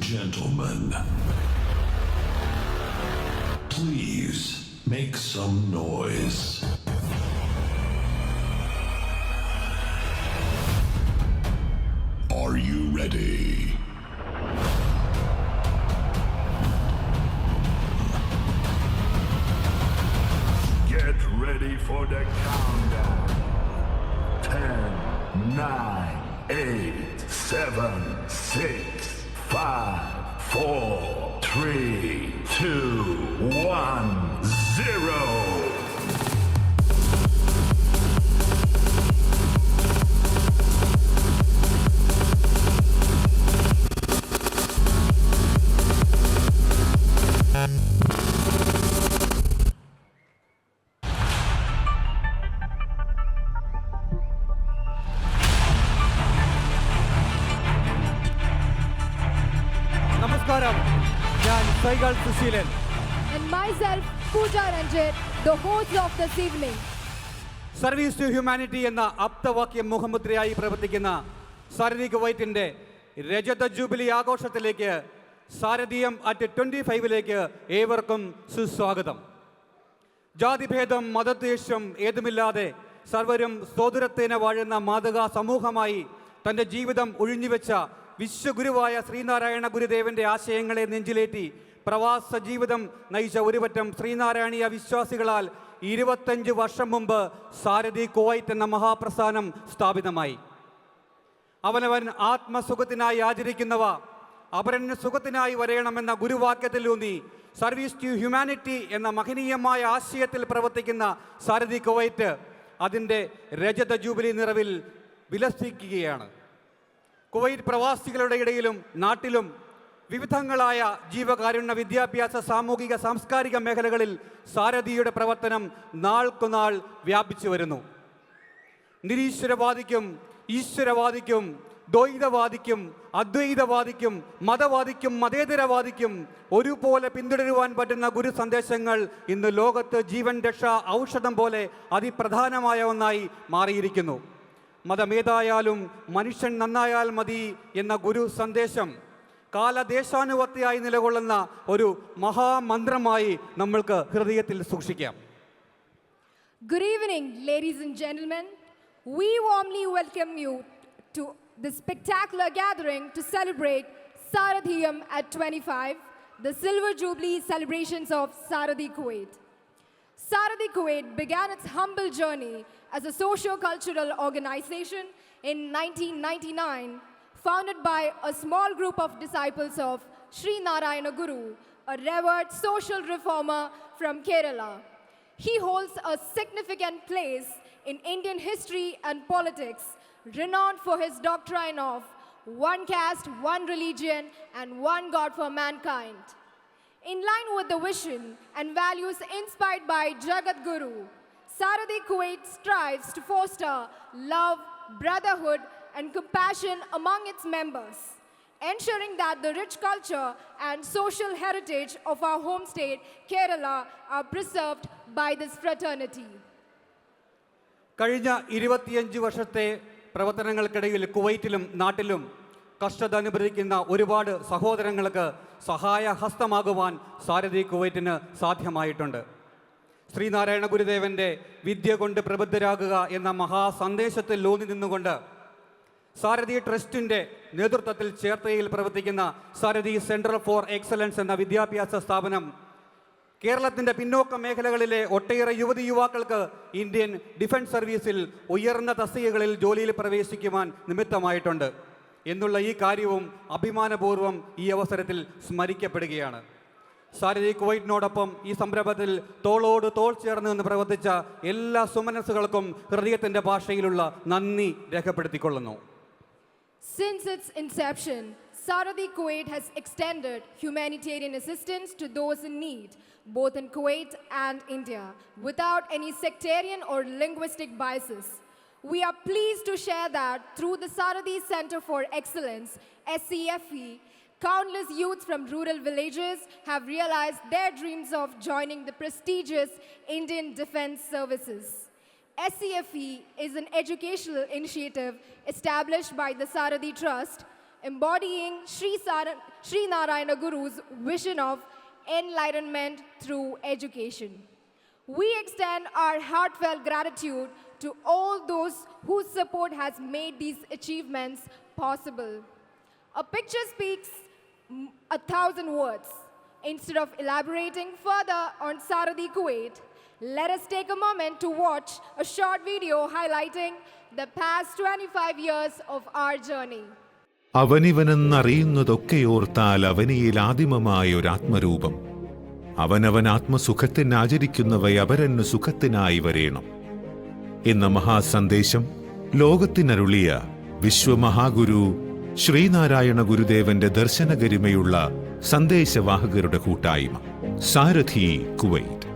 gentlemen, please make some noise. Are you ready? Get ready for the countdown. 10, 9, 8, 7, 6, 5, 4, 3, 2, 1, 0. നമസ്കാരം, ഞാൻ Saigal Susheelan. And myself, Pooja Ranjit, the host of this evening. Service to humanity എന്ന ആപ്തവാക്യം മുഖമുദ്രയായി പ്രവർത്തിക്കുന്ന സാരഥി കുവൈറ്റിൻ്റെ രജത jubilee ആഘോഷത്തിലേക്ക് സാരഥിയം at 25ലേക്ക് ഏവർക്കും സുസ്വാഗതം. ജാതിഭേദം മതദ്വേഷം ഏതുമില്ലാതെ സർവരും സോദരത്തേന വാഴുന്ന മാതൃകാ സമൂഹമായി തൻ്റെ ജീവിതം ഒഴിഞ്ഞുവെച്ച വിശ്വഗുരുവായ ശ്രീനാരായണ ഗുരുദേവന്റെ ആശയങ്ങളെ നെഞ്ചിലേറ്റി പ്രവാസ ജീവിതം നയിച്ച ഒരുപറ്റം ശ്രീനാരായണീയ വിശ്വാസികളാൽ 25 വർഷം മുമ്പ് സാരഥി കുവൈറ്റ് എന്ന മഹാപ്രസ്ഥാനം സ്ഥാപിതമായി. അവനവൻ ആത്മസുഖത്തിനായി ആചരിക്കുന്നവ അപരന് സുഖത്തിനായി വരയണമെന്ന ഗുരുവാക്യത്തിലൂന്നി സർവീസ് ടു ഹ്യൂമാനിറ്റി എന്ന മഹനീയമായ ആശയത്തിൽ പ്രവർത്തിക്കുന്ന സാരഥി കുവൈറ്റ് അതിൻ്റെ രജത ജൂബിലി നിറവിൽ വിലസിക്കുകയാണ്. കുവൈറ്റ് പ്രവാസികളുടെ ഇടയിലും നാട്ടിലും വിവിധങ്ങളായ ജീവകാരുണ്യ വിദ്യാഭ്യാസ സാമൂഹിക സാംസ്കാരിക മേഖലകളിൽ സാരഥിയുടെ പ്രവർത്തനം നാൾക്കുനാൾ വ്യാപിച്ചു വരുന്നു. നിരീശ്വരവാദിക്കും ഈശ്വരവാദിക്കും ദ്വൈതവാദിക്കും അദ്വൈതവാദിക്കും മതവാദിക്കും മതേതരവാദിക്കും ഒരുപോലെ പിന്തുടരുവാൻ പറ്റുന്ന ഗുരു സന്ദേശങ്ങൾ ഇന്ന് ലോകത്ത് ജീവൻ രക്ഷാ ഔഷധം പോലെ അതിപ്രധാനമായ ഒന്നായി മാറിയിരിക്കുന്നു. മതമേതായാലും മനുഷ്യൻ നന്നായാൽ മതി എന്ന ഗുരു സന്ദേശം കാലദേശാനുവർത്തിയായി നിലകൊള്ളുന്ന ഒരു മഹാമന്ത്രമായി നമ്മൾക്ക് ഹൃദയത്തിൽ സൂക്ഷിക്കാം. Good evening, ladies and gentlemen. We warmly welcome you to this spectacular gathering to celebrate Saradhiyam at 25, the Silver Jubilee celebrations of Saradhi Kuwait. Saradhi Kuwait began its humble journey as a socio-cultural organization in 1999, founded by a small group of disciples of Sri Narayana Guru, a revered social reformer from Kerala. He holds a significant place in Indian history and politics, renowned for his doctrine of one caste, one religion, and one God for mankind. In line with the vision and values inspired by Jagat Guru, Saradhi Kuwait strives to foster love, brotherhood, and compassion among its members, ensuring that the rich culture and social heritage of our home state, Kerala, are preserved by this fraternity. കഴിഞ്ഞ 25 വർഷത്തെ പ്രവർത്തനങ്ങൾക്കിടയിൽ കുവൈറ്റിലും നാട്ടിലും കഷ്ടത അനുഭവിക്കുന്ന ഒരുപാട് സഹോദരങ്ങൾക്ക് സഹായഹസ്തമാകുവാൻ സാരഥി കുവൈറ്റിന് സാധ്യമായിട്ടുണ്ട്. ശ്രീനാരായണ ഗുരുദേവൻ്റെ വിദ്യ കൊണ്ട് പ്രബുദ്ധരാകുക എന്ന മഹാസന്ദേശത്തിൽ ഊന്നി നിന്നുകൊണ്ട് സാരഥി ട്രസ്റ്റിൻ്റെ നേതൃത്വത്തിൽ ചേർത്തലയിൽ പ്രവർത്തിക്കുന്ന സാരഥി സെൻറ്റർ ഫോർ എക്സലൻസ് എന്ന വിദ്യാഭ്യാസ സ്ഥാപനം കേരളത്തിൻ്റെ പിന്നോക്ക മേഖലകളിലെ ഒട്ടേറെ യുവതി യുവാക്കൾക്ക് ഇന്ത്യൻ ഡിഫൻസ് സർവീസിൽ ഉയർന്ന തസ്തികകളിൽ ജോലിയിൽ പ്രവേശിക്കുവാൻ നിമിത്തമായിട്ടുണ്ട് എന്നുള്ള ഈ കാര്യവും അഭിമാനപൂർവ്വം ഈ അവസരത്തിൽ സ്മരിക്കപ്പെടുകയാണ്. സാരഥി കുവൈറ്റിനോടൊപ്പം ഈ സംരംഭത്തിൽ തോളോട് തോൾ ചേർന്ന് നിന്ന് പ്രവർത്തിച്ച എല്ലാ സുമനസ്സുകൾക്കും ഹൃദയത്തിൻ്റെ ഭാഷയിലുള്ള നന്ദി രേഖപ്പെടുത്തിക്കൊള്ളുന്നു. Since its inception, Saradhi Kuwait has extended humanitarian assistance to those in need, both in Kuwait and India, without any sectarian or linguistic biases. We are pleased to share that through the Saradhi Center for Excellence, SCFE, countless youths from rural villages have realized their dreams of joining the prestigious Indian Defence Services. SCFE is an educational initiative established by the Saradhi Trust embodying Sri Narayana Guru's vision of enlightenment through education. We extend our heartfelt gratitude to all those whose support has made these achievements possible. A picture speaks 1,000 words. Instead of elaborating further on Sarathi Kuwait, let us take a moment to watch a short video highlighting the past 25 years of our journey. അവനിവനെന്നറിയുന്നതൊക്കെയോർത്താൽ അവനിയിൽ ആദിമമായൊരാത്മരൂപം. അവനവൻ ആത്മസുഖത്തിനാചരിക്കുന്നവയവരന്നു സുഖത്തിനായി വരേണം എന്ന മഹാസന്ദേശം ലോകത്തിനരുളിയ വിശ്വമഹാഗുരു ശ്രീനാരായണ ഗുരുദേവന്റെ ദർശനഗരിമയുള്ള സന്ദേശവാഹകരുടെ കൂട്ടായ്മ സാരഥി Kuwait.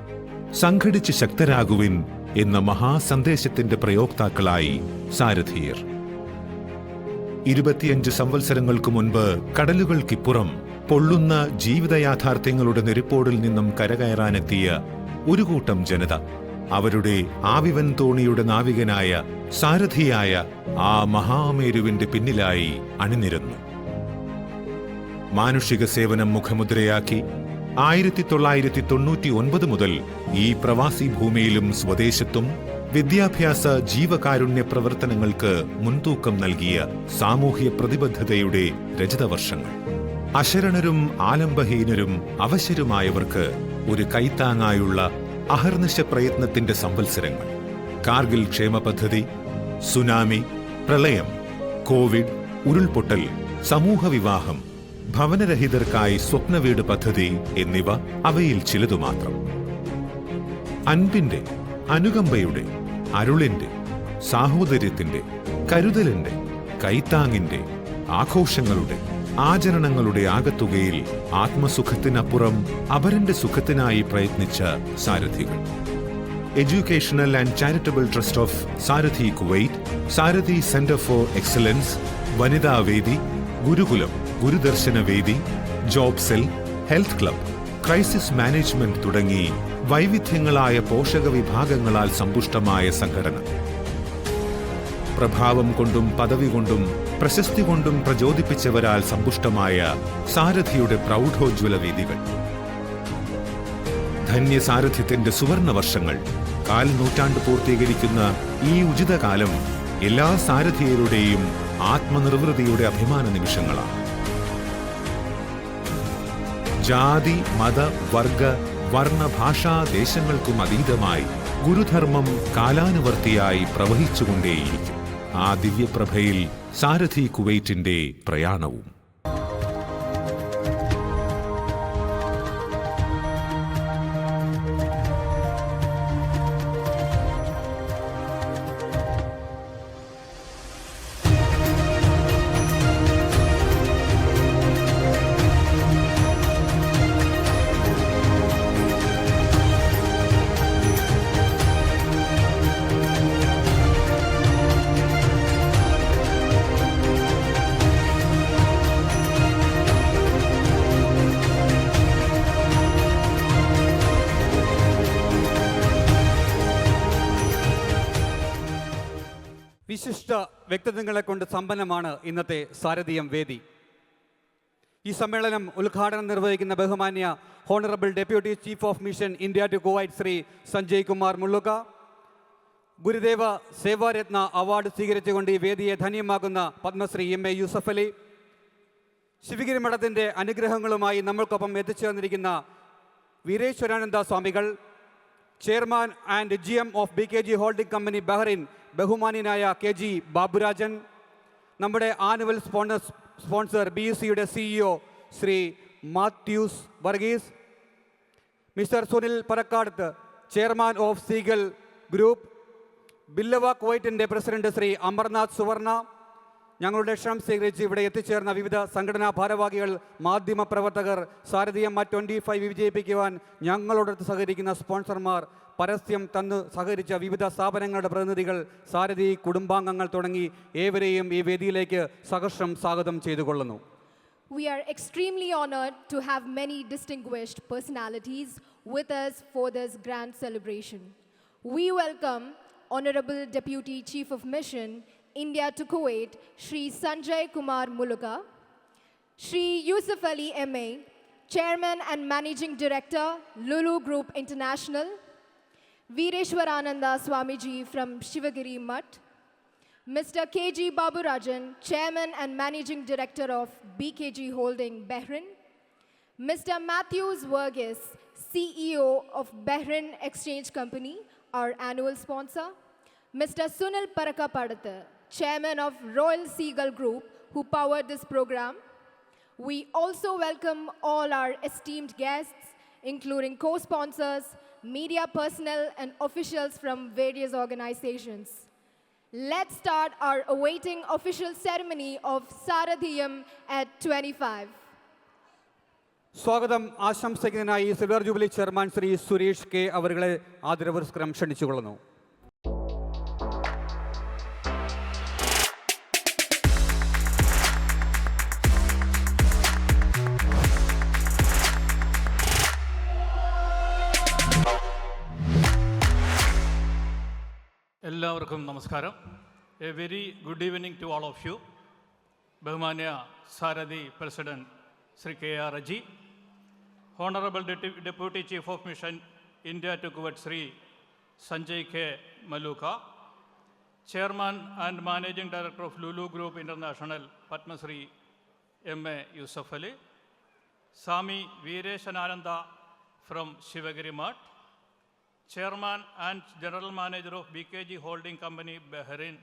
സംഘടിച്ച് ശക്തരാകുവിൻ എന്ന മഹാസന്ദേശത്തിന്റെ പ്രയോക്താക്കളായി സാരഥിയർ. 25 സംവത്സരങ്ങൾക്ക് മുൻപ് കടലുകൾക്കിപ്പുറം പൊള്ളുന്ന ജീവിതയാഥാർത്ഥ്യങ്ങളുടെ നെരിപ്പോടിൽ നിന്നും കരകയറാനെത്തിയ ഒരു കൂട്ടം ജനത അവരുടെ ആവിവൻ തോണിയുടെ നാവികനായ സാരഥിയായ ആ മഹാമേരുവിന്റെ പിന്നിലായി അണിനിരന്നു. മാനുഷിക സേവനം മുഖമുദ്രയാക്കി 1999 മുതൽ ഈ പ്രവാസി ഭൂമിയിലും സ്വദേശത്തും വിദ്യാഭ്യാസ ജീവകാരുണ്യ പ്രവർത്തനങ്ങൾക്ക് മുൻതൂക്കം നൽകിയ സാമൂഹ്യ പ്രതിബദ്ധതയുടെ രജതവർഷങ്ങൾ. അശരണരും ആലംബഹീനരും അവശരുമായവർക്ക് ഒരു കൈത്താങ്ങായുള്ള അഹർനിശ പ്രയത്നത്തിന്റെ സംവത്സരങ്ങൾ. കാർഗിൽ ക്ഷേമ പദ്ധതി, സുനാമി, പ്രളയം, കോവിഡ്, ഉരുൾപൊട്ടൽ, സമൂഹ വിവാഹം, ഭവനരഹിതർക്കായി സ്വപ്നവീട് പദ്ധതി എന്നിവ അവയിൽ ചിലതു മാത്രം. അൻപിന്റെ, അനുകമ്പയുടെ, അരുളിന്റെ, സാഹോദര്യത്തിന്റെ, കരുതലിന്റെ, കൈത്താങ്ങിന്റെ, ആഘോഷങ്ങളുടെ, ആചരണങ്ങളുടെ ആകത്തുകയിൽ ആത്മസുഖത്തിനപ്പുറം അപരന്റെ സുഖത്തിനായി പ്രയത്നിച്ച സാരഥികൾ. Educational and charitable trust of Sarathy Kuwait, Sarathy centre for excellence, Vanitha Vedi, Gurukulam, Gurudarshana Vedi, job cell, health club, crisis management തുടങ്ങി വൈവിധ്യങ്ങളായ പോഷക വിഭാഗങ്ങളാൽ സമ്പുഷ്ടമായ സംഘടന. പ്രഭാവം കൊണ്ടും പദവി കൊണ്ടും പ്രശസ്തി കൊണ്ടും പ്രചോദിപ്പിച്ചവരാൽ സമ്പുഷ്ടമായ സാരഥിയുടെ പ്രൗഢോജ്വല വേദികൾ. ധന്യസാരഥ്യത്തിന്റെ സുവർണ വർഷങ്ങൾ. 4 നൂറ്റാണ്ട് പൂർത്തീകരിക്കുന്ന ഈ ഉചിതകാലം എല്ലാ സാരഥിയരുടെയും ആത്മനിർവൃതിയുടെ അഭിമാന നിമിഷങ്ങളാണ്. ജാതി, മത, വർഗ, വർണ്ണ, ഭാഷാ, ദേശങ്ങൾക്കും അതീതമായി ഗുരുധർമ്മം കാലാനുവർത്തിയായി പ്രവഹിച്ചുകൊണ്ടേയിരിക്കും. ആ ദിവ്യപ്രഭയിൽ സാരഥി കുവൈറ്റിന്റെ പ്രയാണവും. വിശിഷ്ട വ്യക്തിത്വങ്ങളെ കൊണ്ട് സമ്പന്നമാണ് ഇന്നത്തെ സാരഥിയം വേദി. ഈ സമ്മേളനം ഉദ്ഘാടനം നിർവഹിക്കുന്ന ബഹുമാന്യ honourable deputy chief of mission India to Kuwait Shri Sanjay Kumar Mulluka, Gurudeva Sevaratna award സ്വീകരിച്ചുകൊണ്ട് ഈ വേദിയെ ധന്യമാക്കുന്ന പത്മശ്രീ MA യൂസഫ് അലി, ശിവഗിരി മഠത്തിൻ്റെ അനുഗ്രഹങ്ങളുമായി നമ്മൾക്കൊപ്പം എത്തിച്ചേർന്നിരിക്കുന്ന വീരേശ്വരാനന്ദ സ്വാമികൾ, chairman and GM of BKG holding company Bahrain ബഹുമാന്യനായ KG ബാബുരാജൻ, നമ്മുടെ ആനുവൽ സ്പോൺസർ BUCയുടെ CEO Shri Mathews Varghese, mister Sunil Parakkadath, chairman of Seagull group, Billava കുവൈറ്റിൻ്റെ പ്രസിഡന്റ് ശ്രീ അമർനാഥ് സുവർണ, ഞങ്ങളുടെ ക്ഷണം സ്വീകരിച്ച് ഇവിടെ എത്തിച്ചേർന്ന വിവിധ സംഘടനാ ഭാരവാഹികൾ, മാധ്യമ പ്രവർത്തകർ, സാരഥിയം 25 വിജയിപ്പിക്കുവാൻ ഞങ്ങളോടൊത്ത് സഹകരിക്കുന്ന സ്പോൺസർമാർ, പരസ്യം തന്നു സഹകരിച്ച വിവിധ സ്ഥാപനങ്ങളുടെ പ്രതിനിധികൾ, സാരഥി കുടുംബാംഗങ്ങൾ തുടങ്ങി ഏവരെയും ഈ വേദിയിലേക്ക് സഹർഷം സ്വാഗതം ചെയ്തുകൊള്ളുന്നു. We are extremely honored to have many distinguished personalities with us for this grand celebration. We welcome Honorable Deputy Chief of Mission India to Kuwait, Shri Sanjay Kumar Muluka, Shri Yusuf Ali MA, Chairman and Managing Director, Lulu Group International, Veereshwarananda Swamiji from Shivagiri Mutt, Mr. KG Baburajan, Chairman and Managing Director of BKG Holding, Bahrain, Mr. Matthews Verghese, CEO of Bahrain Exchange Company, our annual sponsor, Mr. Sunil Parakapadatha, Chairman of Royal Seagull Group, who powered this program. We also welcome all our esteemed guests, including co-sponsors, media personnel, and officials from various organizations. Let's start our awaiting official ceremony of Saradhiyam at 25. സ്വാഗതം ആശംസിക്കുന്നതിനായി silver jubilee chairman Shri Suresh K അവരുടെ ആദരപുരസ്കാരം ക്ഷണിച്ചുകൊള്ളുന്നു. എല്ലാവർക്കും നമസ്കാരം. A very good evening to all of you. ബഹുമാന്യ Sarathy president Shri KR Aji, Honorable Deputy Chief of Mission India to Kuwait Sri Sanjay K. Maluka, Chairman and Managing Director of Lulu Group International Padma Shri M.A. Yusuf Ali, Sami Veereshwarananda from Shivagiri Mutt, Chairman and General Manager of BKG Holding Company, Bahrain,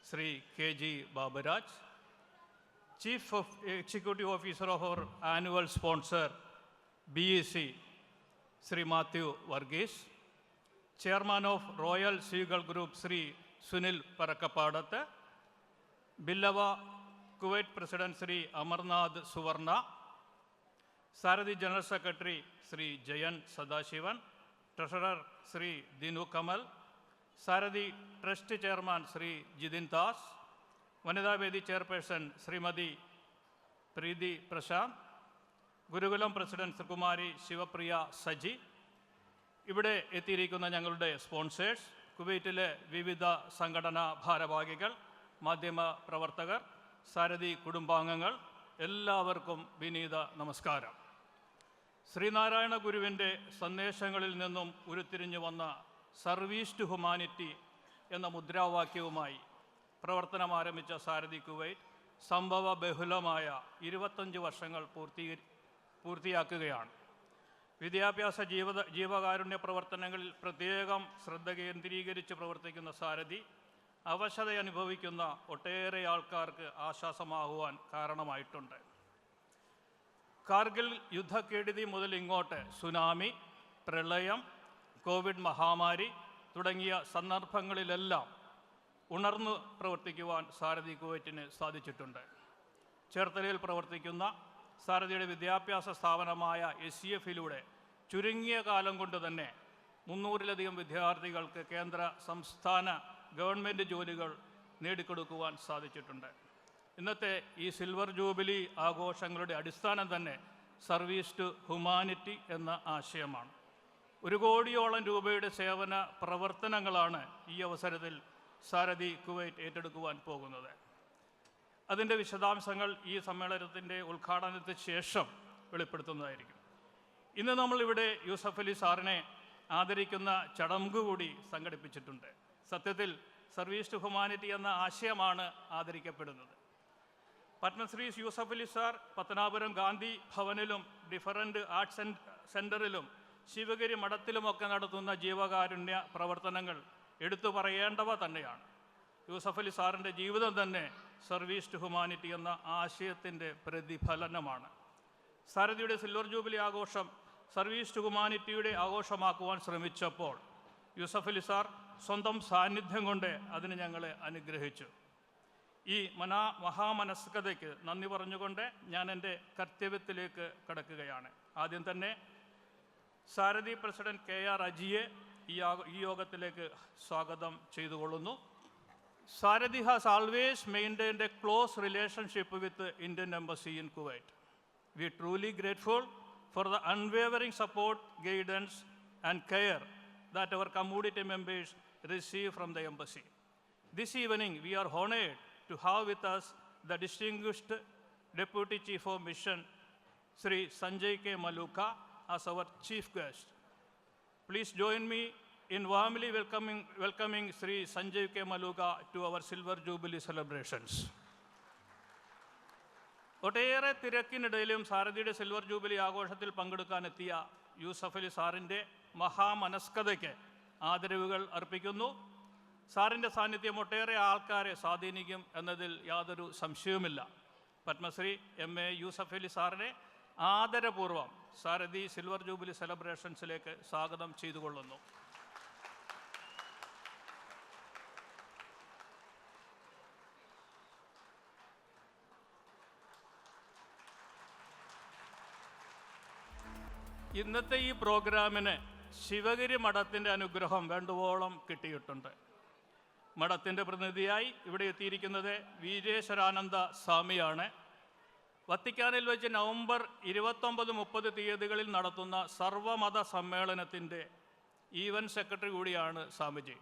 Sri KG Babaraj, Chief Executive Officer of our annual sponsor, BEC, Sri Matthew Verghese, Chairman of Royal Seagull Group, Sri Sunil Parakapadatha, Billava, Kuwait President Sri Amarnath Suvarna, Saradhi General Secretary Sri Jayan Sadashivan, Treasurer Sri Dinu Kamal, Saradhi Trust Chairman Sri Jidin Das, Vanida Vedi Chairperson Srimadi Preeti Prashant, Gurukulam president Sreekumari Sivapriya Saji, ഇവിടെ എത്തിയിരിക്കുന്ന ഞങ്ങളുടെ sponsors, കുവൈറ്റിലെ വിവിധ സംഘടനാ ഭാരവാഹികൾ, മാധ്യമ പ്രവർത്തകർ, സാരഥി കുടുംബാംഗങ്ങൾ, എല്ലാവർക്കും വിനീത നമസ്കാരം. ശ്രീനാരായണ ഗുരുവിൻ്റെ സന്ദേശങ്ങളിൽ നിന്നും ഉരുത്തിരിഞ്ഞു വന്ന സർവീസ് ടു ഹ്യൂമാനിറ്റി എന്ന മുദ്രാവാക്യവുമായി പ്രവർത്തനം ആരംഭിച്ച സാരഥി കുവൈറ്റ് സംഭവ ബഹുലമായ 25 വർഷങ്ങൾ പൂർത്തിയാക്കുകയാണ്. വിദ്യാഭ്യാസ ജീവകാരുണ്യ പ്രവർത്തനങ്ങളിൽ പ്രത്യേകം ശ്രദ്ധ കേന്ദ്രീകരിച്ച് പ്രവർത്തിക്കുന്ന സാരഥി അവശത അനുഭവിക്കുന്ന ഒട്ടേറെ ആൾക്കാർക്ക് ആശ്വാസമാകുവാൻ കാരണമായിട്ടുണ്ട്. കാർഗിൽ യുദ്ധക്കെടുതി മുതൽ ഇങ്ങോട്ട് സുനാമി, പ്രളയം, കോവിഡ് മഹാമാരി തുടങ്ങിയ സന്ദർഭങ്ങളിലെല്ലാം ഉണർന്നു പ്രവർത്തിക്കുവാൻ സാരഥി കുവൈറ്റിന് സാധിച്ചിട്ടുണ്ട്. ചേർത്തലയിൽ പ്രവർത്തിക്കുന്ന സാരഥിയുടെ വിദ്യാഭ്യാസ സ്ഥാപനമായ SCF-ലൂടെ ചുരുങ്ങിയ കാലം കൊണ്ട് തന്നെ 300-ലധികം വിദ്യാർത്ഥികൾക്ക് കേന്ദ്ര സംസ്ഥാന ഗവൺമെൻറ് ജോലികൾ നേടിക്കൊടുക്കുവാൻ സാധിച്ചിട്ടുണ്ട്. ഇന്നത്തെ ഈ സിൽവർ ജൂബിലി ആഘോഷങ്ങളുടെ അടിസ്ഥാനം തന്നെ സർവീസ് ടു ഹ്യൂമാനിറ്റി എന്ന ആശയമാണ്. 1 കോടിയോളം രൂപയുടെ സേവന പ്രവർത്തനങ്ങളാണ് ഈ അവസരത്തിൽ സാരഥി കുവൈറ്റ് ഏറ്റെടുക്കുവാൻ പോകുന്നത്. അതിൻ്റെ വിശദാംശങ്ങൾ ഈ സമ്മേളനത്തിൻ്റെ ഉദ്ഘാടനത്തിന് ശേഷം വെളിപ്പെടുത്തുന്നതായിരിക്കും. ഇന്ന് നമ്മളിവിടെ യൂസഫ് അലി സാറിനെ ആദരിക്കുന്ന ചടങ്ങ് കൂടി സംഘടിപ്പിച്ചിട്ടുണ്ട്. സത്യത്തിൽ സർവീസ് ടു ഹ്യൂമാനിറ്റി എന്ന ആശയമാണ് ആദരിക്കപ്പെടുന്നത്. പത്മശ്രീ യൂസഫ് അലി സാർ പത്തനാപുരം ഗാന്ധി ഭവനിലും ഡിഫറൻറ്റ് ആർട്സ് സെൻറ്ററിലും ശിവഗിരി മഠത്തിലുമൊക്കെ നടത്തുന്ന ജീവകാരുണ്യ പ്രവർത്തനങ്ങൾ എടുത്തു പറയേണ്ടവ തന്നെയാണ്. യൂസഫ് അലി സാറിൻ്റെ ജീവിതം തന്നെ സർവീസ് ടു ഹ്യൂമാനിറ്റി എന്ന ആശയത്തിൻ്റെ പ്രതിഫലനമാണ്. സാരഥിയുടെ സിൽവർ ജൂബിലി ആഘോഷം സർവീസ് ടു ഹ്യൂമാനിറ്റിയുടെ ആഘോഷമാക്കുവാൻ ശ്രമിച്ചപ്പോൾ യൂസഫ് അലി സാർ സ്വന്തം സാന്നിധ്യം കൊണ്ട് അതിന് ഞങ്ങളെ അനുഗ്രഹിച്ചു. ഈ മഹാമനസ്കതയ്ക്ക് നന്ദി പറഞ്ഞുകൊണ്ട് ഞാൻ എൻ്റെ കർത്തവ്യത്തിലേക്ക് കടക്കുകയാണ്. ആദ്യം തന്നെ സാരഥി പ്രസിഡന്റ് KR Ajiയെ ഈ യോഗത്തിലേക്ക് സ്വാഗതം ചെയ്തുകൊള്ളുന്നു. Saradhi has always maintained a close relationship with the Indian Embassy in Kuwait. We are truly grateful for the unwavering support, guidance, and care that our community members receive from the embassy. This evening, we are honored to have with us the distinguished Deputy Chief of Mission, Sri Sanjay K. Maluka, as our chief guest. Please join me in warmly welcoming Sri Sanjay K. Maluka to our Silver Jubilee celebrations. ഒട്ടേറെ തിരക്കിനിടയിലും സാരഥിയുടെ silver jubilee ആഘോഷത്തിൽ പങ്കെടുക്കാനെത്തിയ യൂസഫ് അലി സാറിൻ്റെ മഹാമനസ്കതയ്ക്ക് ആദരവുകൾ അർപ്പിക്കുന്നു. സാറിൻ്റെ സാന്നിധ്യം ഒട്ടേറെ ആൾക്കാരെ സ്വാധീനിക്കും എന്നതിൽ യാതൊരു സംശയവുമില്ല. പത്മശ്രീ MA യൂസഫ് അലി സാറിനെ ആദരപൂർവ്വം സാരഥി സിൽവർ ജൂബിലി സെലിബ്രേഷൻസിലേക്ക് സ്വാഗതം ചെയ്തുകൊള്ളുന്നു. ഇന്നത്തെ ഈ പ്രോഗ്രാമിന് ശിവഗിരി മഠത്തിൻ്റെ അനുഗ്രഹം വേണ്ടുവോളം കിട്ടിയിട്ടുണ്ട്. മഠത്തിൻ്റെ പ്രതിനിധിയായി ഇവിടെ എത്തിയിരിക്കുന്നത് വീരേശ്വരാനന്ദ സ്വാമിയാണ്. വത്തിക്കാനിൽ വെച്ച് നവംബർ 29-30 തീയതികളിൽ നടത്തുന്ന സർവമത സമ്മേളനത്തിൻ്റെ ഈവൻറ്റ് സെക്രട്ടറി കൂടിയാണ് Swamiji.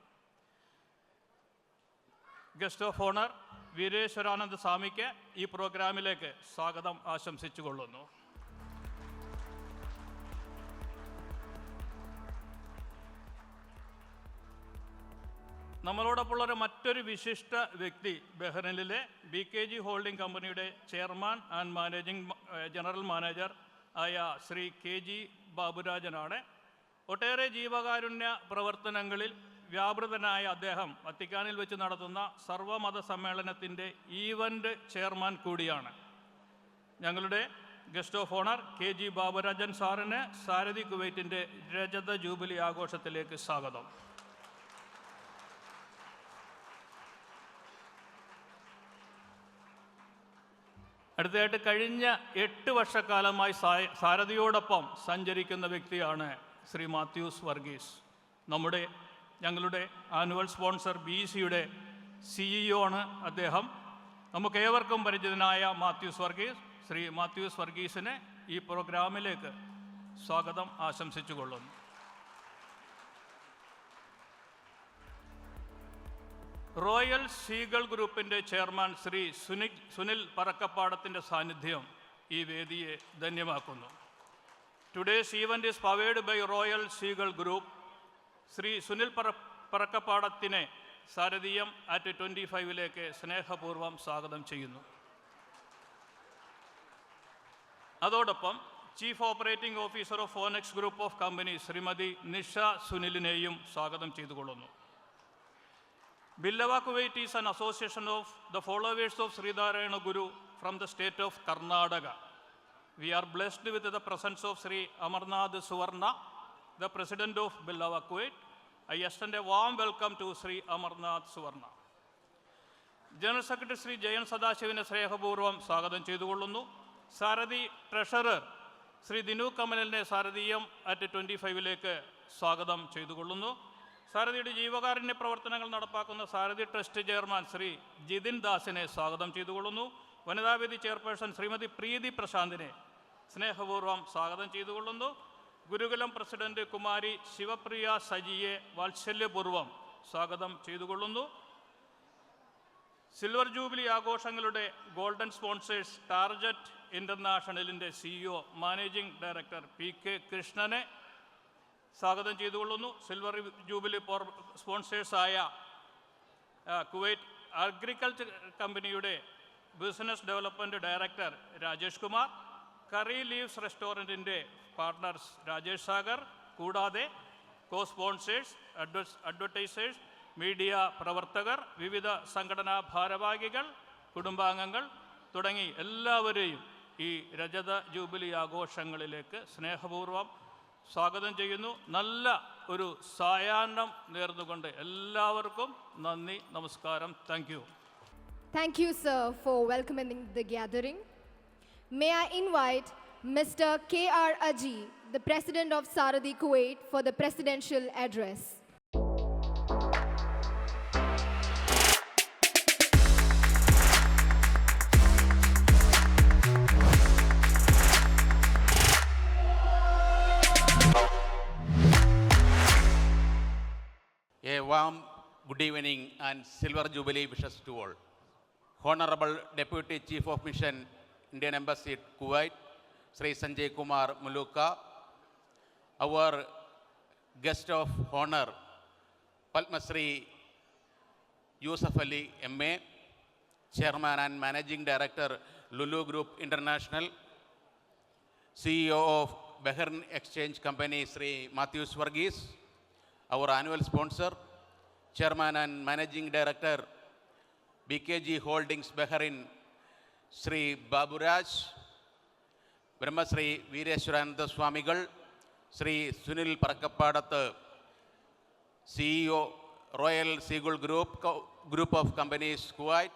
Guest of owner Vireshwarananda സ്വാമിക്ക് ഈ പ്രോഗ്രാമിലേക്ക് സ്വാഗതം ആശംസിച്ചുകൊള്ളുന്നു. നമ്മളോടൊപ്പമുള്ള മറ്റൊരു വിശിഷ്ട വ്യക്തി ബഹ്റിനിലെ BKG ഹോൾഡിംഗ് കമ്പനിയുടെ ചെയർമാൻ ആൻഡ് ജനറൽ മാനേജർ ആയ ശ്രീ KG ബാബുരാജനാണ്. ഒട്ടേറെ ജീവകാരുണ്യ പ്രവർത്തനങ്ങളിൽ വ്യാപൃതനായ അദ്ദേഹം വത്തിക്കാനിൽ വെച്ച് നടത്തുന്ന സർവമത സമ്മേളനത്തിൻ്റെ ഈവൻ്റ് ചെയർമാൻ കൂടിയാണ്. ഞങ്ങളുടെ guest of owner KG Baburajan സാറിന് സാരഥി കുവൈറ്റിൻ്റെ രജത ജൂബിലി ആഘോഷത്തിലേക്ക് സ്വാഗതം. അടുത്തതായിട്ട് കഴിഞ്ഞ 8 വർഷക്കാലമായി സാരഥിയോടൊപ്പം സഞ്ചരിക്കുന്ന വ്യക്തിയാണ് ശ്രീ മാത്യൂസ് വർഗീസ്. ഞങ്ങളുടെ ആനുവൽ സ്പോൺസർ BECയുടെ CEO ആണ് അദ്ദേഹം. നമുക്കേവർക്കും പരിചിതനായ മാത്യൂസ് വർഗീസ്, ശ്രീ മാത്യൂസ് വർഗീസിനെ ഈ പ്രോഗ്രാമിലേക്ക് സ്വാഗതം ആശംസിച്ചുകൊള്ളുന്നു. റോയൽ സീഗൾ ഗ്രൂപ്പിൻ്റെ ചെയർമാൻ ശ്രീ സുനിൽ പറക്കപ്പാടത്തിൻ്റെ സാന്നിധ്യം ഈ വേദിയെ ധന്യമാക്കുന്നു. Today's event is powered by Royal Seagull group. Shri Sunil പറക്കപ്പാടത്തിനെ സാരഥിയം at 25 സ്നേഹപൂർവ്വം സ്വാഗതം ചെയ്യുന്നു. അതോടൊപ്പം chief operating officer of Phoenix group of company Shrimati Nisha സുനിലിനെയും സ്വാഗതം ചെയ്തുകൊള്ളുന്നു. Billava Kuwait is an association of the followers of Sri Dharayana Guru from the state of Karnataka. We are blessed with the presence of Sri Amarnath Suvarna, the president of Billava Kuwait. I extend a warm welcome to Sri Amarnath Suvarna. General Secretary Sri Jayan Sadashivine സ്നേഹപൂർവ്വം സ്വാഗതം ചെയ്തുകൊള്ളുന്നു. Sarathy treasurer Shri Dinu കമലിനെ Saradhiyam at 25 സ്വാഗതം ചെയ്തുകൊള്ളുന്നു. സാരഥിയുടെ ജീവകാരുണ്യ പ്രവർത്തനങ്ങൾ നടപ്പാക്കുന്ന സാരഥി ട്രസ്റ്റ് ചെയർമാൻ ശ്രീ ജിതിൻ ദാസിനെ സ്വാഗതം ചെയ്തുകൊള്ളുന്നു. വനിതാവേദി ചെയർപേഴ്സൺ ശ്രീമതി പ്രീതി പ്രശാന്തിനെ സ്നേഹപൂർവ്വം സ്വാഗതം ചെയ്തുകൊള്ളുന്നു. ഗുരുകുലം പ്രസിഡന്റ് കുമാരി ശിവപ്രിയ സജിയെ വാത്സല്യപൂർവ്വം സ്വാഗതം ചെയ്തുകൊള്ളുന്നു. സിൽവർ ജൂബിലി ആഘോഷങ്ങളുടെ ഗോൾഡൻ സ്പോൺസേഴ്സ് ടാർജറ്റ് ഇൻ്റർനാഷണലിൻ്റെ CEO മാനേജിംഗ് ഡയറക്ടർ PK കൃഷ്ണനെ സ്വാഗതം ചെയ്തുകൊള്ളുന്നു. സിൽവർ ജൂബിലി സ്പോൺസേഴ്സായ കുവൈറ്റ് അഗ്രികൾച്ചർ കമ്പനിയുടെ business development director Rajesh Kumar, curry leaves റെസ്റ്റോറൻറ്റിൻ്റെ partners Rajesh Sagar, കൂടാതെ സ്പോൺസേഴ്സ്, അഡ്വർടൈസേഴ്സ്, മീഡിയ പ്രവർത്തകർ, വിവിധ സംഘടനാ ഭാരവാഹികൾ, കുടുംബാംഗങ്ങൾ തുടങ്ങി എല്ലാവരെയും ഈ രജത ജൂബിലി ആഘോഷങ്ങളിലേക്ക് സ്നേഹപൂർവ്വം സ്വാഗതം ചെയ്യുന്നു. നല്ല ഒരു സായാഹ്നം നേർന്നുകൊണ്ട് എല്ലാവർക്കും നന്ദി, നമസ്കാരം. Thank U. Thank you, sir, for welcoming the gathering. May I invite Mr. K.R. Aji, the President of Saradhi Kuwait, for the presidential address. A warm good evening and Silver Jubilee wishes to all. Honorable Deputy Chief of Mission, Indian Embassy at Kuwait, Sri Sanjay Kumar Muluka, our guest of honor, Padma Shri Yusuf Ali MA, Chairman and Managing Director, Lulu Group International, CEO of Bahrain Exchange Company, Sri Matthews Varghese, our annual sponsor, Chairman and Managing Director, BKG Holdings Bahrain, Sri Baburaj, Brahmasri Veereshwarananda Swamigal, Sri Sunil Parakappadatha, CEO, Royal Seagull Group of Companies, Kuwait,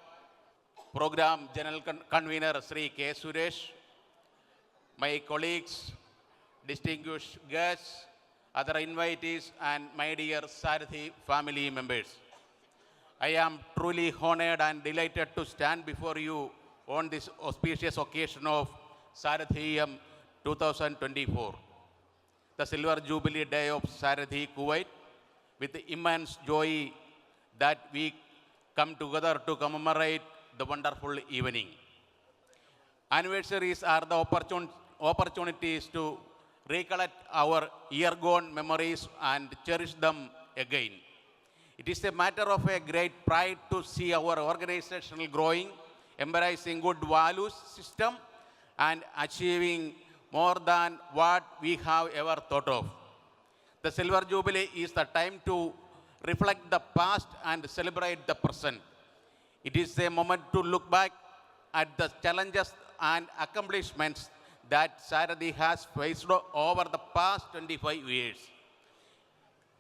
Program General Convener, Sri K. Suresh, my colleagues, distinguished guests, other invitees, and my dear Sarathi family members. I am truly honored and delighted to stand before you on this auspicious occasion of Sarathiyam 2024, the Silver Jubilee Day of Sarathi Kuwait, with immense joy that we come together to commemorate the wonderful evening. Anniversaries are the opportunities to recollect our year-gone memories and cherish them again. It is a matter of a great pride to see our organizational growing, embracing good values system, and achieving more than what we have ever thought of. The Silver Jubilee is the time to reflect the past and celebrate the present. It is a moment to look back at the challenges and accomplishments that Sarathi has faced over the past 25 years.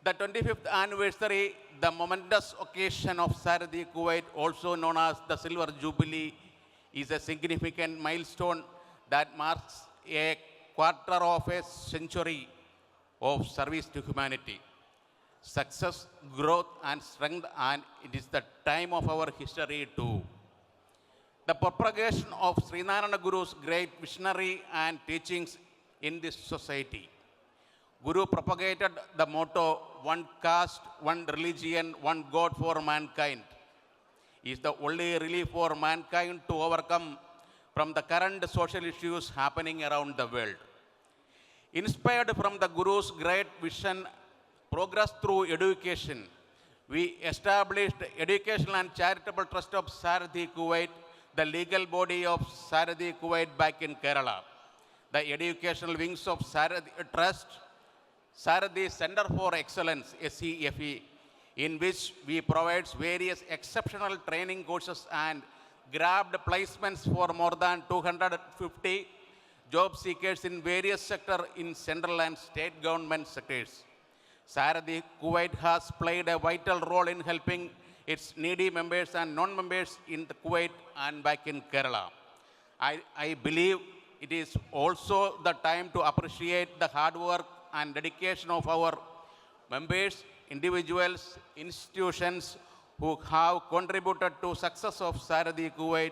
The 25th anniversary, the momentous occasion of Sarathi Kuwait, also known as the Silver Jubilee, is a significant milestone that marks a quarter of a century of service to humanity, success, growth, and strength, and it is the time of our history too. The propagation of Sri Narayana Guru's great visionary and teachings in this society. Guru propagated the motto, one caste, one religion, one God for mankind. He is the only relief for mankind to overcome from the current social issues happening around the world. Inspired from the Guru's great vision, progress through education, we established Educational and Charitable Trust of Sarathi Kuwait, the legal body of Sarathi Kuwait back in Kerala. The educational wings of Sarathi Trust, Sarathi Center for Excellence, SCFE, in which we provide various exceptional training courses and grabbed placements for more than 250 job seekers in various sectors in central and state government sectors. Sarathi Kuwait has played a vital role in helping its needy members and non-members in the Kuwait and back in Kerala. I believe it is also the time to appreciate the hard work and dedication of our members, individuals, institutions who have contributed to success of Sarathi Kuwait.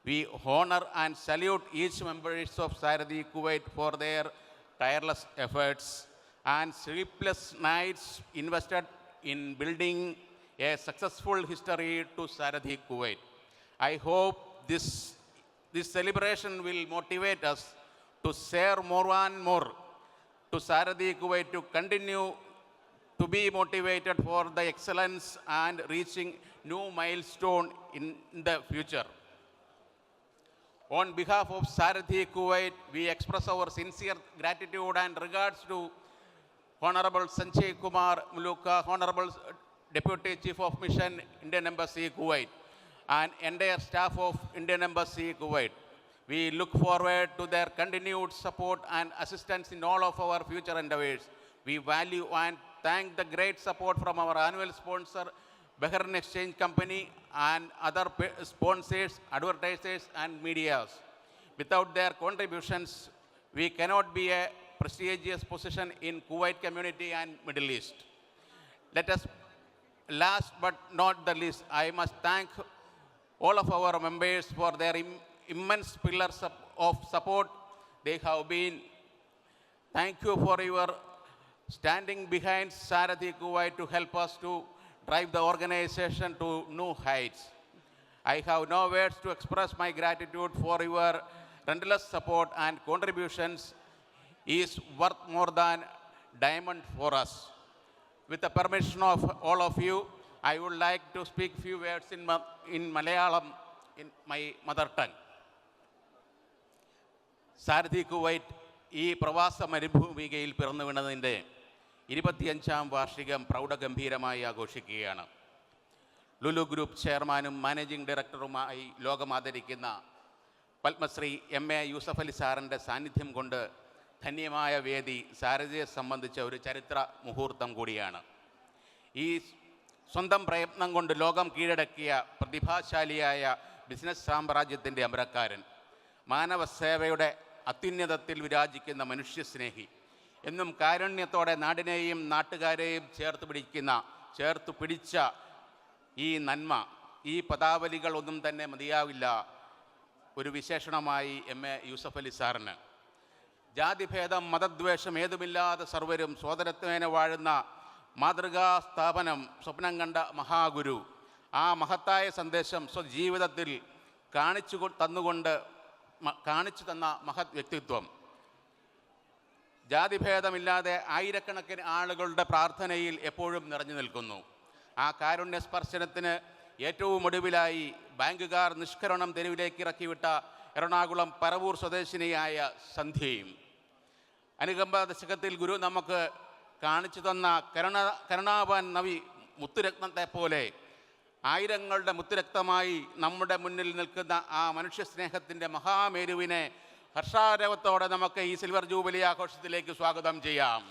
We honor and salute each members of Sarathi Kuwait for their tireless efforts and sleepless nights invested in building a successful history to Sarathi Kuwait. I hope this celebration will motivate us to share more and more to Sarathi Kuwait to continue to be motivated for the excellence and reaching new milestone in the future. On behalf of Sarathi Kuwait, we express our sincere gratitude and regards to Honorable Sanjay Kumar Muluka, Honorable Deputy Chief of Mission, Indian Embassy Kuwait, and entire staff of Indian Embassy Kuwait. We look forward to their continued support and assistance in all of our future endeavors. We value and thank the great support from our annual sponsor, Bahrain Exchange Company, and other sponsors, advertisers, and medias. Without their contributions, we cannot be a prestigious position in Kuwait community and Middle East. Let us, last but not the least, I must thank all of our members for their immense pillars of support they have been. Thank you for your standing behind Sarathi Kuwait to help us to drive the organization to new heights. I have no words to express my gratitude for your relentless support and contributions is worth more than diamond for us. With the permission of all of you, I would like to speak few words in Malayalam, in my mother tongue. Sarathi Kuwait ഈ പ്രവാസ മരുഭൂമികയിൽ പിറന്നു വീണതിൻ്റെ 25ാം വാർഷികം പ്രൗഢഗംഭീരമായി ആഘോഷിക്കുകയാണ്. Lulu group ചെയർമാനും managing ഡയറക്ടറുമായി ലോകം ആദരിക്കുന്ന Padmashri MA Yusuf Ali സാറിൻ്റെ സാന്നിധ്യം കൊണ്ട് ധന്യമായ വേദി സാരഥിയെ സംബന്ധിച്ച ഒരു ചരിത്ര മുഹൂർത്തം കൂടിയാണ്. ഈ സ്വന്തം പ്രയത്നം കൊണ്ട് ലോകം കീഴടക്കിയ പ്രതിഭാശാലിയായ ബിസിനസ് സാമ്രാജ്യത്തിൻ്റെ അമരക്കാരൻ, മാനവ സേവയുടെ അത്യുന്നതത്തിൽ വിരാജിക്കുന്ന മനുഷ്യസ്നേഹി, എന്നും കാരുണ്യത്തോടെ നാടിനെയും നാട്ടുകാരെയും ചേർത്ത് പിടിച്ച ഈ നന്മ, ഈ പദാവലികൾ ഒന്നും തന്നെ മതിയാവില്ല ഒരു വിശേഷണമായി MA യൂസഫ് അലി സാറിന്. ജാതിഭേദം മതദ്വേഷം ഏതുമില്ലാതെ സർവരും സോദരത്വേന വാഴുന്ന മാതൃകാ സ്ഥാപനം സ്വപ്നം കണ്ട മഹാഗുരു, ആ മഹത്തായ സന്ദേശം സ്വജീവിതത്തിൽ കാണിച്ചു തന്ന മഹത് വ്യക്തിത്വം. ജാതിഭേദമില്ലാതെ ആയിരക്കണക്കിന് ആളുകളുടെ പ്രാർത്ഥനയിൽ എപ്പോഴും നിറഞ്ഞു നിൽക്കുന്നു. ആ കാരുണ്യ സ്പർശനത്തിന് ഏറ്റവും ഒടുവിലായി ബാങ്കുകാർ നിഷ്കരണം തെരുവിലേക്ക് ഇറക്കിവിട്ട എറണാകുളം പരവൂർ സ്വദേശിനിയായ സന്ധ്യയും. അനുകമ്പ ദശകത്തിൽ ഗുരു നമുക്ക് കാണിച്ചു തന്ന കരുണാവാൻ നവി മുത്തുരത്നത്തെ പോലെ ആയിരങ്ങളുടെ മുത്തുരക്തമായി നമ്മുടെ മുന്നിൽ നിൽക്കുന്ന ആ മനുഷ്യസ്നേഹത്തിൻ്റെ മഹാമേരുവിനെ ഹർഷാരവത്തോടെ നമുക്ക് ഈ സിൽവർ ജൂബിലി ആഘോഷത്തിലേക്ക് സ്വാഗതം ചെയ്യാം.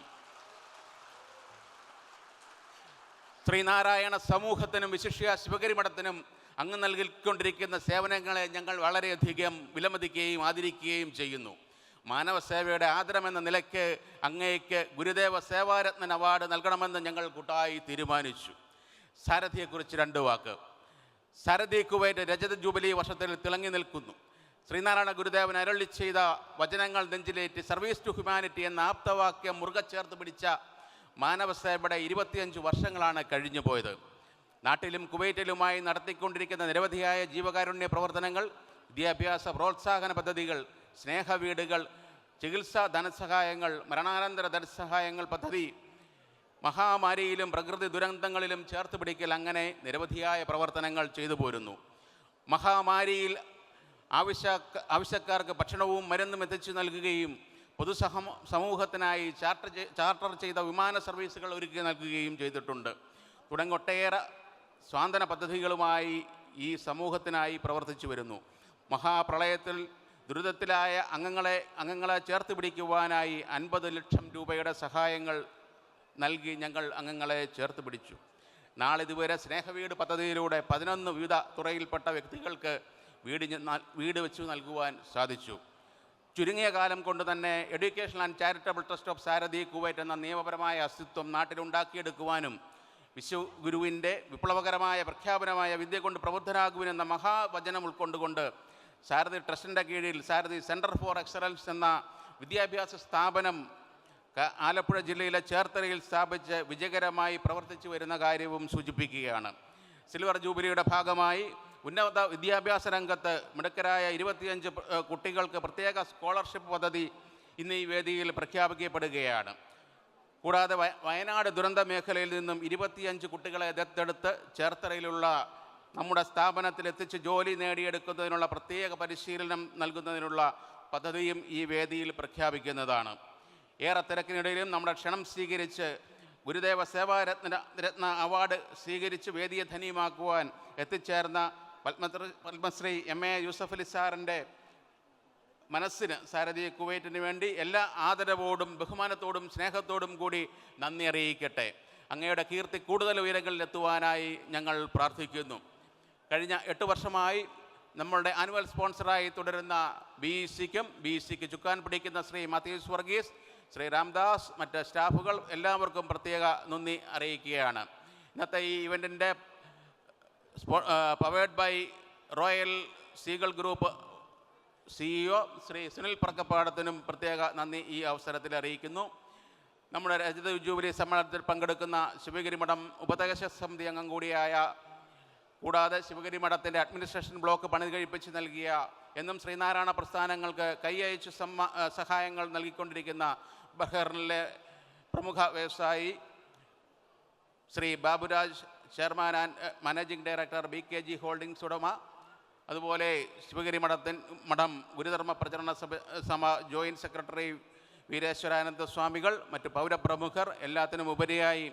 ശ്രീനാരായണ സമൂഹത്തിനും വിശിഷ്യ ശിവഗിരി മഠത്തിനും അങ്ങ് നൽകിക്കൊണ്ടിരിക്കുന്ന സേവനങ്ങളെ ഞങ്ങൾ വളരെയധികം വിലമതിക്കുകയും ആദരിക്കുകയും ചെയ്യുന്നു. മാനവ സേവയുടെ ആദരമെന്ന നിലയ്ക്ക് അങ്ങേക്ക് ഗുരുദേവ സേവാരത്നൻ അവാർഡ് നൽകണമെന്ന് ഞങ്ങൾ കൂട്ടായി തീരുമാനിച്ചു. സാരഥിയെക്കുറിച്ച് 2 വാക്ക്. സാരഥി കുവൈറ്റ് രജത ജൂബിലി വർഷത്തിൽ തിളങ്ങി നിൽക്കുന്നു. ശ്രീനാരായണ ഗുരുദേവൻ അരുളി ചെയ്ത വചനങ്ങൾ നെഞ്ചിലേറ്റി സർവീസ് ടു ഹ്യൂമാനിറ്റി എന്ന ആപ്തവാക്യം മുറുകെ ചേർത്ത് പിടിച്ച മാനവസേവയുടെ 25 വർഷങ്ങളാണ് കഴിഞ്ഞു പോയത്. നാട്ടിലും കുവൈറ്റിലുമായി നടത്തിക്കൊണ്ടിരിക്കുന്ന നിരവധിയായ ജീവകാരുണ്യ പ്രവർത്തനങ്ങൾ, വിദ്യാഭ്യാസ പ്രോത്സാഹന പദ്ധതികൾ, സ്നേഹവീടുകൾ, ചികിത്സാ ധനസഹായങ്ങൾ, മരണാനന്തര ധനസഹായങ്ങൾ പദ്ധതി, മഹാമാരിയിലും പ്രകൃതി ദുരന്തങ്ങളിലും ചേർത്ത് പിടിക്കൽ, അങ്ങനെ നിരവധിയായ പ്രവർത്തനങ്ങൾ ചെയ്തു പോരുന്നു. മഹാമാരിയിൽ ആവശ്യക്കാർക്ക് ഭക്ഷണവും മരുന്നും എത്തിച്ചു നൽകുകയും സമൂഹത്തിനായി ചാർട്ടർ ചെയ്ത വിമാന സർവീസുകൾ ഒരുക്കി നൽകുകയും ചെയ്തിട്ടുണ്ട്. തുടങ്ങൊട്ടേറെ സ്വാന്തന പദ്ധതികളുമായി ഈ സമൂഹത്തിനായി പ്രവർത്തിച്ചു വരുന്നു. മഹാപ്രളയത്തിൽ ദുരിതത്തിലായ അംഗങ്ങളെ ചേർത്ത് പിടിക്കുവാനായി 50 ലക്ഷം രൂപയുടെ സഹായങ്ങൾ നൽകി ഞങ്ങൾ അംഗങ്ങളെ ചേർത്ത് പിടിച്ചു. നാളിതുവരെ സ്നേഹവീട് പദ്ധതിയിലൂടെ 11 വിവിധ തുറയിൽപ്പെട്ട വ്യക്തികൾക്ക് വീട് വെച്ചു നൽകുവാൻ സാധിച്ചു. ചുരുങ്ങിയ കാലം കൊണ്ട് തന്നെ education and charitable trust of Sarathy Kuwait എന്ന നിയമപരമായ അസ്തിത്വം നാട്ടിലുണ്ടാക്കിയെടുക്കുവാനും വിശ്വഗുരുവിൻ്റെ വിപ്ലവകരമായ പ്രഖ്യാപനമായ വിദ്യ കൊണ്ട് പ്രബുദ്ധരാകുവിനെന്ന മഹാവചനം ഉൾക്കൊണ്ടുകൊണ്ട് സാരഥി ട്രസ്റ്റിൻ്റെ കീഴിൽ സാരഥി സെൻറ്റർ ഫോർ എക്സലൻസ് എന്ന വിദ്യാഭ്യാസ സ്ഥാപനം ആലപ്പുഴ ജില്ലയിലെ ചേർത്തലയിൽ സ്ഥാപിച്ച് വിജയകരമായി പ്രവർത്തിച്ചു വരുന്ന കാര്യവും സൂചിപ്പിക്കുകയാണ്. സിൽവർ ജൂബിലിയുടെ ഭാഗമായി ഉന്നത വിദ്യാഭ്യാസ രംഗത്ത് മിടുക്കരായ 25 കുട്ടികൾക്ക് പ്രത്യേക സ്കോളർഷിപ്പ് പദ്ധതി ഇന്ന് ഈ വേദിയിൽ പ്രഖ്യാപിക്കപ്പെടുകയാണ്. കൂടാതെ വയനാട് ദുരന്ത മേഖലയിൽ നിന്നും 25 കുട്ടികളെ ദത്തെടുത്ത് ചേർത്തലയിലുള്ള നമ്മുടെ സ്ഥാപനത്തിൽ എത്തിച്ച് ജോലി നേടിയെടുക്കുന്നതിനുള്ള പ്രത്യേക പരിശീലനം നൽകുന്നതിനുള്ള പദ്ധതിയും ഈ വേദിയിൽ പ്രഖ്യാപിക്കുന്നതാണ്. ഏറെ തിരക്കിനിടയിലും നമ്മുടെ ക്ഷണം സ്വീകരിച്ച് ഗുരുദേവ സേവാരത്ന അവാർഡ് സ്വീകരിച്ച് വേദിയെ ധന്യമാക്കുവാൻ എത്തിച്ചേർന്ന പത്മശ്രീ MA യൂസഫ് അലി സാറിൻ്റെ മനസ്സിന് സാരഥി കുവൈറ്റിന് വേണ്ടി എല്ലാ ആദരവോടും ബഹുമാനത്തോടും സ്നേഹത്തോടും കൂടി നന്ദി അറിയിക്കട്ടെ. അങ്ങയുടെ കീർത്തി കൂടുതൽ ഉയരങ്ങളിലെത്തുവാനായി ഞങ്ങൾ പ്രാർത്ഥിക്കുന്നു. കഴിഞ്ഞ 8 വർഷമായി നമ്മളുടെ ആനുവൽ സ്പോൺസറായി തുടരുന്ന BECക്ക് ചുക്കാൻ പിടിക്കുന്ന ശ്രീ മാത്യൂസ് വർഗീസ്, ശ്രീ രാംദാസ്, മറ്റ് സ്റ്റാഫുകൾ എല്ലാവർക്കും പ്രത്യേക നന്ദി അറിയിക്കുകയാണ്. ഇന്നത്തെ ഈ ഇവൻറ്റിൻ്റെ powered by Royal Seagull group CEO Shri Sunil പറക്കപ്പാടത്തിനും പ്രത്യേക നന്ദി ഈ അവസരത്തിൽ അറിയിക്കുന്നു. നമ്മുടെ രജത ജൂബിലി സമ്മേളനത്തിൽ പങ്കെടുക്കുന്ന ശിവഗിരി മഠം ഉപദേശക സമിതി അംഗം കൂടിയായ, കൂടാതെ ശിവഗിരി മഠത്തിൻ്റെ അഡ്മിനിസ്ട്രേഷൻ ബ്ലോക്ക് പണി കഴിപ്പിച്ച് നൽകിയ, എന്നും ശ്രീനാരായണ പ്രസ്ഥാനങ്ങൾക്ക് കൈയയച്ച് സഹായങ്ങൾ നൽകിക്കൊണ്ടിരിക്കുന്ന ബഹ്റിനിലെ പ്രമുഖ വ്യവസായി Shri Baburaj, chairman and managing director BKG holdings ഉടമ, അതുപോലെ ശിവഗിരി മഠം ഗുരുധർമ്മ പ്രചരണ സഭ ജോയിൻറ്റ് സെക്രട്ടറി വീരേശ്വരാനന്ദ സ്വാമികൾ, മറ്റ് പൗരപ്രമുഖർ, എല്ലാത്തിനും ഉപരിയായി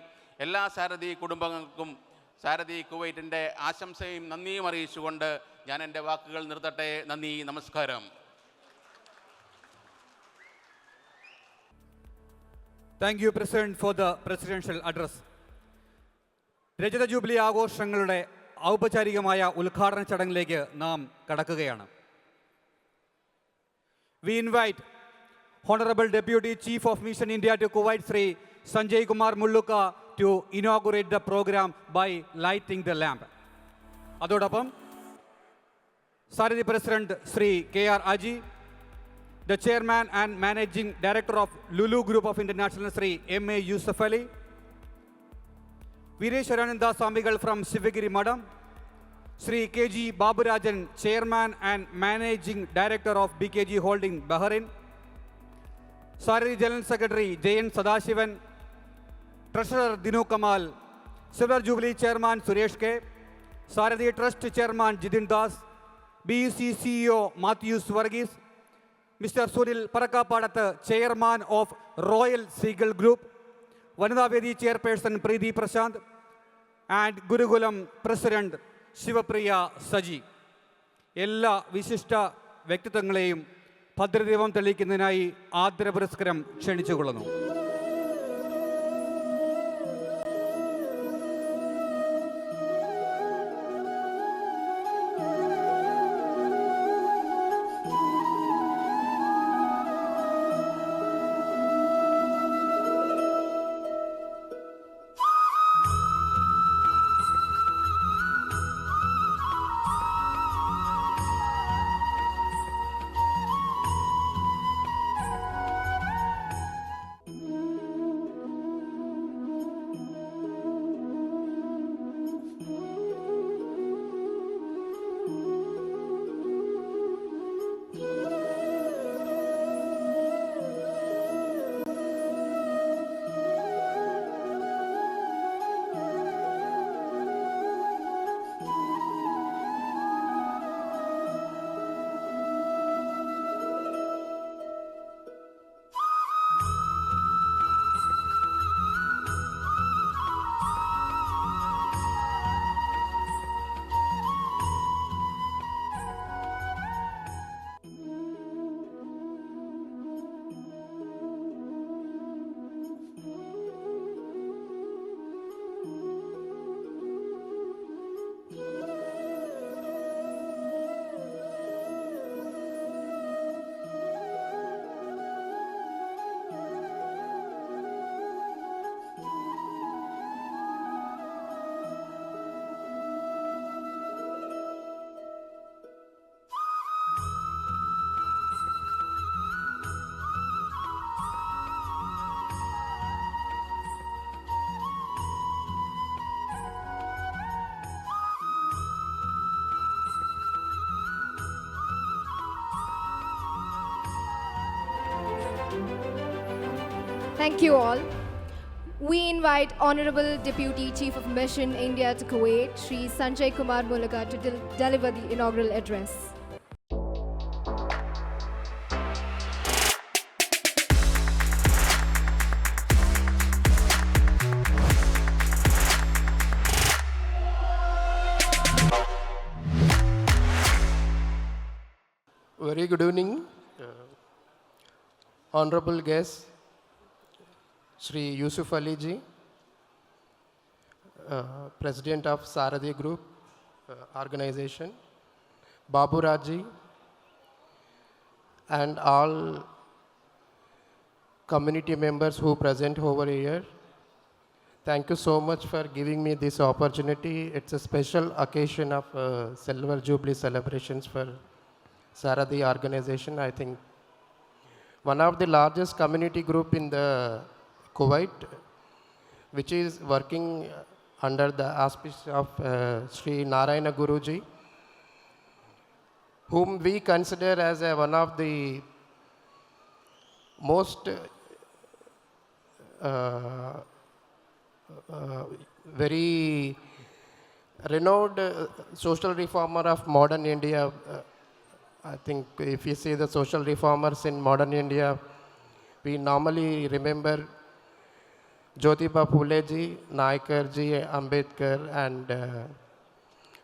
എല്ലാ സാരഥി കുടുംബങ്ങൾക്കും സാരഥി കുവൈറ്റിൻ്റെ ആശംസയും നന്ദിയും അറിയിച്ചുകൊണ്ട് ഞാൻ എൻ്റെ വാക്കുകൾ നിർത്തട്ടെ. നന്ദി, നമസ്കാരം. Thank you president for the presidential address. രജത ജൂബിലി ആഘോഷങ്ങളുടെ ഔപചാരികമായ ഉദ്ഘാടന ചടങ്ങിലേക്ക് നാം കടക്കുകയാണ്. We invite Honorable Deputy Chief of Mission India to Kuwait, Sri Sanjay Kumar Mulluka, to inaugurate the program by lighting the lamp. അതോടൊപ്പം Sarathy president Shri KR Aji, the Chairman and Managing Director of Lulu Group of International, Sri MA Yusuf Ali, Veereshwarananda Swamigal from Shivagiri Madam, Sri KG Baburajan, Chairman and Managing Director of BKG Holding, Bahrain, Saradi General Secretary JN Sadashivan, Treasurer Dinu Kamal, Silver Jubilee Chairman Suresh K, Saradi Trust Chairman Jidin Das, BEC CEO Matthews Varghese, Mr. Sunil Parakapadatha, Chairman of Royal Seagull Group, Vanida Vedi Chairperson Preeti Prashant, and Gurukulam President Shivapriya Saji. എല്ലാ വിശിഷ്ട വ്യക്തിത്വങ്ങളെയും ഭദ്രദീപം തെളിയിക്കുന്നതിനായി ആദരപുരസ്കാരം ക്ഷണിച്ചുകൊള്ളുന്നു. Thank you all. We invite Honorable Deputy Chief of Mission India to Kuwait, Sri Sanjay Kumar Mulluka, to deliver the inaugural address. Very good evening, honorable guests, Sri Yusuf Ali ji, President of Saradhi Group organization, Babu Raji, and all community members who present over here. Thank you so much for giving me this opportunity. It's a special occasion of Silver Jubilee celebrations for Saradhi organization. I think one of the largest community group in the Kuwait, which is working under the auspices of Sri Narayana Guruji, whom we consider as one of the most very renowned social reformer of modern India. I think if you see the social reformers in modern India, we normally remember Jyotiba Phule ji, Naikar ji, Ambedkar, and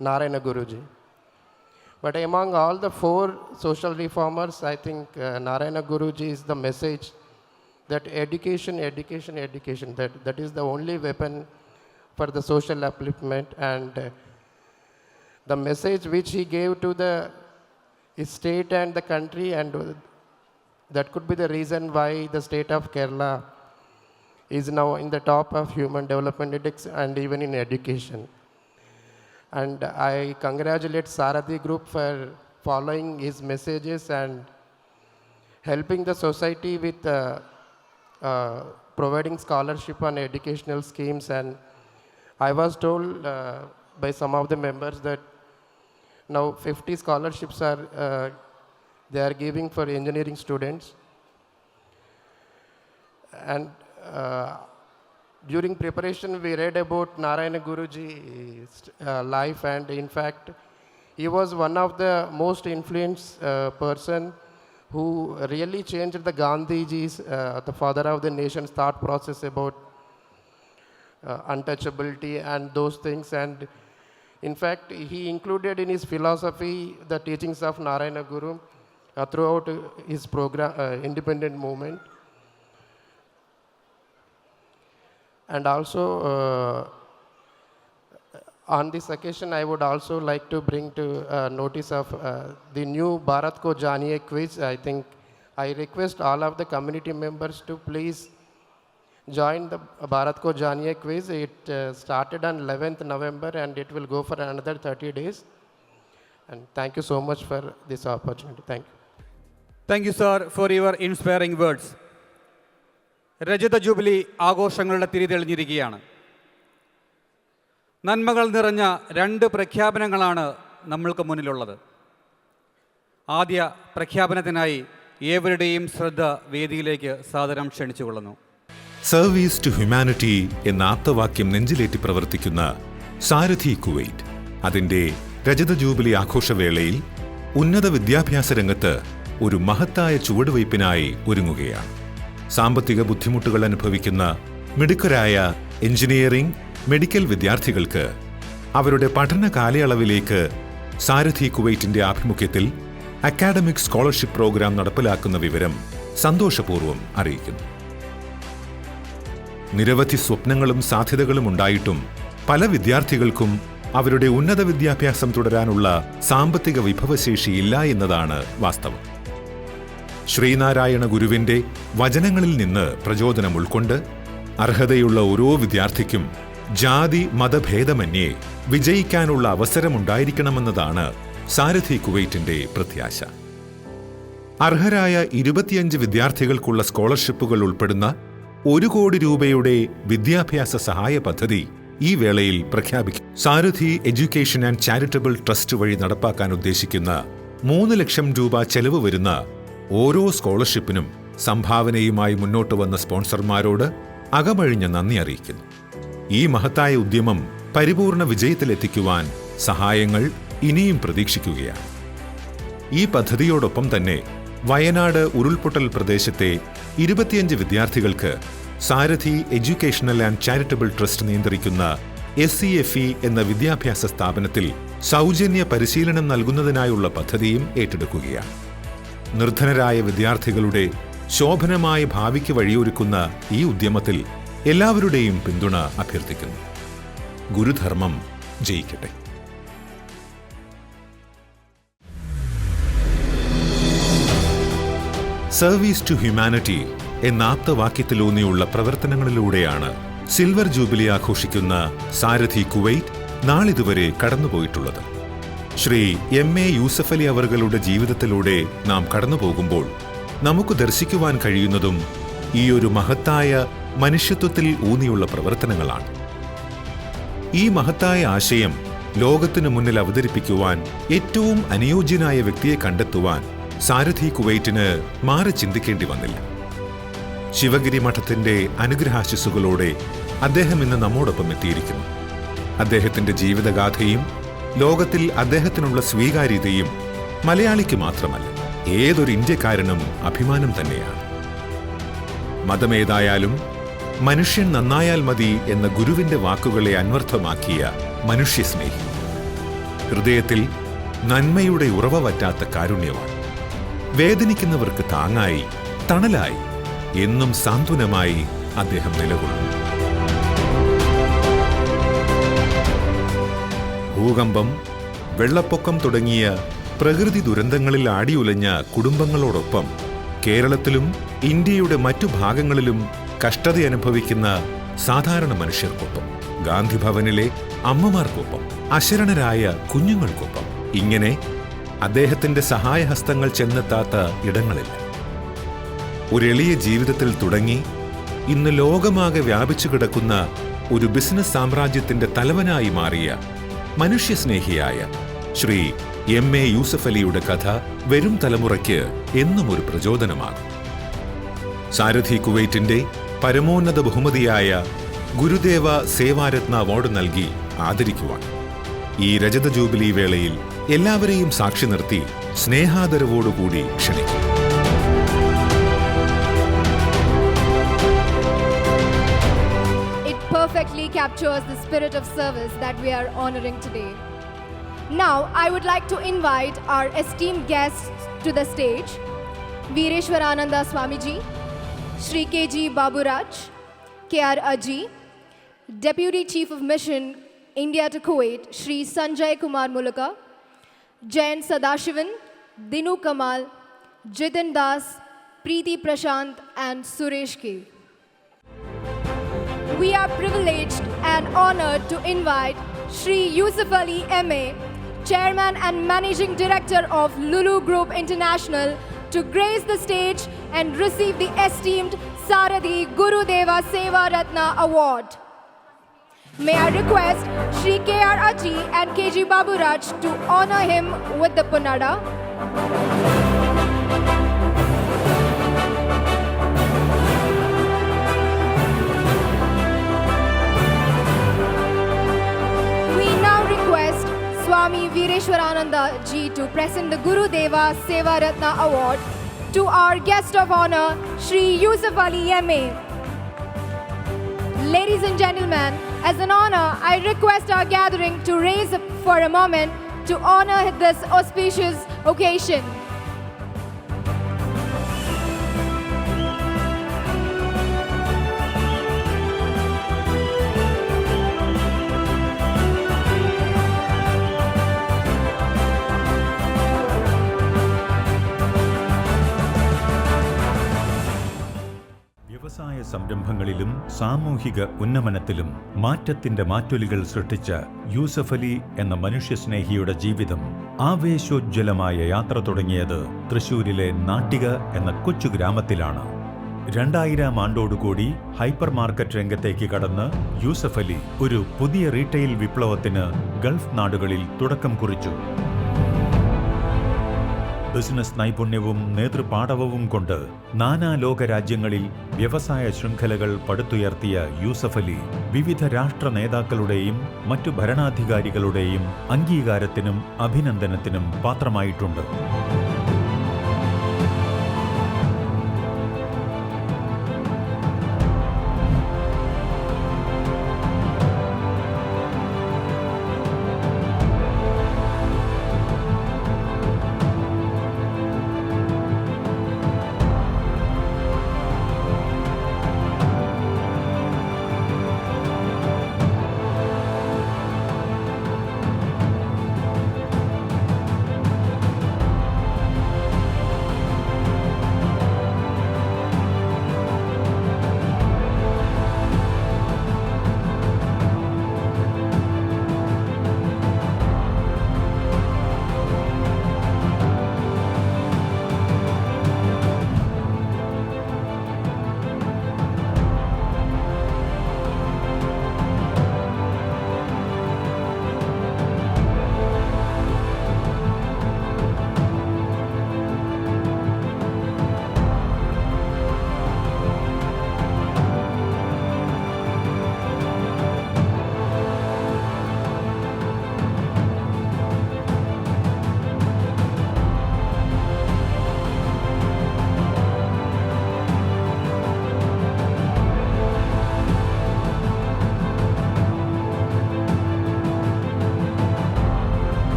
Narayana Guruji. But among all the four social reformers, I think Narayana Guruji is the message that education, education, education, that is the only weapon for the social upliftment, and the message which he gave to the state and the country, and that could be the reason why the state of Kerala is now in the top of Human Development Index and even in education. And I congratulate Sarathi Group for following his messages and helping the society with providing scholarship on educational schemes. And I was told by some of the members that now 50 scholarships are they are giving for engineering students. And during preparation, we read about Narayana Guruji's life, and in fact, he was one of the most influenced person who really changed the Gandhiji's, the father of the nation's thought process about untouchability and those things. And in fact, he included in his philosophy the teachings of Narayana Guru throughout his program, independent movement. And also, on this occasion, I would also like to bring to notice of the new Bharat Ko Janiye quiz. I think I request all of the community members to please join the Bharat Ko Janiye quiz. It started on 11th November and it will go for another 30 days. And thank you so much for this opportunity. Thank you. Thank you, sir, for your inspiring words. രജത jubilee ആഘോഷങ്ങളുടെ തിരിതെളിഞ്ഞിരിക്കുകയാണ്. നന്മകൾ നിറഞ്ഞ രണ്ട് പ്രഖ്യാപനങ്ങളാണ് നമ്മൾക്ക് മുന്നിലുള്ളത്. ആദ്യ പ്രഖ്യാപനത്തിനായി ഏവരുടെയും ശ്രദ്ധ വേദിയിലേക്ക് സാദരം ക്ഷണിച്ചുകൊള്ളുന്നു. സർവീസ് ടു ഹ്യൂമാനിറ്റി എന്ന ആപ്തവാക്യം നെഞ്ചിലേറ്റി പ്രവർത്തിക്കുന്ന സാരഥി കുവൈറ്റ് അതിൻ്റെ രജത ജൂബിലി ആഘോഷവേളയിൽ ഉന്നത വിദ്യാഭ്യാസ രംഗത്ത് ഒരു മഹത്തായ ചുവടുവയ്പ്പിനായി ഒരുങ്ങുകയാണ്. സാമ്പത്തിക ബുദ്ധിമുട്ടുകൾ അനുഭവിക്കുന്ന മിടുക്കരായ എഞ്ചിനീയറിംഗ്, മെഡിക്കൽ വിദ്യാർത്ഥികൾക്ക് അവരുടെ പഠന കാലയളവിലേക്ക് സാരഥി കുവൈറ്റിന്റെ ആഭിമുഖ്യത്തിൽ അക്കാഡമിക് സ്കോളർഷിപ്പ് പ്രോഗ്രാം നടപ്പിലാക്കുന്ന വിവരം സന്തോഷപൂർവ്വം അറിയിക്കുന്നു. നിരവധി സ്വപ്നങ്ങളും സാധ്യതകളും ഉണ്ടായിട്ടും പല വിദ്യാർത്ഥികൾക്കും അവരുടെ ഉന്നത വിദ്യാഭ്യാസം തുടരാനുള്ള സാമ്പത്തിക വിഭവശേഷിയില്ല എന്നതാണ് വാസ്തവം. ശ്രീനാരായണ ഗുരുവിന്റെ വചനങ്ങളിൽ നിന്ന് പ്രചോദനം ഉൾക്കൊണ്ട് അർഹതയുള്ള ഓരോ വിദ്യാർത്ഥിക്കും ജാതി മതഭേദമന്യേ വിജയിക്കാനുള്ള അവസരമുണ്ടായിരിക്കണമെന്നതാണ് സാരഥി കുവൈറ്റിന്റെ പ്രത്യാശ. അർഹരായ 25 വിദ്യാർത്ഥികൾക്കുള്ള സ്കോളർഷിപ്പുകൾ ഉൾപ്പെടുന്ന 1 കോടി രൂപയുടെ വിദ്യാഭ്യാസ സഹായ പദ്ധതി ഈ വേളയിൽ പ്രഖ്യാപിക്കും. സാരഥി എഡ്യൂക്കേഷൻ ആൻഡ് ചാരിറ്റബിൾ ട്രസ്റ്റ് വഴി നടപ്പാക്കാൻ ഉദ്ദേശിക്കുന്ന 3 ലക്ഷം രൂപ ചെലവ് വരുന്ന ഓരോ സ്കോളർഷിപ്പിനും സംഭാവനയുമായി മുന്നോട്ട് വന്ന സ്പോൺസർമാരോട് അകമഴിഞ്ഞ നന്ദി അറിയിക്കുന്നു. ഈ മഹത്തായ ഉദ്യമം പരിപൂർണ വിജയത്തിലെത്തിക്കുവാൻ സഹായങ്ങൾ ഇനിയും പ്രതീക്ഷിക്കുകയാണ്. ഈ പദ്ധതിയോടൊപ്പം തന്നെ വയനാട് ഉരുൾപൊട്ടൽ പ്രദേശത്തെ 25 വിദ്യാർത്ഥികൾക്ക് സാരഥി എഡ്യൂക്കേഷണൽ ആൻഡ് ചാരിറ്റബിൾ ട്രസ്റ്റ് നിയന്ത്രിക്കുന്ന SCFE എന്ന വിദ്യാഭ്യാസ സ്ഥാപനത്തിൽ സൗജന്യ പരിശീലനം നൽകുന്നതിനായുള്ള പദ്ധതിയും ഏറ്റെടുക്കുകയാണ്. നിർധനരായ വിദ്യാർത്ഥികളുടെ ശോഭനമായ ഭാവിക്ക് വഴിയൊരുക്കുന്ന ഈ ഉദ്യമത്തിൽ എല്ലാവരുടെയും പിന്തുണ അഭ്യർത്ഥിക്കുന്നു. ഗുരുധർമ്മം ജയിക്കട്ടെ. സർവീസ് ടു ഹ്യൂമാനിറ്റി എന്ന ആപ്തവാക്യത്തിലൂന്നിയുള്ള പ്രവർത്തനങ്ങളിലൂടെയാണ് സിൽവർ ജൂബിലി ആഘോഷിക്കുന്ന സാരഥി കുവൈറ്റ് നാളിതുവരെ കടന്നുപോയിട്ടുള്ളത്. ശ്രീ MA യൂസഫ് അലി അവറുകളുടെ ജീവിതത്തിലൂടെ നാം കടന്നുപോകുമ്പോൾ നമുക്ക് ദർശിക്കുവാൻ കഴിയുന്നതും ഈ ഒരു മഹത്തായ മനുഷ്യത്വത്തിൽ ഊന്നിയുള്ള പ്രവർത്തനങ്ങളാണ്. ഈ മഹത്തായ ആശയം ലോകത്തിനു മുന്നിൽ അവതരിപ്പിക്കുവാൻ ഏറ്റവും അനുയോജ്യനായ വ്യക്തിയെ കണ്ടെത്തുവാൻ സാരഥി കുവൈറ്റിന് മാറി ചിന്തിക്കേണ്ടി വന്നില്ല. ശിവഗിരി മഠത്തിന്റെ അനുഗ്രഹാശിസ്സുകളോടെ അദ്ദേഹം ഇന്ന് നമ്മോടൊപ്പം എത്തിയിരിക്കുന്നു. അദ്ദേഹത്തിന്റെ ജീവിതഗാഥയും ലോകത്തിൽ അദ്ദേഹത്തിനുള്ള സ്വീകാര്യതയും മലയാളിക്ക് മാത്രമല്ല, ഏതൊരു ഇന്ത്യക്കാരനും അഭിമാനം തന്നെയാണ്. മതമേതായാലും മനുഷ്യൻ നന്നായാൽ മതി എന്ന ഗുരുവിന്റെ വാക്കുകളെ അന്വർത്ഥമാക്കിയ മനുഷ്യസ്നേഹി, ഹൃദയത്തിൽ നന്മയുടെ ഉറവ വറ്റാത്ത കാരുണ്യമാണ്. വേദനിക്കുന്നവർക്ക് താങ്ങായി, തണലായി, എന്നും സാന്ത്വനമായി അദ്ദേഹം നിലകൊള്ളുന്നു. ഭൂകമ്പം, വെള്ളപ്പൊക്കം തുടങ്ങിയ പ്രകൃതി ദുരന്തങ്ങളിൽ ആടിയുലഞ്ഞ കുടുംബങ്ങളോടൊപ്പം കേരളത്തിലും ഇന്ത്യയുടെ മറ്റു ഭാഗങ്ങളിലും കഷ്ടതയനുഭവിക്കുന്ന സാധാരണ മനുഷ്യർക്കൊപ്പം, ഗാന്ധിഭവനിലെ അമ്മമാർക്കൊപ്പം, അശരണരായ കുഞ്ഞുങ്ങൾക്കൊപ്പം, ഇങ്ങനെ അദ്ദേഹത്തിന്റെ സഹായഹസ്തങ്ങൾ ചെന്നെത്താത്ത ഇടങ്ങളില്ല. ഒരു എളിയ ജീവിതത്തിൽ തുടങ്ങി ഇന്ന് ലോകമാകെ വ്യാപിച്ചു കിടക്കുന്ന ഒരു ബിസിനസ് സാമ്രാജ്യത്തിന്റെ തലവനായി മാറിയ മനുഷ്യസ്നേഹിയായ ശ്രീ എം.എ. യൂസഫ് അലിയുടെ കഥ വരും തലമുറയ്ക്ക് എന്നും ഒരു പ്രചോദനമാകും. സാരഥി കുവൈറ്റിന്റെ പരമോന്നത ബഹുമതിയായ ഗുരുദേവ സേവാരത്ന അവാർഡ് നൽകി ആദരിക്കുവാൻ ഈ രജത ജൂബിലി വേളയിൽ എല്ലാവരെയും സാക്ഷി നിർത്തി സ്നേഹാദരവോടുകൂടി ക്ഷണിക്കും. It perfectly captures the spirit of service that we are honoring today. Now, I would like to invite our esteemed guests to the stage. Veereshwarananda Swamiji, Shri K.G. Baburaj, K.R. Aji, Deputy Chief of Mission, India to Kuwait, Shri Sanjay Kumar Mulaka, Jayan Sadashivan, Dinu Kamal, Jitin Das, Preeti Prashant, and Suresh K. We are privileged and honored to invite Shri Yusuf Ali M.A., Chairman and Managing Director of Lulu Group International, to grace the stage and receive the esteemed Saradhi Gurudeva Seva Ratna Award. May I request Shri K.R. Aji and K.G. Baburaj to honor him with the Punada. We now request Swami Veereshwarananda Ji to present the Gurudeva Seva Ratna Award to our guest of honor, Shri Yusuf Ali M.A. Ladies and gentlemen, as an honor, I request our gathering to raise up for a moment to honor this auspicious occasion. വ്യവസായ സംരംഭങ്ങളിലും സാമൂഹിക ഉന്നമനത്തിലും മാറ്റത്തിന്റെ മാറ്റൊലികൾ സൃഷ്ടിച്ച യൂസഫ് അലി എന്ന മനുഷ്യസ്നേഹിയുടെ ജീവിതം ആവേശോജ്വലമായ യാത്ര തുടങ്ങിയത് തൃശൂരിലെ നാട്ടിക എന്ന കൊച്ചു ഗ്രാമത്തിലാണ്. 2000 ആണ്ടോടുകൂടി ഹൈപ്പർ മാർക്കറ്റ് രംഗത്തേക്ക് കടന്ന് യൂസഫ് അലി ഒരു പുതിയ റീറ്റെയിൽ വിപ്ലവത്തിന് ഗൾഫ് നാടുകളിൽ തുടക്കം കുറിച്ചു. ബിസിനസ് നൈപുണ്യവും നേതൃപാടവവും കൊണ്ട് നാനാലോക രാജ്യങ്ങളിൽ വ്യവസായ ശൃംഖലകൾ പടുത്തുയർത്തിയ യൂസഫ് അലി വിവിധ രാഷ്ട്ര നേതാക്കളുടെയും മറ്റു ഭരണാധികാരികളുടെയും അംഗീകാരത്തിനും അഭിനന്ദനത്തിനും പാത്രമായിട്ടുണ്ട്.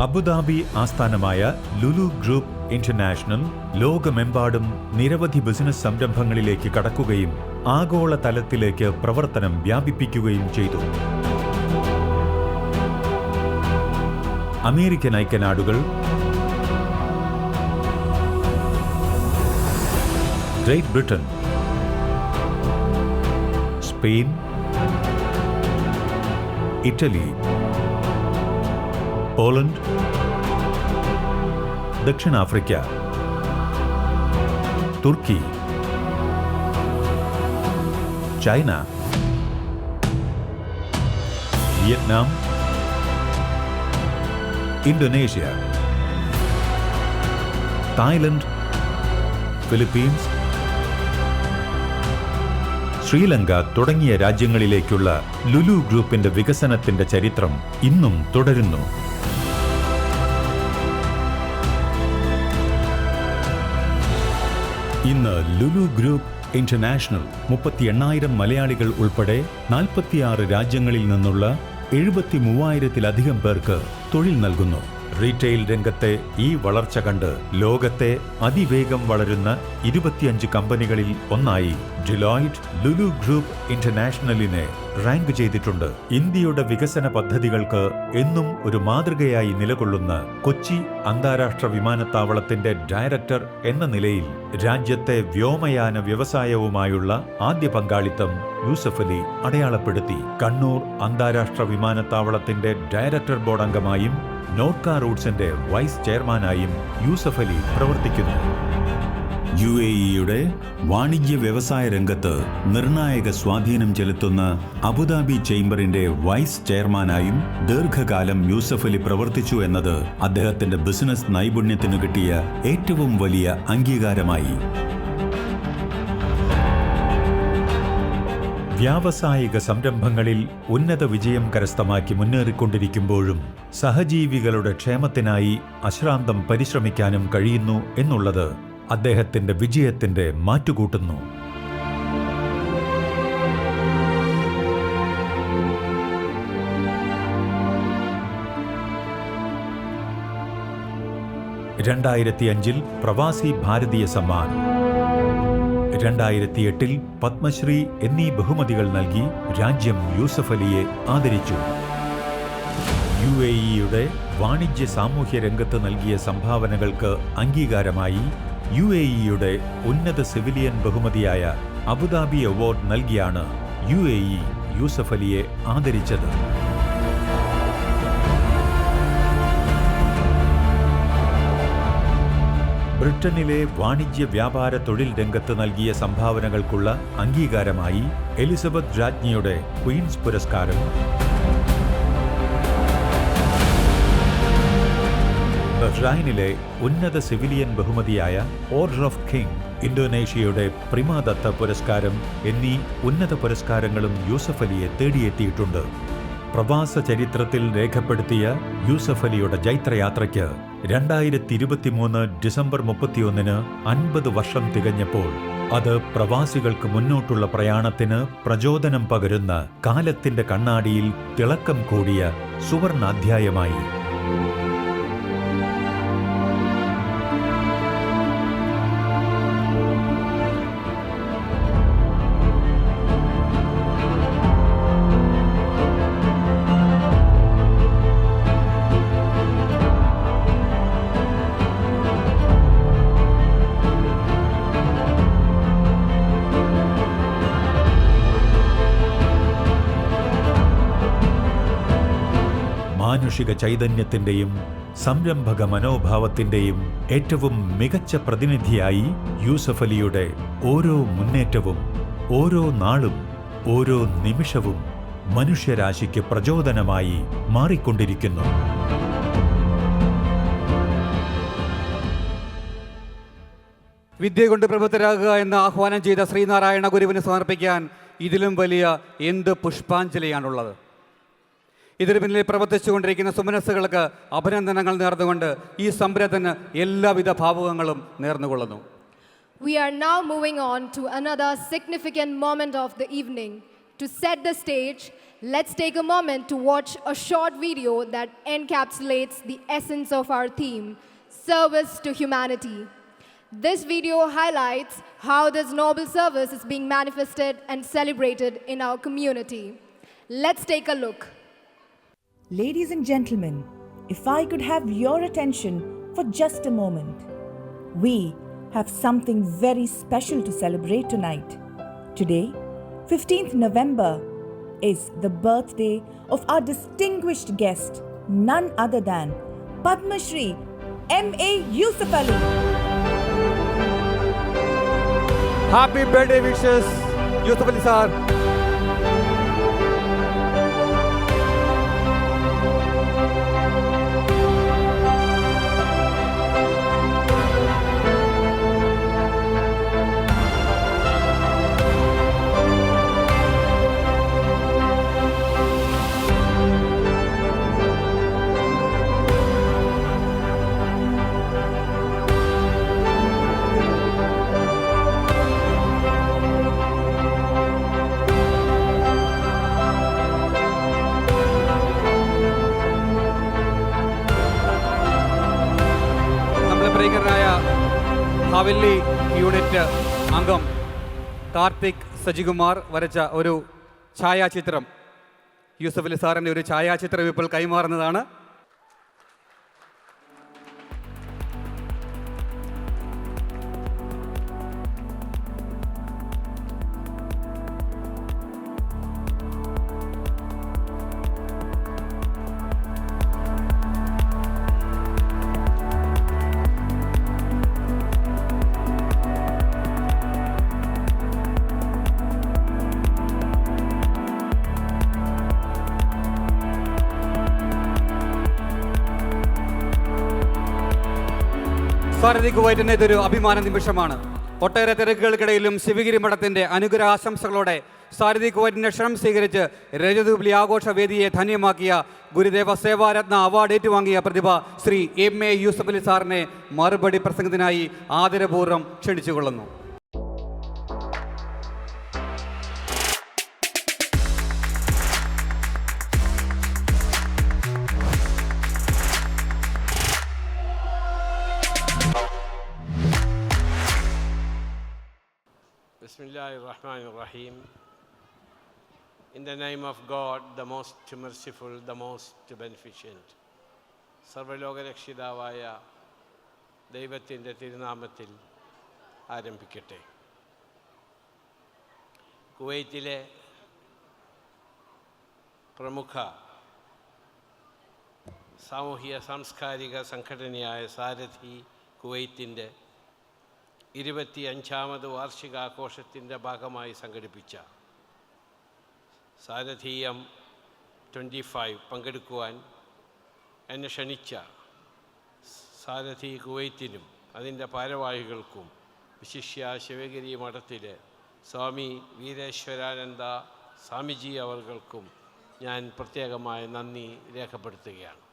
അബുദാബി ആസ്ഥാനമായ ലുലു ഗ്രൂപ്പ് ഇന്റർനാഷണൽ ലോകമെമ്പാടും നിരവധി ബിസിനസ് സംരംഭങ്ങളിലേക്ക് കടക്കുകയും ആഗോള തലത്തിലേക്ക് പ്രവർത്തനം വ്യാപിപ്പിക്കുകയും ചെയ്തു. അമേരിക്കൻ ഐക്യനാടുകൾ, Great Britain, Spain, Italy, Poland, ദക്ഷിണാഫ്രിക്ക, തുർക്കി, China, Vietnam, Indonesia, Thailand, Philippines, Sri Lanka തുടങ്ങിയ രാജ്യങ്ങളിലേക്കുള്ള ലുലു ഗ്രൂപ്പിന്റെ വികസനത്തിന്റെ ചരിത്രം ഇന്നും തുടരുന്നു. ഇന്ന് ലുലു ഗ്രൂപ്പ് ഇന്റർനാഷണൽ 38,000 മലയാളികൾ ഉൾപ്പെടെ 46 രാജ്യങ്ങളിൽ നിന്നുള്ള 73,000-ലധികം പേർക്ക് തൊഴിൽ നൽകുന്നു. റീറ്റെയിൽ രംഗത്തെ ഈ വളർച്ച കണ്ട് ലോകത്തെ അതിവേഗം വളരുന്ന 25 കമ്പനികളിൽ ഒന്നായി ഡിലോയിറ്റ് ലുലു ഗ്രൂപ്പ് ഇന്റർനാഷണലിനെ റാങ്ക് ചെയ്തിട്ടുണ്ട്. ഇന്ത്യയുടെ വികസന പദ്ധതികൾക്ക് എന്നും ഒരു മാതൃകയായി നിലകൊള്ളുന്ന കൊച്ചി അന്താരാഷ്ട്ര വിമാനത്താവളത്തിന്റെ ഡയറക്ടർ എന്ന നിലയിൽ രാജ്യത്തെ വ്യോമയാന വ്യവസായവുമായുള്ള ആദ്യ പങ്കാളിത്തം യൂസഫ് അലി അടയാളപ്പെടുത്തി. കണ്ണൂർ അന്താരാഷ്ട്ര വിമാനത്താവളത്തിന്റെ ഡയറക്ടർ ബോർഡ് അംഗമായും നോർക്ക റൂട്ട്സിന്റെ വൈസ് ചെയർമാനായും യൂസഫ് അലി പ്രവർത്തിക്കുന്നു. UAEയുടെ വാണിജ്യ വ്യവസായ രംഗത്ത് നിർണായക സ്വാധീനം ചെലുത്തുന്ന അബുദാബി ചേംബറിന്റെ വൈസ് ചെയർമാനായും ദീർഘകാലം യൂസഫ് അലി പ്രവർത്തിച്ചു എന്നത് അദ്ദേഹത്തിന്റെ ബിസിനസ് നൈപുണ്യത്തിനു കിട്ടിയ ഏറ്റവും വലിയ അംഗീകാരമായി. വ്യാവസായിക സംരംഭങ്ങളിൽ ഉന്നത വിജയം കരസ്ഥമാക്കി മുന്നേറിക്കൊണ്ടിരിക്കുമ്പോഴും സഹജീവികളുടെ ക്ഷേമത്തിനായി അശ്രാന്തം പരിശ്രമിക്കാനും കഴിയുന്നു എന്നുള്ളത് അദ്ദേഹത്തിന്റെ വിജയത്തിന്റെ മാറ്റുകൂട്ടുന്നു. ൽ പ്രവാസി ഭാരതീയ സമ്മാൻ, 2008 പത്മശ്രീ എന്നീ ബഹുമതികൾ നൽകി രാജ്യം യൂസഫ് അലിയെ ആദരിച്ചു. UAEയുടെ വാണിജ്യ സാമൂഹ്യ രംഗത്ത് നൽകിയ സംഭാവനകൾക്ക് അംഗീകാരമായി UAEയുടെ ഉന്നത സിവിലിയൻ ബഹുമതിയായ അബുദാബി അവാർഡ് നൽകിയാണ് UAE യൂസഫ് അലിയെ ആദരിച്ചത്. ബ്രിട്ടനിലെ വാണിജ്യ വ്യാപാര തൊഴിൽ രംഗത്ത് നൽകിയ സംഭാവനകൾക്കുള്ള അംഗീകാരമായി എലിസബത്ത് രാജ്ഞിയുടെ ക്വീൻസ് പുരസ്കാരം, ബഹ്റൈനിലെ ഉന്നത സിവിലിയൻ ബഹുമതിയായ ഓർഡർ ഓഫ് കിങ്, ഇന്തോനേഷ്യയുടെ പ്രിമാദത്ത പുരസ്കാരം എന്നീ ഉന്നത പുരസ്കാരങ്ങളും യൂസഫ് അലിയെ തേടിയെത്തിയിട്ടുണ്ട്. പ്രവാസ ചരിത്രത്തിൽ രേഖപ്പെടുത്തിയ യൂസഫ് അലിയുടെ ജൈത്രയാത്രയ്ക്ക് 2023 ഡിസംബർ 31 50 വർഷം തികഞ്ഞപ്പോൾ അത് പ്രവാസികൾക്ക് മുന്നോട്ടുള്ള പ്രയാണത്തിന് പ്രചോദനം പകരുന്ന കാലത്തിന്റെ കണ്ണാടിയിൽ തിളക്കം കൂടിയ സുവർണാധ്യായമായി. മാനുഷിക ചൈതന്യത്തിന്റെയും സംരംഭക മനോഭാവത്തിന്റെയും ഏറ്റവും മികച്ച പ്രതിനിധിയായി യൂസഫ് അലിയുടെ ഓരോ മുന്നേറ്റവും, ഓരോ നാളും, ഓരോ നിമിഷവും മനുഷ്യരാശിക്ക് പ്രചോദനമായി മാറിക്കൊണ്ടിരിക്കുന്നു. വിദ്യ കൊണ്ട് പ്രബുദ്ധരാകുക എന്ന് ആഹ്വാനം ചെയ്ത ശ്രീനാരായണ ഗുരുവിന് സമർപ്പിക്കാൻ ഇതിലും വലിയ എന്ത് പുഷ്പാഞ്ജലിയാണുള്ളത്? ഇതിന് പിന്നിൽ പ്രവർത്തിച്ചുകൊണ്ടിരിക്കുന്ന സുമനസ്സുകൾക്ക് അഭിനന്ദനങ്ങൾ നേർന്നുകൊണ്ട് ഈ സംരംഭത്തിന് എല്ലാവിധ ഭാവുകങ്ങളും നേർന്നുകൊള്ളുന്നു. We are now moving on to another significant moment of the evening. To set the stage, let's take a moment to watch a short video that encapsulates the essence of our theme, service to humanity. This video highlights how this noble service is being manifested and celebrated in our community. Let's take a look. Ladies and gentlemen, if I could have your attention for just a moment. We have something very special to celebrate tonight. Today, 15th November, is the birthday of our distinguished guest, none other than Padma Shri M.A. Yusuf Ali. Happy birthday wishes, Yusuf Ali sir. പ്രിയങ്കരനായ Hawalli unit അംഗം കാർത്തിക് സജികുമാർ വരച്ച ഒരു ഛായാചിത്രം യൂസഫ് അലി സാറിൻ്റെ ഒരു ഛായാചിത്രം ഇപ്പോൾ കൈമാറുന്നതാണ്. സാരഥി കുവൈറ്റിന് ഇതൊരു അഭിമാന നിമിഷമാണ്. ഒട്ടേറെ തിരക്കുകൾക്കിടയിലും ശിവഗിരി മഠത്തിൻ്റെ അനുഗ്രഹാശംസകളോടെ സാരഥി കുവൈറ്റിൻ്റെ ക്ഷണം സ്വീകരിച്ച് രജതജൂബിലി ആഘോഷ വേദിയെ ധന്യമാക്കിയ ഗുരുദേവ സേവാരത്ന അവാർഡ് ഏറ്റുവാങ്ങിയ പ്രതിഭ ശ്രീ M.A. യൂസഫ് അലി സാറിനെ മറുപടി പ്രസംഗത്തിനായി ആദരപൂർവ്വം ക്ഷണിച്ചുകൊള്ളുന്നു. Bismillahirrahmanirrahim. In the name of God, the most merciful, the most beneficent. സർവ്വലോകരക്ഷിതാവായ ദൈവത്തിൻ്റെ തിരുനാമത്തിൽ ആരംഭിക്കട്ടെ. കുവൈറ്റിലെ പ്രമുഖ സാമൂഹിക സാംസ്കാരിക സംഘടനയായ സാരഥി കുവൈറ്റിൻ്റെ 25ാമത് വാർഷികാഘോഷത്തിൻ്റെ ഭാഗമായി സംഘടിപ്പിച്ച സാരഥീയം 25 പങ്കെടുക്കുവാൻ എന്നെ ക്ഷണിച്ച സാരഥി കുവൈറ്റിനും അതിൻ്റെ ഭാരവാഹികൾക്കും വിശിഷ്യ ശിവഗിരി മഠത്തിലെ സ്വാമി വീരേശ്വരാനന്ദ സ്വാമിജി അവർകൾക്കും ഞാൻ പ്രത്യേകമായ നന്ദി രേഖപ്പെടുത്തുകയാണ്.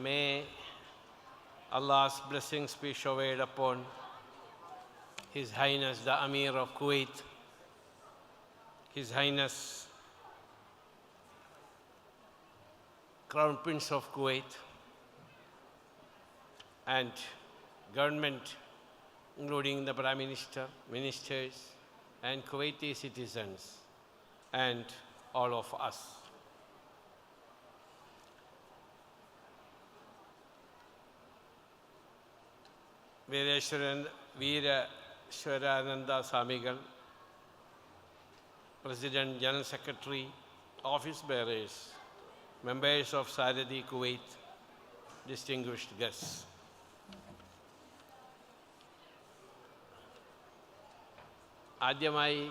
May Allah's blessings be showered upon His Highness the Amir of Kuwait, His Highness Crown Prince of Kuwait, and government, including the Prime Minister, ministers, and Kuwaiti citizens, and all of us. Vireshwarananda സ്വാമികൾ, President, General Secretary, office bearers, members of Saradhi Kuwait, distinguished guests. ആദ്യമായി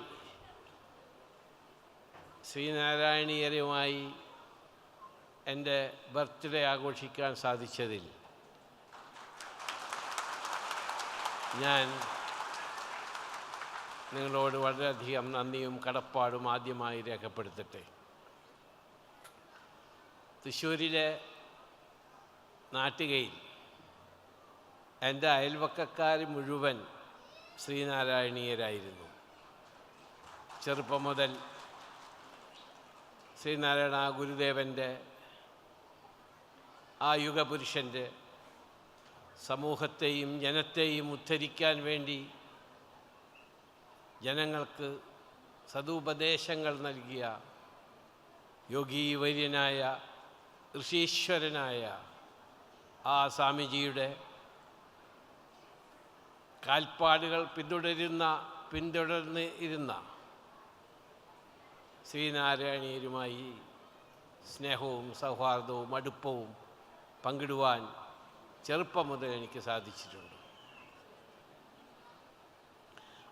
ശ്രീനാരായണീയരുമായി എൻ്റെ birthday ആഘോഷിക്കാൻ സാധിച്ചതിൽ ഞാൻ നിങ്ങളോട് വളരെയധികം നന്ദിയും കടപ്പാടും ആദ്യമായി രേഖപ്പെടുത്തട്ടെ. തൃശ്ശൂരിലെ നാട്ടികയിൽ എൻ്റെ അയൽവക്കക്കാർ മുഴുവൻ ശ്രീനാരായണീയരായിരുന്നു. ചെറുപ്പം മുതൽ ശ്രീനാരായണ ഗുരുദേവൻ്റെ ആ യുഗപുരുഷൻ്റെ സമൂഹത്തെയും ജനത്തെയും ഉദ്ധരിക്കാൻ വേണ്ടി ജനങ്ങൾക്ക് സദുപദേശങ്ങൾ നൽകിയ യോഗീവര്യനായ ഋഷീശ്വരനായ ആ സ്വാമിജിയുടെ കാൽപ്പാടുകൾ പിന്തുടർന്ന് ഇരുന്ന ശ്രീനാരായണീയരുമായി സ്നേഹവും സൗഹാർദ്ദവും അടുപ്പവും പങ്കിടുവാൻ ചെറുപ്പം മുതൽ എനിക്ക് സാധിച്ചിട്ടുണ്ട്.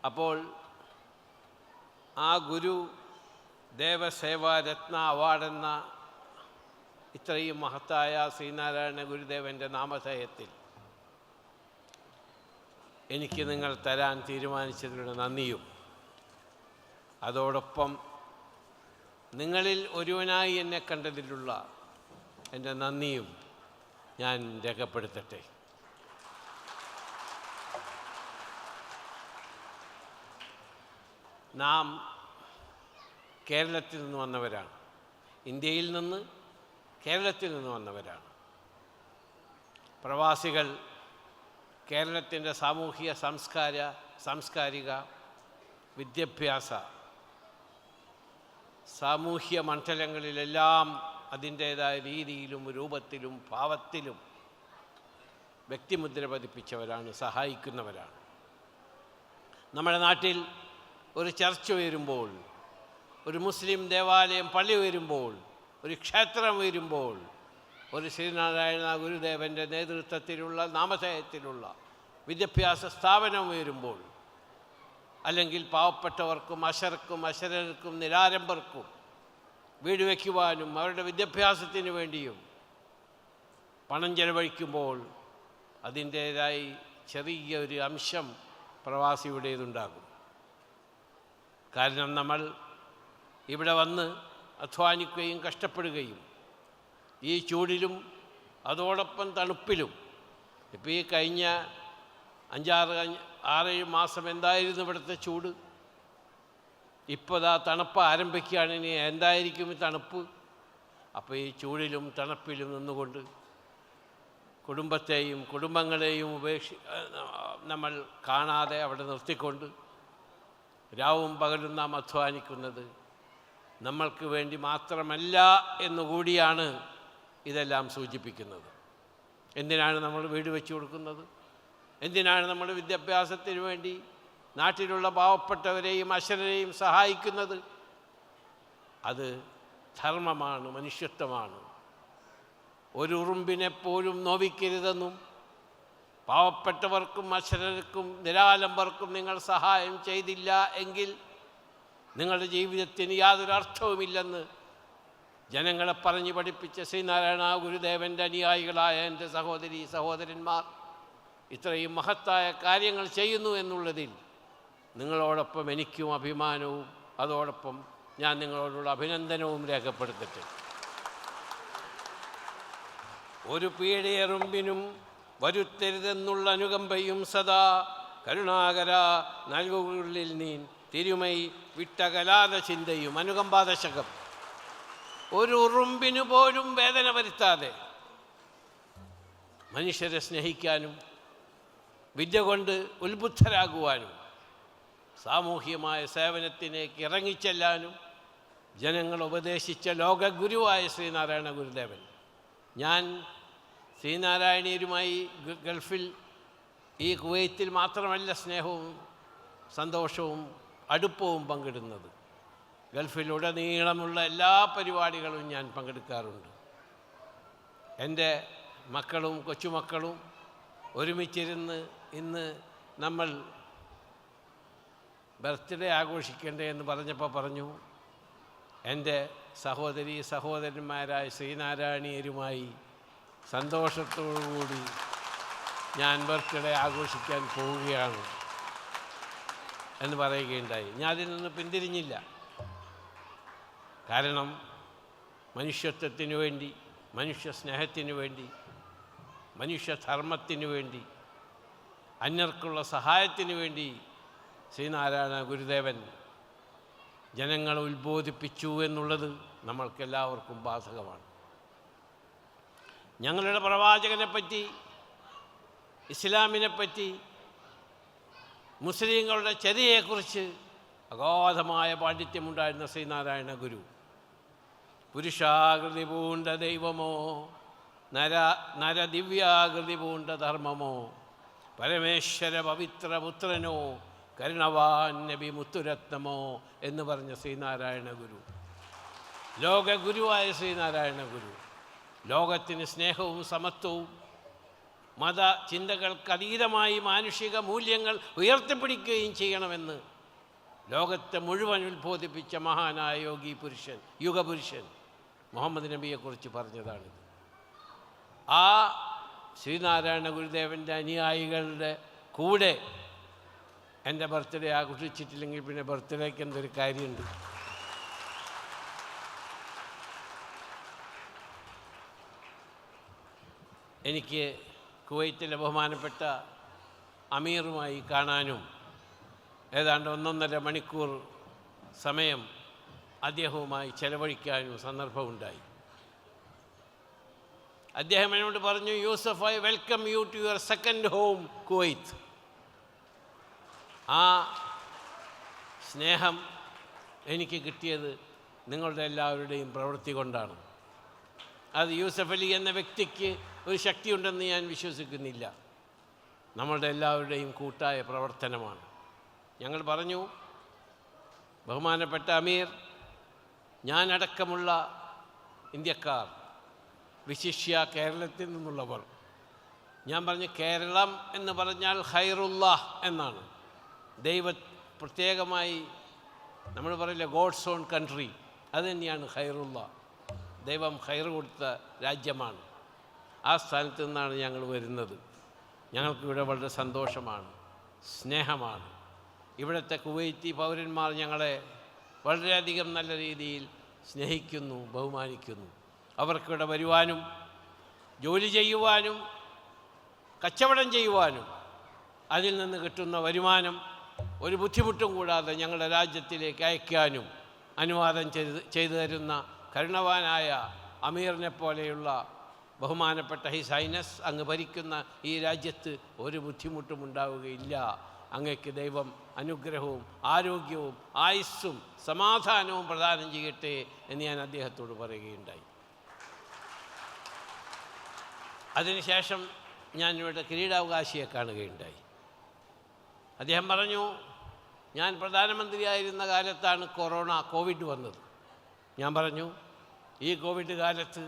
അപ്പോൾ ആ ഗുരു ദേവസേവാരത്ന അവാർഡെന്ന ഇത്രയും മഹത്തായ ശ്രീനാരായണ ഗുരുദേവൻ്റെ നാമധേയത്തിൽ എനിക്ക് നിങ്ങൾ തരാൻ തീരുമാനിച്ചതിലൂടെ നന്ദിയും, അതോടൊപ്പം നിങ്ങളിൽ ഒരുവനായി എന്നെ കണ്ടതിലുള്ള എൻ്റെ നന്ദിയും ഞാൻ രേഖപ്പെടുത്തട്ടെ. നാം കേരളത്തിൽ നിന്ന് വന്നവരാണ്, ഇന്ത്യയിൽ നിന്ന് കേരളത്തിൽ നിന്ന് വന്നവരാണ്. പ്രവാസികൾ കേരളത്തിൻ്റെ സാമൂഹിക സാംസ്കാരിക വിദ്യാഭ്യാസ സാമൂഹ്യ മണ്ഡലങ്ങളിലെല്ലാം അതിൻ്റേതായ രീതിയിലും രൂപത്തിലും ഭാവത്തിലും വ്യക്തിമുദ്ര പതിപ്പിച്ചവരാണ്, സഹായിക്കുന്നവരാണ്. നമ്മുടെ നാട്ടിൽ ഒരു ചർച്ച് ഉയരുമ്പോൾ, ഒരു മുസ്ലിം ദേവാലയം പള്ളി ഉയരുമ്പോൾ, ഒരു ക്ഷേത്രം ഉയരുമ്പോൾ, ഒരു ശ്രീനാരായണ ഗുരുദേവൻ്റെ നേതൃത്വത്തിലുള്ള നാമധേയത്തിലുള്ള വിദ്യാഭ്യാസ സ്ഥാപനം ഉയരുമ്പോൾ, അല്ലെങ്കിൽ പാവപ്പെട്ടവർക്കും അശരർക്കും നിരാലംബർക്കും വീട് വയ്ക്കുവാനും അവരുടെ വിദ്യാഭ്യാസത്തിന് വേണ്ടിയും പണം ചെലവഴിക്കുമ്പോൾ അതിൻ്റേതായി ചെറിയൊരു അംശം പ്രവാസിയുടേതുണ്ടാകും. കാരണം നമ്മൾ ഇവിടെ വന്ന് അധ്വാനിക്കുകയും കഷ്ടപ്പെടുകയും ഈ ചൂടിലും അതോടൊപ്പം തണുപ്പിലും, ഇപ്പോൾ ഈ കഴിഞ്ഞ 5-6-7 മാസം എന്തായിരുന്നു ഇവിടുത്തെ ചൂട്, ഇപ്പോൾ തണുപ്പ് ആരംഭിക്കുകയാണ്. ഇനി എന്തായിരിക്കും ഈ തണുപ്പ്? അപ്പോൾ ഈ ചൂടിലും തണുപ്പിലും നിന്നുകൊണ്ട് കുടുംബങ്ങളെയും നമ്മൾ കാണാതെ അവിടെ നിർത്തിക്കൊണ്ട് രാവും പകലും നാം അധ്വാനിക്കുന്നത് നമ്മൾക്ക് വേണ്ടി മാത്രമല്ല എന്നുകൂടിയാണ് ഇതെല്ലാം സൂചിപ്പിക്കുന്നത്. എന്തിനാണ് നമ്മൾ വീട് വെച്ച് കൊടുക്കുന്നത്? എന്തിനാണ് നമ്മൾ വിദ്യാഭ്യാസത്തിന് വേണ്ടി നാട്ടിലുള്ള പാവപ്പെട്ടവരെയും അശരരെയും സഹായിക്കുന്നത്? അത് ധർമ്മമാണ്, മനുഷ്യത്വമാണ്. ഒരു ഉറുമ്പിനെപ്പോലും നോവിക്കരുതെന്നും പാവപ്പെട്ടവർക്കും അശരർക്കും നിരാലംബർക്കും നിങ്ങൾ സഹായം ചെയ്തില്ല എങ്കിൽ നിങ്ങളുടെ ജീവിതത്തിന് യാതൊരു അർത്ഥവുമില്ലെന്ന് ജനങ്ങളെ പറഞ്ഞു പഠിപ്പിച്ച ശ്രീനാരായണ ഗുരുദേവൻ്റെ അനുയായികളായ എൻ്റെ സഹോദരന്മാർ ഇത്രയും മഹത്തായ കാര്യങ്ങൾ ചെയ്യുന്നു എന്നുള്ളതിൽ നിങ്ങളോടൊപ്പം എനിക്കും അഭിമാനവും അതോടൊപ്പം ഞാൻ നിങ്ങളോടുള്ള അഭിനന്ദനവും രേഖപ്പെടുത്തട്ടെ. ഒരു പീഡയെറുമ്പിനും വരുത്തരുതെന്നുള്ള അനുകമ്പയും സദാ കരുണാകര നൽകുള്ളിൽ നീൻ തിരുമൈ വിട്ടകലാത ചിന്തയും. അനുകമ്പാദശകം. ഒരു ഉറുമ്പിനു പോലും വേദന വരുത്താതെ മനുഷ്യരെ സ്നേഹിക്കാനും വിദ്യ കൊണ്ട് ഉത്ബുദ്ധരാകുവാനും സാമൂഹ്യമായ സേവനത്തിലേക്ക് ഇറങ്ങിച്ചെല്ലാനും ജനങ്ങൾ ഉപദേശിച്ച ലോകഗുരുവായ ശ്രീനാരായണ ഗുരുദേവൻ. ഞാൻ ശ്രീനാരായണീയരുമായി ഗൾഫിൽ ഈ കുവൈത്തിൽ മാത്രമല്ല സ്നേഹവും സന്തോഷവും അടുപ്പവും പങ്കിടുന്നത്, ഗൾഫിലുടനീളമുള്ള എല്ലാ പരിപാടികളും ഞാൻ പങ്കെടുക്കാറുണ്ട്. എൻ്റെ മക്കളും കൊച്ചുമക്കളും ഒരുമിച്ചിരുന്ന് ഇന്ന് നമ്മൾ ബർത്ത്ഡേ ആഘോഷിക്കണ്ടേ എന്ന് പറഞ്ഞപ്പോൾ പറഞ്ഞു, എൻ്റെ സഹോദരന്മാരായ ശ്രീനാരായണീയരുമായി സന്തോഷത്തോടുകൂടി ഞാൻ ബർത്ത്ഡേ ആഘോഷിക്കാൻ പോവുകയാണ് എന്ന് പറയുകയുണ്ടായി. ഞാൻ അതിൽ നിന്ന് പിന്തിരിഞ്ഞില്ല. കാരണം മനുഷ്യത്വത്തിനു വേണ്ടി, മനുഷ്യ സ്നേഹത്തിനു വേണ്ടി, മനുഷ്യധർമ്മത്തിനു വേണ്ടി, അന്യർക്കുള്ള സഹായത്തിനു വേണ്ടി ശ്രീനാരായണ ഗുരുദേവൻ ജനങ്ങളെ ഉത്ബോധിപ്പിച്ചു എന്നുള്ളത് നമ്മൾക്കെല്ലാവർക്കും ബാധകമാണ്. ഞങ്ങളുടെ പ്രവാചകനെപ്പറ്റി, ഇസ്ലാമിനെപ്പറ്റി, മുസ്ലിങ്ങളുടെ ചര്യയെക്കുറിച്ച് അഗാധമായ പാണ്ഡിത്യമുണ്ടായിരുന്ന ശ്രീനാരായണ ഗുരു പുരുഷാകൃതി പൂണ്ട ദൈവമോ നരദിവ്യാകൃതി പൂണ്ട ധർമ്മമോ പരമേശ്വര പവിത്രപുത്രനോ കരുണവാൻ നബി മുത്തുരത്നമോ എന്ന് പറഞ്ഞ ശ്രീനാരായണ ഗുരു, ലോകഗുരുവായ ശ്രീനാരായണ ഗുരു ലോകത്തിന് സ്നേഹവും സമത്വവും മത ചിന്തകൾക്കതീതമായി മാനുഷിക മൂല്യങ്ങൾ ഉയർത്തിപ്പിടിക്കുകയും ചെയ്യണമെന്ന് ലോകത്തെ മുഴുവൻ ഉത്ബോധിപ്പിച്ച മഹാനായ യോഗി പുരുഷൻ, യുഗപുരുഷൻ മുഹമ്മദ് നബിയെക്കുറിച്ച് പറഞ്ഞതാണിത്. ആ ശ്രീനാരായണ ഗുരുദേവൻ്റെ അനുയായികളുടെ കൂടെ എൻ്റെ ബർത്ത്ഡേ ആഘോഷിച്ചിട്ടില്ലെങ്കിൽ പിന്നെ ബർത്ത്ഡേക്ക് എന്തൊരു കാര്യമുണ്ട്? എനിക്ക് കുവൈറ്റിലെ ബഹുമാനപ്പെട്ട അമീറുമായി കാണാനും ഏതാണ്ട് 1.5 മണിക്കൂർ സമയം അദ്ദേഹവുമായി ചെലവഴിക്കാനും സന്ദർഭമുണ്ടായി. അദ്ദേഹം എന്നോട് പറഞ്ഞു, Yusuf, I welcome you to your second home Kuwait. ആ സ്നേഹം എനിക്ക് കിട്ടിയത് നിങ്ങളുടെ എല്ലാവരുടെയും പ്രവൃത്തി കൊണ്ടാണ്. അത് യൂസഫ് അലി എന്ന വ്യക്തിക്ക് ഒരു ശക്തിയുണ്ടെന്ന് ഞാൻ വിശ്വസിക്കുന്നില്ല. നമ്മളുടെ എല്ലാവരുടെയും കൂട്ടായ പ്രവർത്തനമാണ്. ഞങ്ങൾ പറഞ്ഞു, ബഹുമാനപ്പെട്ട അമീർ, ഞാനടക്കമുള്ള ഇന്ത്യക്കാർ, വിശിഷ്യ കേരളത്തിൽ നിന്നുള്ളവർ, ഞാൻ പറഞ്ഞു കേരളം എന്ന് പറഞ്ഞാൽ ഖൈറുല്ലാഹ് എന്നാണ്. പ്രത്യേകമായി നമ്മൾ പറയില്ല ഗോഡ്സ് ഓൺ കൺട്രി, അതുതന്നെയാണ് ഖൈറുല്ലാഹ്. ദൈവം ഖൈർ കൊടുത്ത രാജ്യമാണ്. ആ സ്ഥാനത്ത് നിന്നാണ് ഞങ്ങൾ വരുന്നത്. ഞങ്ങൾക്കിവിടെ വളരെ സന്തോഷമാണ്, സ്നേഹമാണ്. ഇവിടുത്തെ കുവൈറ്റി പൗരന്മാർ ഞങ്ങളെ വളരെയധികം നല്ല രീതിയിൽ സ്നേഹിക്കുന്നു, ബഹുമാനിക്കുന്നു. അവർക്കിവിടെ വരുവാനും ജോലി ചെയ്യുവാനും കച്ചവടം ചെയ്യുവാനും അതിൽ നിന്ന് കിട്ടുന്ന വരുമാനം ഒരു ബുദ്ധിമുട്ടും കൂടാതെ ഞങ്ങളുടെ രാജ്യത്തിലേക്ക് അയക്കാനും അനുവാദം ചെയ്തു തരുന്ന കരുണവാനായ അമീറിനെ പോലെയുള്ള ബഹുമാനപ്പെട്ട ഹിസ് ഹൈനസ് അങ്ങ് ഭരിക്കുന്ന ഈ രാജ്യത്ത് ഒരു ബുദ്ധിമുട്ടും ഉണ്ടാവുകയില്ല. അങ്ങയ്ക്ക് ദൈവം അനുഗ്രഹവും ആരോഗ്യവും ആയുസ്സും സമാധാനവും പ്രദാനം ചെയ്യട്ടെ എന്ന് ഞാൻ അദ്ദേഹത്തോട് പറയുകയുണ്ടായി. അതിനുശേഷം ഞാൻ ഇവിടെ കിരീടാവകാശിയെ കാണുകയുണ്ടായി. അദ്ദേഹം പറഞ്ഞു, ഞാൻ പ്രധാനമന്ത്രിയായിരുന്ന കാലത്താണ് കോവിഡ് വന്നത്. ഞാൻ പറഞ്ഞു, ഈ കോവിഡ് കാലത്ത്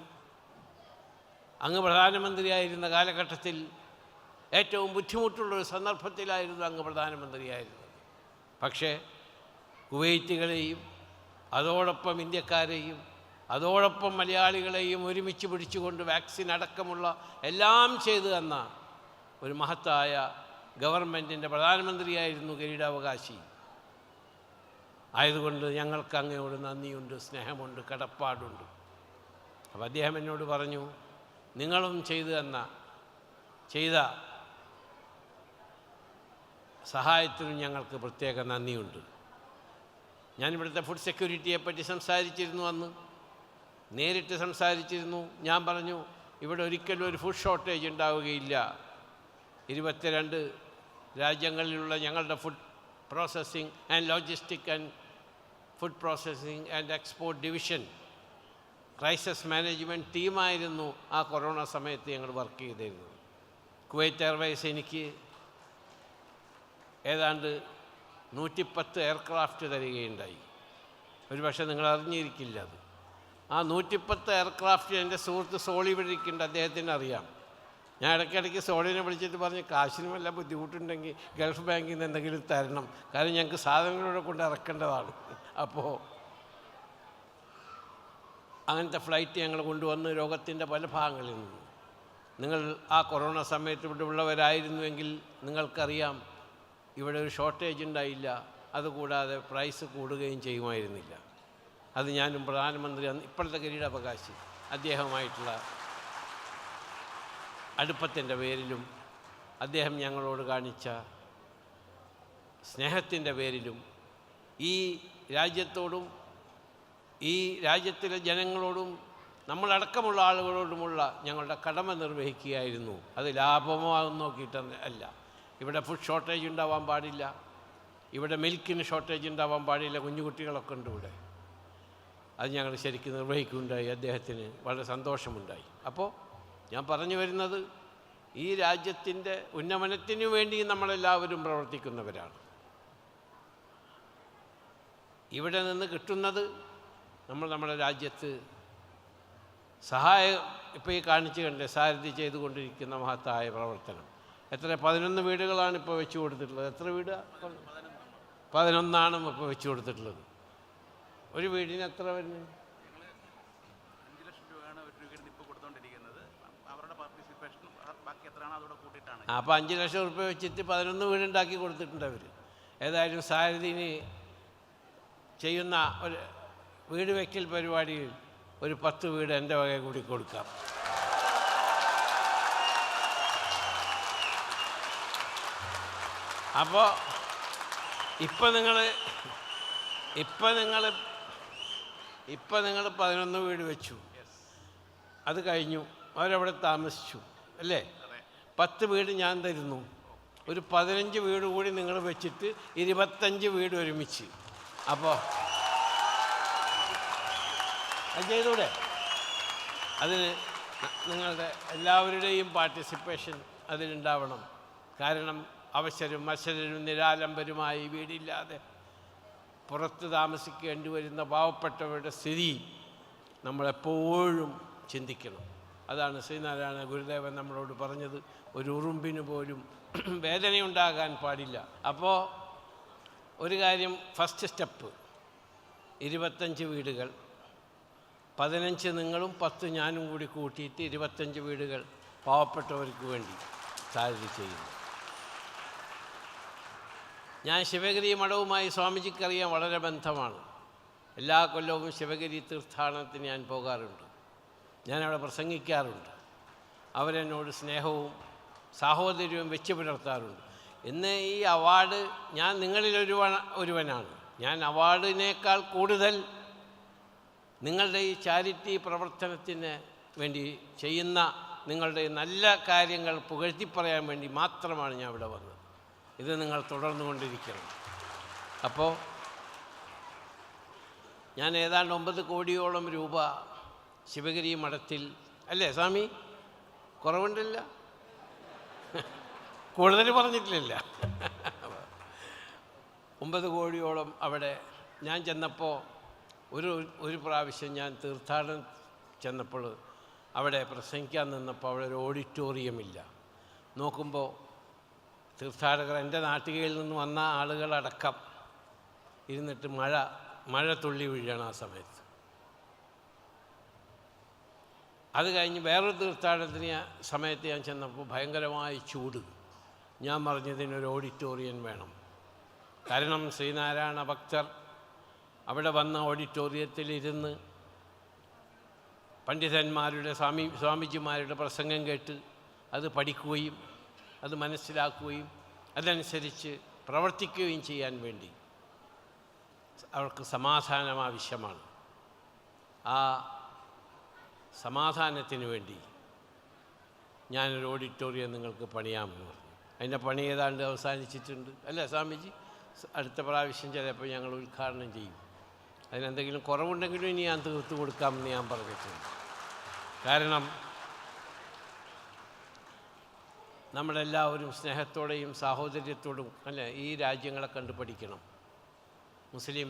അങ്ങ് പ്രധാനമന്ത്രിയായിരുന്ന കാലഘട്ടത്തിൽ ഏറ്റവും ബുദ്ധിമുട്ടുള്ളൊരു സന്ദർഭത്തിലായിരുന്നു അങ്ങ് പ്രധാനമന്ത്രിയായിരുന്നത്. പക്ഷേ കുവൈറ്റുകളെയും അതോടൊപ്പം ഇന്ത്യക്കാരെയും അതോടൊപ്പം മലയാളികളെയും ഒരുമിച്ച് പിടിച്ചുകൊണ്ട് വാക്സിൻ അടക്കമുള്ള എല്ലാം ചെയ്തു തന്ന ഒരു മഹത്തായ ഗവൺമെൻറ്റിൻ്റെ പ്രധാനമന്ത്രിയായിരുന്നു കിരീടാവകാശി. ആയതുകൊണ്ട് ഞങ്ങൾക്ക് അങ്ങയോട് നന്ദിയുണ്ട്, സ്നേഹമുണ്ട്, കടപ്പാടുണ്ട്. അപ്പോൾ അദ്ദേഹം എന്നോട് പറഞ്ഞു, നിങ്ങളും ചെയ്ത സഹായത്തിനും ഞങ്ങൾക്ക് പ്രത്യേക നന്ദിയുണ്ട്. ഞാനിവിടുത്തെ ഫുഡ് സെക്യൂരിറ്റിയെപ്പറ്റി സംസാരിച്ചിരുന്നു, അന്ന് നേരിട്ട് സംസാരിച്ചിരുന്നു. ഞാൻ പറഞ്ഞു, ഇവിടെ ഒരിക്കലും ഒരു ഫുഡ് ഷോർട്ടേജ് ഉണ്ടാവുകയില്ല. 22 രാജ്യങ്ങളിലുള്ള ഞങ്ങളുടെ food processing and logistic and food processing and export division crisis management ടീമായിരുന്നു ആ കൊറോണ സമയത്ത് ഞങ്ങൾ വർക്ക് ചെയ്തിരുന്നത്. കുവൈറ്റ് എയർവേസ് എനിക്ക് ഏതാണ്ട് 110 എയർക്രാഫ്റ്റ് തരികയുണ്ടായി. ഒരു പക്ഷേ നിങ്ങൾ അറിഞ്ഞിരിക്കില്ല അത്. ആ 110 എയർക്രാഫ്റ്റ് എൻ്റെ സുഹൃത്ത് സോളി വിളിക്കുന്നുണ്ട്, അദ്ദേഹത്തിന് അറിയാം. ഞാൻ ഇടയ്ക്കിടയ്ക്ക് സോളിനെ വിളിച്ചിട്ട് പറഞ്ഞ്, കാശിന് വല്ല ബുദ്ധിമുട്ടുണ്ടെങ്കിൽ ഗൾഫ് ബാങ്കിൽ നിന്ന് എന്തെങ്കിലും തരണം, കാരണം ഞങ്ങൾക്ക് സാധനങ്ങളോടെ കൊണ്ട് ഇറക്കേണ്ടതാണ്. അപ്പോൾ അങ്ങനത്തെ ഫ്ലൈറ്റ് ഞങ്ങൾ കൊണ്ടുവന്ന് ലോകത്തിൻ്റെ പല ഭാഗങ്ങളിൽ നിന്ന്. നിങ്ങൾ ആ കൊറോണ സമയത്ത് ഇവിടെ ഉള്ളവരായിരുന്നുവെങ്കിൽ നിങ്ങൾക്കറിയാം, ഇവിടെ ഒരു ഷോർട്ടേജ് ഉണ്ടായില്ല. അതുകൂടാതെ പ്രൈസ് കൂടുകയും ചെയ്യുമായിരുന്നില്ല. അത് ഞാനും പ്രധാനമന്ത്രി, ഇപ്പോഴത്തെ കിരീടാവകാശി, അദ്ദേഹവുമായിട്ടുള്ള അടുപ്പത്തിൻ്റെ പേരിലും അദ്ദേഹം ഞങ്ങളോട് കാണിച്ച സ്നേഹത്തിൻ്റെ പേരിലും ഈ രാജ്യത്തോടും ഈ രാജ്യത്തിലെ ജനങ്ങളോടും നമ്മളടക്കമുള്ള ആളുകളോടുമുള്ള ഞങ്ങളുടെ കടമ നിർവഹിക്കുകയായിരുന്നു. അത് ലാഭമാകും നോക്കിയിട്ട് അല്ല. ഇവിടെ ഫുഡ് ഷോർട്ടേജ് ഉണ്ടാവാൻ പാടില്ല, ഇവിടെ മിൽക്കിന് ഷോർട്ടേജ് ഉണ്ടാവാൻ പാടില്ല. കുഞ്ഞുകുട്ടികളൊക്കെ ഉണ്ട് ഇവിടെ. അത് ഞങ്ങൾ ശരിക്കും നിർവഹിക്കുകയുണ്ടായി. അദ്ദേഹത്തിന് വളരെ സന്തോഷമുണ്ടായി. അപ്പോൾ ഞാൻ പറഞ്ഞു വരുന്നത്, ഈ രാജ്യത്തിൻ്റെ ഉന്നമനത്തിനു വേണ്ടി നമ്മളെല്ലാവരും പ്രവർത്തിക്കുന്നവരാണ്. ഇവിടെ നിന്ന് കിട്ടുന്നത് നമ്മൾ നമ്മുടെ രാജ്യത്ത് സഹായം ഇപ്പോൾ ഈ കാണിച്ചു കണ്ടേ സാരഥി ചെയ്തുകൊണ്ടിരിക്കുന്ന മഹത്തായ പ്രവർത്തനം. എത്ര 11 വീടുകളാണ് ഇപ്പോൾ വെച്ചു കൊടുത്തിട്ടുള്ളത്. എത്ര വീടാണ്? 11 ഇപ്പോൾ വെച്ചു കൊടുത്തിട്ടുള്ളത്. ഒരു വീടിന് എത്ര വരുന്നത്? 5 ലക്ഷം രൂപയാണ് ഒരു വീടിന് ഇപ്പോൾ കൊടുത്തുകൊണ്ടിരിക്കുന്നത്. അവരുടെ പാർട്ടിസിപ്പേഷൻ ബാക്കി എത്രയാണ് അതോടെ കൂട്ടിയിട്ടാണ്. അപ്പോൾ 5 ലക്ഷം റുപ്യ വെച്ചിട്ട് 11 വീടുണ്ടാക്കി കൊടുത്തിട്ടുണ്ട് അവർ. ഏതായാലും സാരഥിന് ചെയ്യുന്ന ഒരു വീട് വയ്ക്കൽ പരിപാടിയിൽ ഒരു 10 വീട് എൻ്റെ വക കൂടി കൊടുക്കാം. അപ്പോൾ ഇപ്പം നിങ്ങൾ 11 വീട് വെച്ചു, അത് കഴിഞ്ഞു, അവരവിടെ താമസിച്ചു അല്ലേ? 10 വീട് ഞാൻ തരുന്നു, ഒരു 15 വീട് കൂടി നിങ്ങൾ വെച്ചിട്ട് 25 വീട് ഒരുമിച്ച്. അപ്പോൾ അത് ചെയ്തൂടെ? അതിന് നിങ്ങളുടെ എല്ലാവരുടെയും പാർട്ടിസിപ്പേഷൻ അതിലുണ്ടാവണം. കാരണം അവശരും അശരരും നിരാലംബരുമായി വീടില്ലാതെ പുറത്ത് താമസിക്കേണ്ടി വരുന്ന പാവപ്പെട്ടവരുടെ സ്ഥിതി നമ്മളെപ്പോഴും ചിന്തിക്കണം. അതാണ് ശ്രീനാരായണ ഗുരുദേവൻ നമ്മളോട് പറഞ്ഞത്, ഒരു ഉറുമ്പിന് പോലും വേദനയുണ്ടാകാൻ പാടില്ല. അപ്പോൾ ഒരു കാര്യം, ഫസ്റ്റ് സ്റ്റെപ്പ് 25 വീടുകൾ, 15 നിങ്ങളും 10 ഞാനും കൂടി കൂട്ടിയിട്ട് 25 വീടുകൾ പാവപ്പെട്ടവർക്ക് വേണ്ടി സാരഥി ചെയ്യുന്നു. ഞാൻ ശിവഗിരി മഠവുമായി സ്വാമിജിക്കറിയാൻ വളരെ ബന്ധമാണ്. എല്ലാ കൊല്ലവും ശിവഗിരി തീർത്ഥാടനത്തിന് ഞാൻ പോകാറുണ്ട്, ഞാനവിടെ പ്രസംഗിക്കാറുണ്ട്. അവരെന്നോട് സ്നേഹവും സാഹോദര്യവും വെച്ച് പുലർത്താറുണ്ട്. ഇന്ന് ഈ അവാർഡ് ഞാൻ ഒരുവനാണ്. ഞാൻ അവാർഡിനേക്കാൾ കൂടുതൽ നിങ്ങളുടെ ഈ ചാരിറ്റി പ്രവർത്തനത്തിന് വേണ്ടി ചെയ്യുന്ന നിങ്ങളുടെ നല്ല കാര്യങ്ങൾ പുകഴ്ത്തിപ്പറയാൻ വേണ്ടി മാത്രമാണ് ഞാൻ ഇവിടെ വന്നത്. ഇത് നിങ്ങൾ തുടർന്നു കൊണ്ടിരിക്കണം. അപ്പോൾ ഞാൻ ഏതാണ്ട് 9 കോടിയോളം രൂപ ശിവഗിരി മഠത്തിൽ, അല്ലേ സ്വാമി? കുറവുണ്ടല്ല, കൂടുതൽ പറഞ്ഞിട്ടില്ല. 9 കോടിയോളം അവിടെ ഞാൻ ചെന്നപ്പോൾ ഒരു പ്രാവശ്യം ഞാൻ തീർത്ഥാടനം ചെന്നപ്പോൾ അവിടെ പ്രസംഗിക്കാൻ നിന്നപ്പോൾ അവിടെ ഒരു ഓഡിറ്റോറിയമില്ല. നോക്കുമ്പോൾ തീർത്ഥാടകർ എൻ്റെ നാട്ടികയിൽ നിന്ന് വന്ന ആളുകളടക്കം ഇരുന്നിട്ട് മഴ തുള്ളി വീഴണം ആ സമയത്ത്. അത് കഴിഞ്ഞ് വേറൊരു തീർത്ഥാടനത്തിന് സമയത്ത് ഞാൻ ചെന്നപ്പോൾ ഭയങ്കരമായ ചൂട്. ഞാൻ പറഞ്ഞതിനൊരു ഓഡിറ്റോറിയം വേണം. കാരണം ശ്രീനാരായണ ഭക്തർ അവിടെ വന്ന ഓഡിറ്റോറിയത്തിലിരുന്ന് പണ്ഡിതന്മാരുടെ സ്വാമിജിമാരുടെ പ്രസംഗം കേട്ട് അത് പഠിക്കുകയും അത് മനസ്സിലാക്കുകയും അതനുസരിച്ച് പ്രവർത്തിക്കുകയും ചെയ്യാൻ വേണ്ടി അവർക്ക് സമാധാനം ആവശ്യമാണ്. ആ സമാധാനത്തിന് വേണ്ടി ഞാനൊരു ഓഡിറ്റോറിയം നിങ്ങൾക്ക് പണിയാമെന്ന് പറഞ്ഞു. അതിൻ്റെ പണി ഏതാണ്ട് അവസാനിച്ചിട്ടുണ്ട് അല്ലേ സ്വാമിജി? അടുത്ത പ്രാവശ്യം ചിലപ്പോൾ ഞങ്ങൾ ഉദ്ഘാടനം ചെയ്യും. അതിനെന്തെങ്കിലും കുറവുണ്ടെങ്കിലും ഇനി ഞാൻ തീർത്തു കൊടുക്കാമെന്ന് ഞാൻ പറഞ്ഞിട്ടുണ്ട്. കാരണം നമ്മളെല്ലാവരും സ്നേഹത്തോടെയും സാഹോദര്യത്തോടും അല്ലേ ഈ രാജ്യങ്ങളെ കണ്ടു പഠിക്കണം. മുസ്ലിം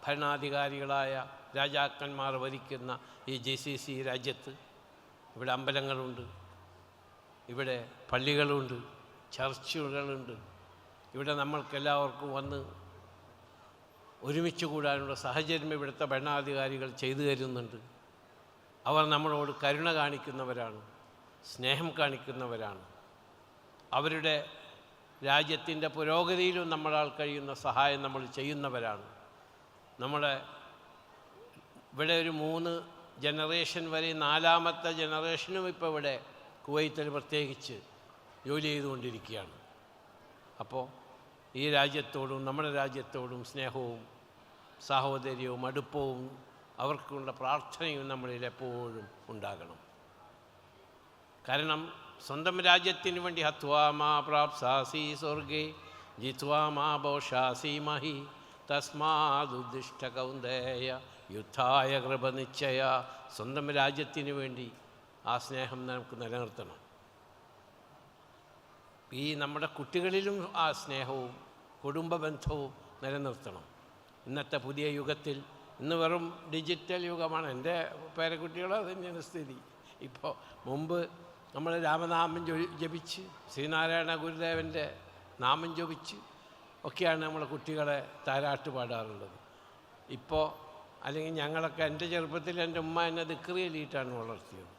ഭരണാധികാരികളായ രാജാക്കന്മാർ ഭരിക്കുന്ന ഈ GCC രാജ്യത്ത് ഇവിടെ അമ്പലങ്ങളുണ്ട്, ഇവിടെ പള്ളികളുണ്ട്, ചർച്ചുകളുണ്ട്. ഇവിടെ നമ്മൾക്കെല്ലാവർക്കും വന്ന് ഒരുമിച്ച് കൂടാനുള്ള സാഹചര്യം ഇവിടുത്തെ ഭരണാധികാരികൾ ചെയ്തു തരുന്നുണ്ട്. അവർ നമ്മളോട് കരുണ കാണിക്കുന്നവരാണ്, സ്നേഹം കാണിക്കുന്നവരാണ്. അവരുടെ രാജ്യത്തിൻ്റെ പുരോഗതിയിലും നമ്മളാൽ കഴിയുന്ന സഹായം നമ്മൾ ചെയ്യുന്നവരാണ്. ഇവിടെ ഒരു 3 ജനറേഷൻ വരെ 4ാമത്തെ ജനറേഷനും ഇപ്പോൾ ഇവിടെ കുവൈത്തിൽ പ്രത്യേകിച്ച് ജോലി ചെയ്തുകൊണ്ടിരിക്കുകയാണ്. അപ്പോൾ ഈ രാജ്യത്തോടും നമ്മുടെ രാജ്യത്തോടും സ്നേഹവും സാഹോദര്യവും അടുപ്പവും അവർക്കുള്ള പ്രാർത്ഥനയും നമ്മളിൽ എപ്പോഴും ഉണ്ടാകണം. കാരണം സ്വന്തം രാജ്യത്തിന് വേണ്ടി ഹത്വാ മാ പ്രാപ്സാസി സ്വർഗേ ജിത്വാ മാ ബോഷാസി മഹി തസ്മാദുദ്ദിഷ്ട കൗന്ദേയ യുദ്ധായ കൃപനിശ്ചയ. സ്വന്തം രാജ്യത്തിന് വേണ്ടി ആ സ്നേഹം നമുക്ക് നിലനിർത്തണം. ഈ നമ്മുടെ കുട്ടികളിലും ആ സ്നേഹവും കുടുംബ ബന്ധവും നിലനിർത്തണം. ഇന്നത്തെ പുതിയ യുഗത്തിൽ ഇന്ന് വെറും ഡിജിറ്റൽ യുഗമാണ്. എൻ്റെ പേരക്കുട്ടികളും അത് തന്നെയാണ് സ്ഥിതി. ഇപ്പോൾ മുമ്പ് നമ്മൾ രാമനാമം ജപിച്ച് ശ്രീനാരായണ ഗുരുദേവൻ്റെ നാമം ജപിച്ച് ഒക്കെയാണ് നമ്മൾ കുട്ടികളെ താരാട്ട് പാടാറുള്ളത്. ഇപ്പോൾ അല്ലെങ്കിൽ ഞങ്ങളൊക്കെ എൻ്റെ ചെറുപ്പത്തിൽ എൻ്റെ ഉമ്മ എന്നെ ദിക്റിയിലിട്ടാണ് വളർത്തിയത്.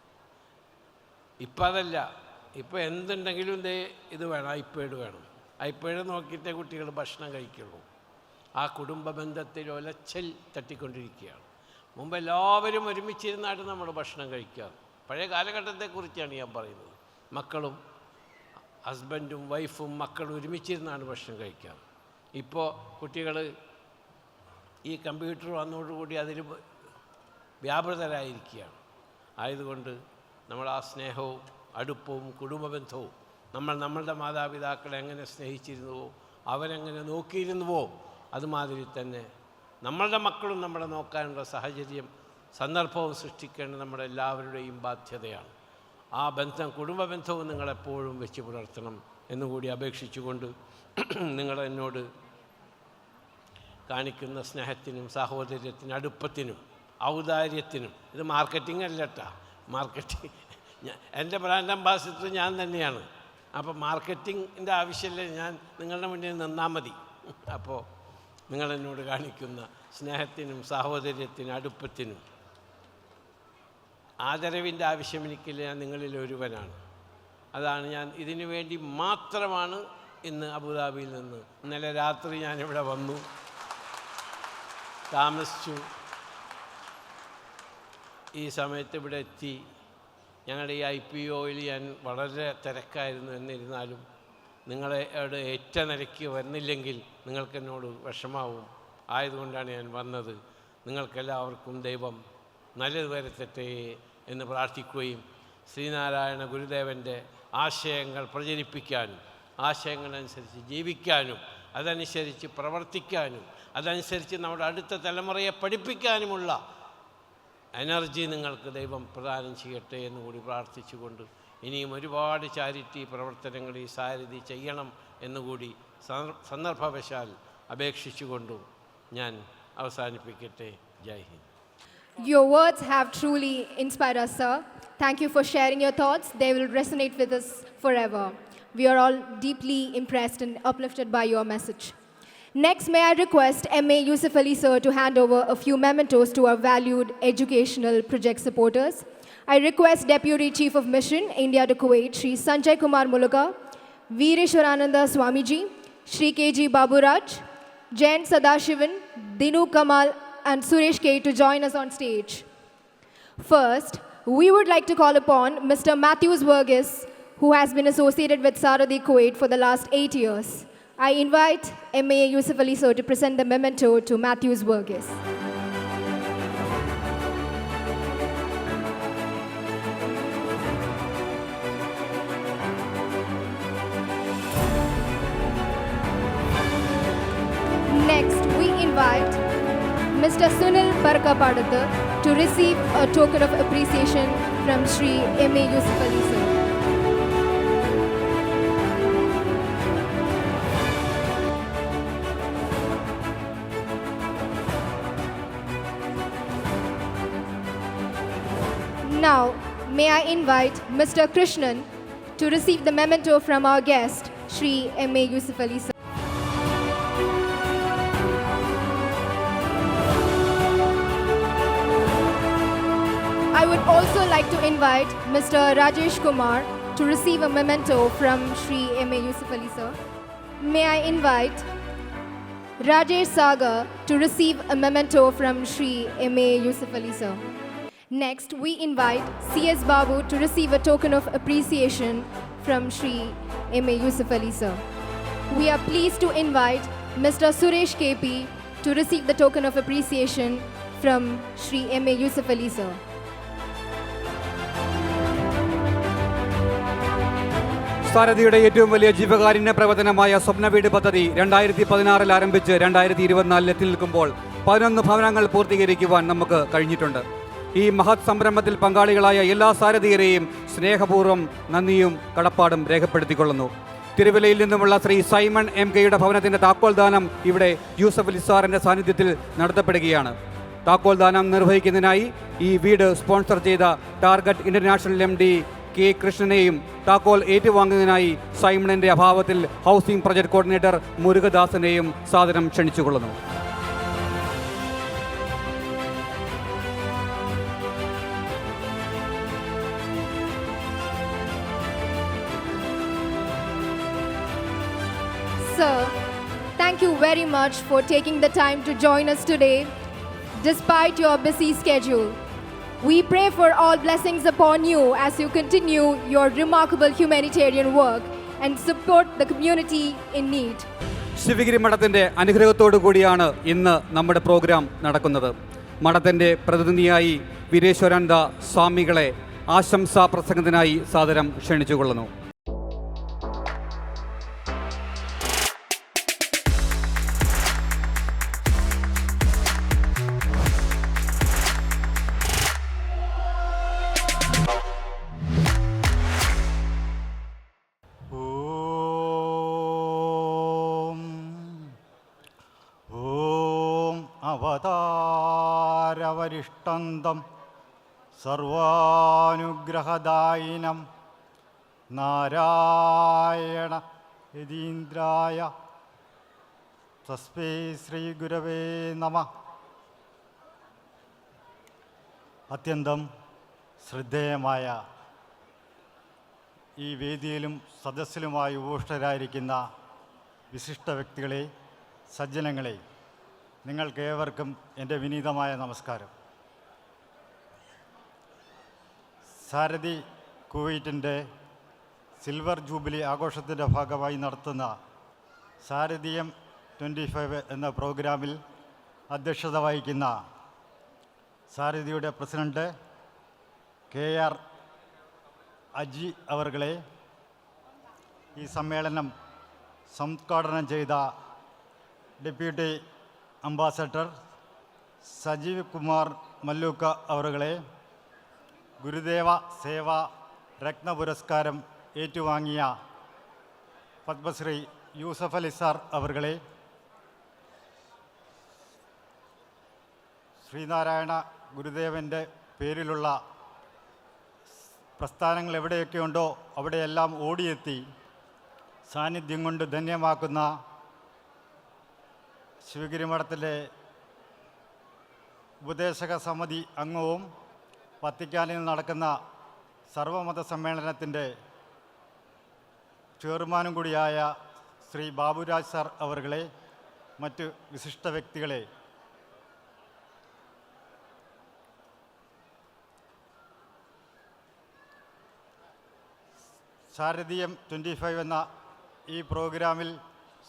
ഇപ്പം അതല്ല. ഇപ്പോൾ എന്തുണ്ടെങ്കിലും ഇത് വേണം, ഐപാഡ് വേണം. ഐപാഡ് നോക്കിയിട്ടേ കുട്ടികൾ ഭക്ഷണം കഴിക്കുള്ളൂ. ആ കുടുംബ ബന്ധത്തിൽ ഒലച്ചൽ തട്ടിക്കൊണ്ടിരിക്കുകയാണ്. മുമ്പ് എല്ലാവരും ഒരുമിച്ചിരുന്നായിട്ട് നമ്മൾ ഭക്ഷണം കഴിക്കാറ്. പഴയ കാലഘട്ടത്തെക്കുറിച്ചാണ് ഞാൻ പറയുന്നത്. മക്കളും ഹസ്ബൻഡും വൈഫും മക്കളും ഒരുമിച്ചിരുന്നാണ് ഭക്ഷണം കഴിക്കാറ്. ഇപ്പോൾ കുട്ടികൾ ഈ കമ്പ്യൂട്ടർ വന്നതോടുകൂടി അതിൽ വ്യാപൃതരായിരിക്കുകയാണ്. ആയതുകൊണ്ട് നമ്മൾ ആ സ്നേഹവും അടുപ്പവും കുടുംബ ബന്ധവും നമ്മളുടെ മാതാപിതാക്കളെ എങ്ങനെ സ്നേഹിച്ചിരുന്നുവോ, അവരെങ്ങനെ നോക്കിയിരുന്നുവോ, അതുമാതിരി തന്നെ നമ്മളുടെ മക്കളും നമ്മളെ നോക്കാനുള്ള സാഹചര്യം സന്ദർഭവും സൃഷ്ടിക്കേണ്ടത് നമ്മുടെ എല്ലാവരുടെയും ബാധ്യതയാണ്. ആ ബന്ധം കുടുംബ ബന്ധവും നിങ്ങളെപ്പോഴും വെച്ച് പുലർത്തണം എന്നുകൂടി അപേക്ഷിച്ചുകൊണ്ട് നിങ്ങളെന്നോട് കാണിക്കുന്ന സ്നേഹത്തിനും സാഹോദര്യത്തിനും അടുപ്പത്തിനും ഔദാര്യത്തിനും, ഇത് മാർക്കറ്റിംഗ് അല്ലട്ടാ. എൻ്റെ ബ്രാൻഡ് അംബാസിഡർ ഞാൻ തന്നെയാണ്. അപ്പോൾ മാർക്കറ്റിങ്ങിൻ്റെ ആവശ്യമില്ല, ഞാൻ നിങ്ങളുടെ മുന്നിൽ നിന്നാൽ മതി. അപ്പോൾ നിങ്ങളെന്നോട് കാണിക്കുന്ന സ്നേഹത്തിനും സാഹോദര്യത്തിനും അടുപ്പത്തിനും ആദരവിൻ്റെ ആവശ്യം എനിക്കില്ല. ഞാൻ നിങ്ങളിൽ ഒരുവനാണ്. അതാണ് ഞാൻ ഇതിനു വേണ്ടി മാത്രമാണ് ഇന്ന് അബുദാബിയിൽ നിന്ന് ഇന്നലെ രാത്രി ഞാനിവിടെ വന്നു, താമസിച്ചു. ഈ സമയത്ത് ഇവിടെ എത്തി. ഞങ്ങളുടെ ഈ IPOയിൽ ഞാൻ വളരെ തിരക്കായിരുന്നു. എന്നിരുന്നാലും നിങ്ങളോട് ഏറ്റ നിലയ്ക്ക് വരുന്നില്ലെങ്കിൽ നിങ്ങൾക്കെന്നോട് വിഷമാവും. ആയതുകൊണ്ടാണ് ഞാൻ വന്നത്. നിങ്ങൾക്കെല്ലാവർക്കും ദൈവം നല്ലത് വരുത്തട്ടെ എന്ന് പ്രാർത്ഥിക്കുകയും ശ്രീനാരായണ ഗുരുദേവൻ്റെ ആശയങ്ങൾ പ്രചരിപ്പിക്കാനും ആശയങ്ങളനുസരിച്ച് ജീവിക്കാനും അതനുസരിച്ച് പ്രവർത്തിക്കാനും അതനുസരിച്ച് നമ്മുടെ അടുത്ത തലമുറയെ പഠിപ്പിക്കാനുമുള്ള എനർജി നിങ്ങൾക്ക് ദൈവം പ്രദാനം ചെയ്യട്ടെ എന്നുകൂടി പ്രാർത്ഥിച്ചുകൊണ്ട് ഇനിയും ഒരുപാട് ചാരിറ്റി പ്രവർത്തനങ്ങൾ ഈ സാരഥി ചെയ്യണം എന്നുകൂടി സന്ദർഭവശാൽ അപേക്ഷിച്ചുകൊണ്ടും ഞാൻ അവസാനിപ്പിക്കട്ടെ. ജയ് Hind. Your words have truly inspired us, sir. Thank you for sharing your thoughts. They will resonate with us forever. We are all deeply impressed and uplifted by your message. Next, may I request MA Yusuf Ali sir to hand over a few mementos to our valued educational project supporters. I request Deputy Chief of Mission, India to Kuwait, Shri Sanjay Kumar Muluga, Veereshwarananda Swamiji, Shri KG Baburaj, Jain Sadashivan, Dinu Kamal, and Suresh K to join us on stage. First, we would like to call upon Mr. Matthews Verghese, who has been associated with Saradhi Kuwait for the last 8 years. I invite MA Yusuf Ali sir to present the memento to Matthews Verghese. Next, we invite Mr. Sunil Barkapadatha to receive a token of appreciation from Shri MA Yusuf Ali sir. Now, may I invite Mr. Krishnan to receive the memento from our guest, Shri MA Yusuf Ali sir. I would also like to invite Mr. Rajesh Kumar to receive a memento from Shri MA Yusuf Ali sir. May I invite Rajesh Sagar to receive a memento from Shri MA Yusuf Ali sir. Next, we invite CS Babu to receive a token of appreciation from Shri MA Yusuf Ali sir. we are pleased to invite Mr. Suresh KP to receive the token of appreciation from Shri M.A. Yusuf Ali sir. സാരഥിയുടെ ഏറ്റവും വലിയ ജീവകാരുണ്യ പ്രവർത്തനമായ സ്വപ്നവീട് പദ്ധതി 2016 ആരംഭിച്ച് 2024 എത്തി നിൽക്കുമ്പോൾ 11 ഭവനങ്ങൾ പൂർത്തീകരിക്കുവാൻ നമുക്ക് കഴിഞ്ഞിട്ടുണ്ട്. ഈ മഹത് സംരംഭത്തിൽ പങ്കാളികളായ എല്ലാ സാരഥിയരെയും സ്നേഹപൂർവ്വം നന്ദിയും കടപ്പാടും രേഖപ്പെടുത്തിക്കൊള്ളുന്നു. തിരുവല്ലയിൽ നിന്നുമുള്ള ശ്രീ സൈമൺ MKയുടെ ഭവനത്തിൻ്റെ താക്കോൽദാനം ഇവിടെ യൂസഫ് അലി സാറിൻ്റെ സാന്നിധ്യത്തിൽ നടത്തപ്പെടുകയാണ്. താക്കോൽദാനം നിർവഹിക്കുന്നതിനായി ഈ വീട് സ്പോൺസർ ചെയ്ത ടാർഗറ്റ് ഇന്റർനാഷണൽ MD K. കൃഷ്ണനെയും താക്കോൽ ഏറ്റുവാങ്ങുന്നതിനായി സൈമണിൻ്റെ അഭാവത്തിൽ ഹൗസിംഗ് പ്രൊജക്ട് കോർഡിനേറ്റർ മുരുകദാസനെയും സാദരം ക്ഷണിച്ചുകൊള്ളുന്നു. Sir, thank you very much for taking the time to join us today, despite your busy schedule. We pray for all blessings upon you as you continue your remarkable humanitarian work and support the community in need. Sivagiri മഠത്തിൻ്റെ അനുഗ്രഹത്തോടു കൂടിയാണ് ഇന്ന് നമ്മുടെ programme നടക്കുന്നത്. മഠത്തിൻ്റെ പ്രതിനിധിയായി വീരേശ്വരാനന്ദ സ്വാമികളെ ആശംസാ പ്രസംഗത്തിനായി സാദരം ക്ഷണിച്ചുകൊള്ളുന്നു. അവതാരവരിഷ്ടന്തം സർവാനുഗ്രഹദായിനം നാരായണ യതീന്ദ്രായ തസ്മൈ ശ്രീ ഗുരവേ നമഃ. അത്യന്തം ശ്രദ്ധേയമായ ഈ വേദിയിലും സദസ്സിലുമായി ഉപവിഷ്ടരായിരിക്കുന്ന വിശിഷ്ട വ്യക്തികളെ, സജ്ജനങ്ങളെ, നിങ്ങൾക്കേവർക്കും എൻ്റെ വിനീതമായ നമസ്കാരം. സാരഥി കുവൈറ്റിൻ്റെ സിൽവർ ജൂബിലി ആഘോഷത്തിൻ്റെ ഭാഗമായി നടത്തുന്ന സാരഥിയം 25 എന്ന പ്രോഗ്രാമിൽ അധ്യക്ഷത വഹിക്കുന്ന സാരഥിയുടെ പ്രസിഡന്റ് KR അജി അവർകളെ, ഈ സമ്മേളനം സംഘാടനം ചെയ്ത ഡെപ്യൂട്ടി അംബാസഡർ സജീവ് കുമാർ മല്ലൂക്ക അവറുകളെ, ഗുരുദേവ സേവാ രത്ന പുരസ്കാരം ഏറ്റുവാങ്ങിയ പത്മശ്രീ യൂസഫ് അലി സാർ അവറുകളെ, ശ്രീനാരായണ ഗുരുദേവൻ്റെ പേരിലുള്ള പ്രസ്ഥാനങ്ങൾ എവിടെയൊക്കെ ഉണ്ടോ അവിടെയെല്ലാം ഓടിയെത്തി സാന്നിധ്യം കൊണ്ട് ധന്യമാക്കുന്ന ശിവഗിരി മഠത്തിലെ ഉപദേശക സമിതി അംഗവും വത്തിക്കാനിൽ നടക്കുന്ന സർവമത സമ്മേളനത്തിൻ്റെ ചെയർമാനും കൂടിയായ ശ്രീ ബാബുരാജ് സാർ അവറുകളെ, മറ്റ് വിശിഷ്ട വ്യക്തികളെ, സാരഥിയം 25 എന്ന ഈ പ്രോഗ്രാമിൽ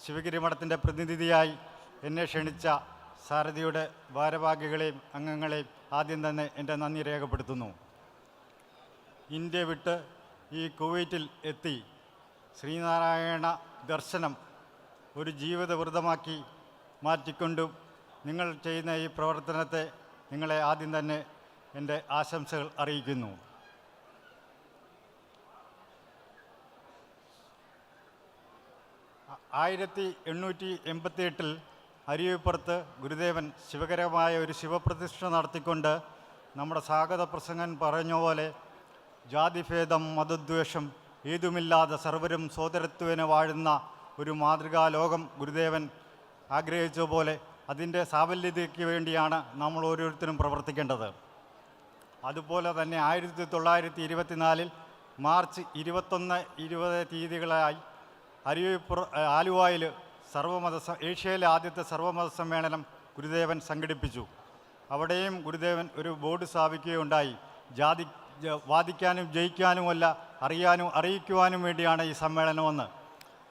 ശിവഗിരി മഠത്തിൻ്റെ പ്രതിനിധിയായി എന്നെ ക്ഷണിച്ച സാരഥിയുടെ ഭാരവാഹികളെയും അംഗങ്ങളെയും ആദ്യം തന്നെ എൻ്റെ നന്ദി രേഖപ്പെടുത്തുന്നു. ഇന്ത്യ വിട്ട് ഈ കുവൈറ്റിൽ എത്തി ശ്രീനാരായണ ദർശനം ഒരു ജീവിതവൃതമാക്കി മാറ്റിക്കൊണ്ടും നിങ്ങൾ ചെയ്യുന്ന ഈ പ്രവർത്തനത്തെ നിങ്ങളെ ആദ്യം തന്നെ എൻ്റെ ആശംസകൾ അറിയിക്കുന്നു. 1888 അരിയപ്പുറത്ത് ഗുരുദേവൻ ശിവകരമായ ഒരു ശിവപ്രതിഷ്ഠ നടത്തിക്കൊണ്ട് നമ്മുടെ സ്വാഗത പ്രസംഗൻ പറഞ്ഞ പോലെ ജാതിഭേദം മതദ്വേഷം ഏതുമില്ലാതെ സർവരും സോദരത്വേന വാഴുന്ന ഒരു മാതൃകാ ലോകം ഗുരുദേവൻ ആഗ്രഹിച്ച പോലെ അതിൻ്റെ സാഫല്യതയ്ക്ക് വേണ്ടിയാണ് നമ്മൾ ഓരോരുത്തരും പ്രവർത്തിക്കേണ്ടത്. അതുപോലെ തന്നെ 1924 മാർച്ച് 21-20 തീയതികളായി ആലുവായിൽ ഏഷ്യയിലെ ആദ്യത്തെ സർവമത സമ്മേളനം ഗുരുദേവൻ സംഘടിപ്പിച്ചു. അവിടെയും ഗുരുദേവൻ ഒരു ബോർഡ് സ്ഥാപിക്കുകയുണ്ടായി. വാദിക്കാനും ജയിക്കാനുമല്ല, അറിയാനും അറിയിക്കുവാനും വേണ്ടിയാണ് ഈ സമ്മേളനമെന്ന്.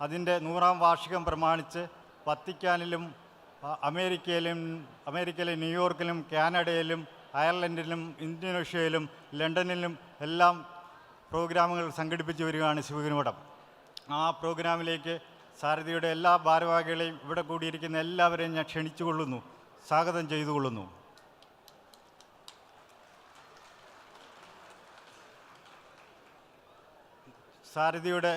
അതിൻ്റെ 100-ാം വാർഷികം പ്രമാണിച്ച് വത്തിക്കാനിലും അമേരിക്കയിലെ ന്യൂയോർക്കിലും കാനഡയിലും അയർലൻഡിലും ഇന്തോനേഷ്യയിലും ലണ്ടനിലും എല്ലാം പ്രോഗ്രാമുകൾ സംഘടിപ്പിച്ചു വരികയാണ് ശിവഗിരി മഠം. ആ പ്രോഗ്രാമിലേക്ക് സാരഥിയുടെ എല്ലാ ഭാരവാഹികളെയും ഇവിടെ കൂടിയിരിക്കുന്ന എല്ലാവരെയും ഞാൻ ക്ഷണിച്ചുകൊള്ളുന്നു, സ്വാഗതം ചെയ്തുകൊള്ളുന്നു. സാരഥിയുടെ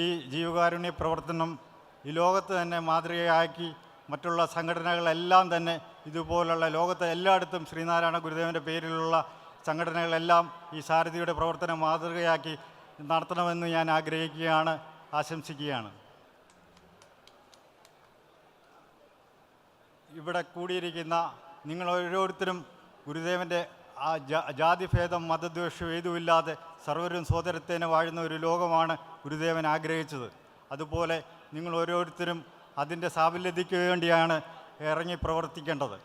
ഈ ജീവകാരുണ്യ പ്രവർത്തനം ഈ ലോകത്ത് തന്നെ മാതൃകയാക്കി മറ്റുള്ള സംഘടനകളെല്ലാം തന്നെ ഇതുപോലുള്ള ലോകത്തെ എല്ലായിടത്തും ശ്രീനാരായണ ഗുരുദേവൻ്റെ പേരിലുള്ള സംഘടനകളെല്ലാം ഈ സാരഥിയുടെ പ്രവർത്തനം മാതൃകയാക്കി നടത്തണമെന്ന് ഞാൻ ആഗ്രഹിക്കുകയാണ്, ആശംസിക്കുകയാണ്. ഇവിടെ കൂടിയിരിക്കുന്ന നിങ്ങൾ ഓരോരുത്തരും ഗുരുദേവൻ്റെ ആ ജാതിഭേദം മതദ്വേഷം ഏതുമില്ലാതെ സർവരും സോദരത്തേനെ വാഴുന്ന ഒരു ലോകമാണ് ഗുരുദേവൻ ആഗ്രഹിച്ചത്. അതുപോലെ നിങ്ങൾ ഓരോരുത്തരും അതിൻ്റെ സാഫല്യതയ്ക്ക് വേണ്ടിയാണ് ഇറങ്ങി പ്രവർത്തിക്കേണ്ടത്.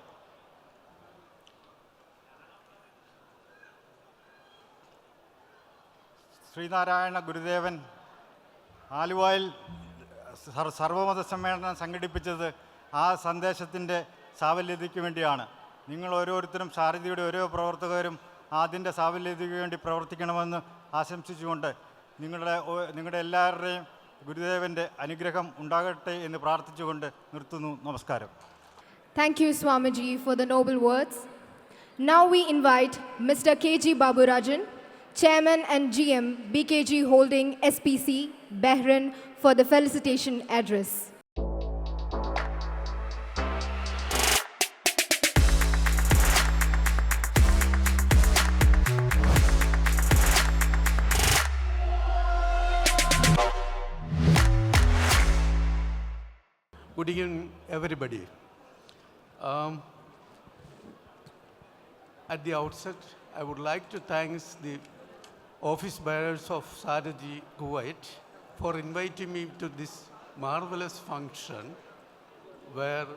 ശ്രീനാരായണ ഗുരുദേവൻ ആലുവയിൽ സർവമത സമ്മേളനം സംഘടിപ്പിച്ചത് ആ സന്ദേശത്തിൻ്റെ സാഫല്യതയ്ക്ക് വേണ്ടിയാണ്. നിങ്ങൾ ഓരോരുത്തരും സാരഥിയുടെ ഓരോ പ്രവർത്തകരും അതിൻ്റെ സാഫല്യതയ്ക്ക് വേണ്ടി പ്രവർത്തിക്കണമെന്ന് ആശംസിച്ചുകൊണ്ട് നിങ്ങളുടെ എല്ലാവരുടെയും ഗുരുദേവൻ്റെ അനുഗ്രഹം ഉണ്ടാകട്ടെ എന്ന് പ്രാർത്ഥിച്ചുകൊണ്ട് നിർത്തുന്നു. നമസ്കാരം. Thank you, Swamiji, for the noble words. Now we invite Mr. K.G. Baburajan, Chairman and GM, BKG Holding SPC, Bahrain, for the felicitation address. Good evening, everybody. At the outset, I would like to thank the office bearers of Saradhi Kuwait for inviting me to this marvelous function where,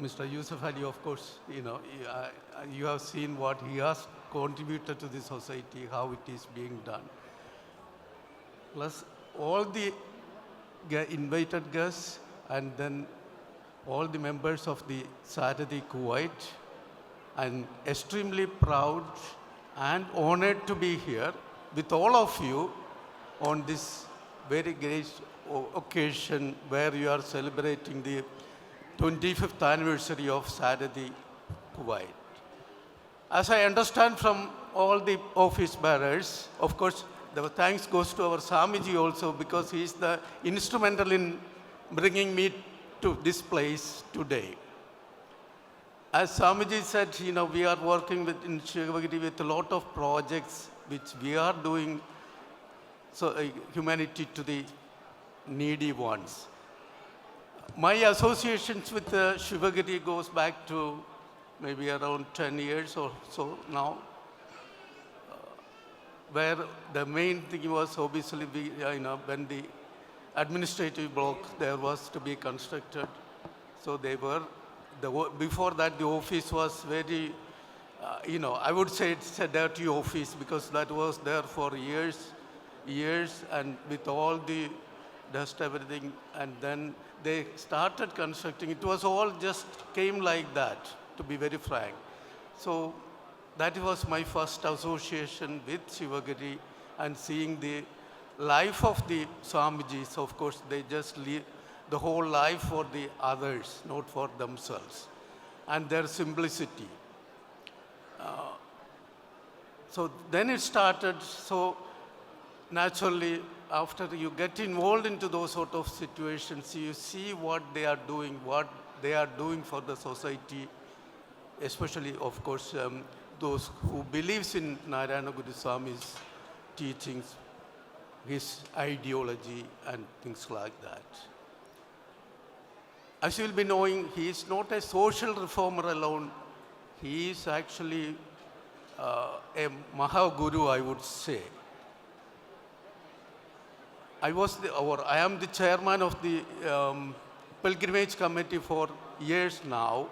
Mr. Yusuf Ali, of course, you have seen what he has contributed to the society, how it is being done. Plus, all the invited guests and then all the members of the Saradhi Kuwait. I'm extremely proud and honored to be here with all of you on this very great occasion where you are celebrating the 25th anniversary of Saradhi Kuwait. As I understand from all the office bearers, of course, the thanks goes to our Swamiji also because he is the instrumental in bringing me to this place today. As Swamiji said, we are working in Shivagiri with a lot of projects which we are doing humanity to the needy ones. My associations with Shivagiri goes back to maybe around 10 years or so now, where the main thing was obviously when the administrative block there was to be constructed. So they were, before that the office was very, I would say it's a dirty office because that was there for years and with all the dust, everything. And then they started constructing. It was all just came like that, to be very frank. So that was my first association with Shivagiri and seeing the life of the Swamijis. Of course, they just live the whole life for the others, not for themselves, and their simplicity. So then it started. So naturally, after you get involved into those sort of situations, you see what they are doing for the society, especially, of course, those who believes in Narayana Guru Swami's teachings, his ideology and things like that. As you will be knowing, he is not a social reformer alone. He is actually a Mahaguru, I would say. I am the chairman of the pilgrimage committee for years now,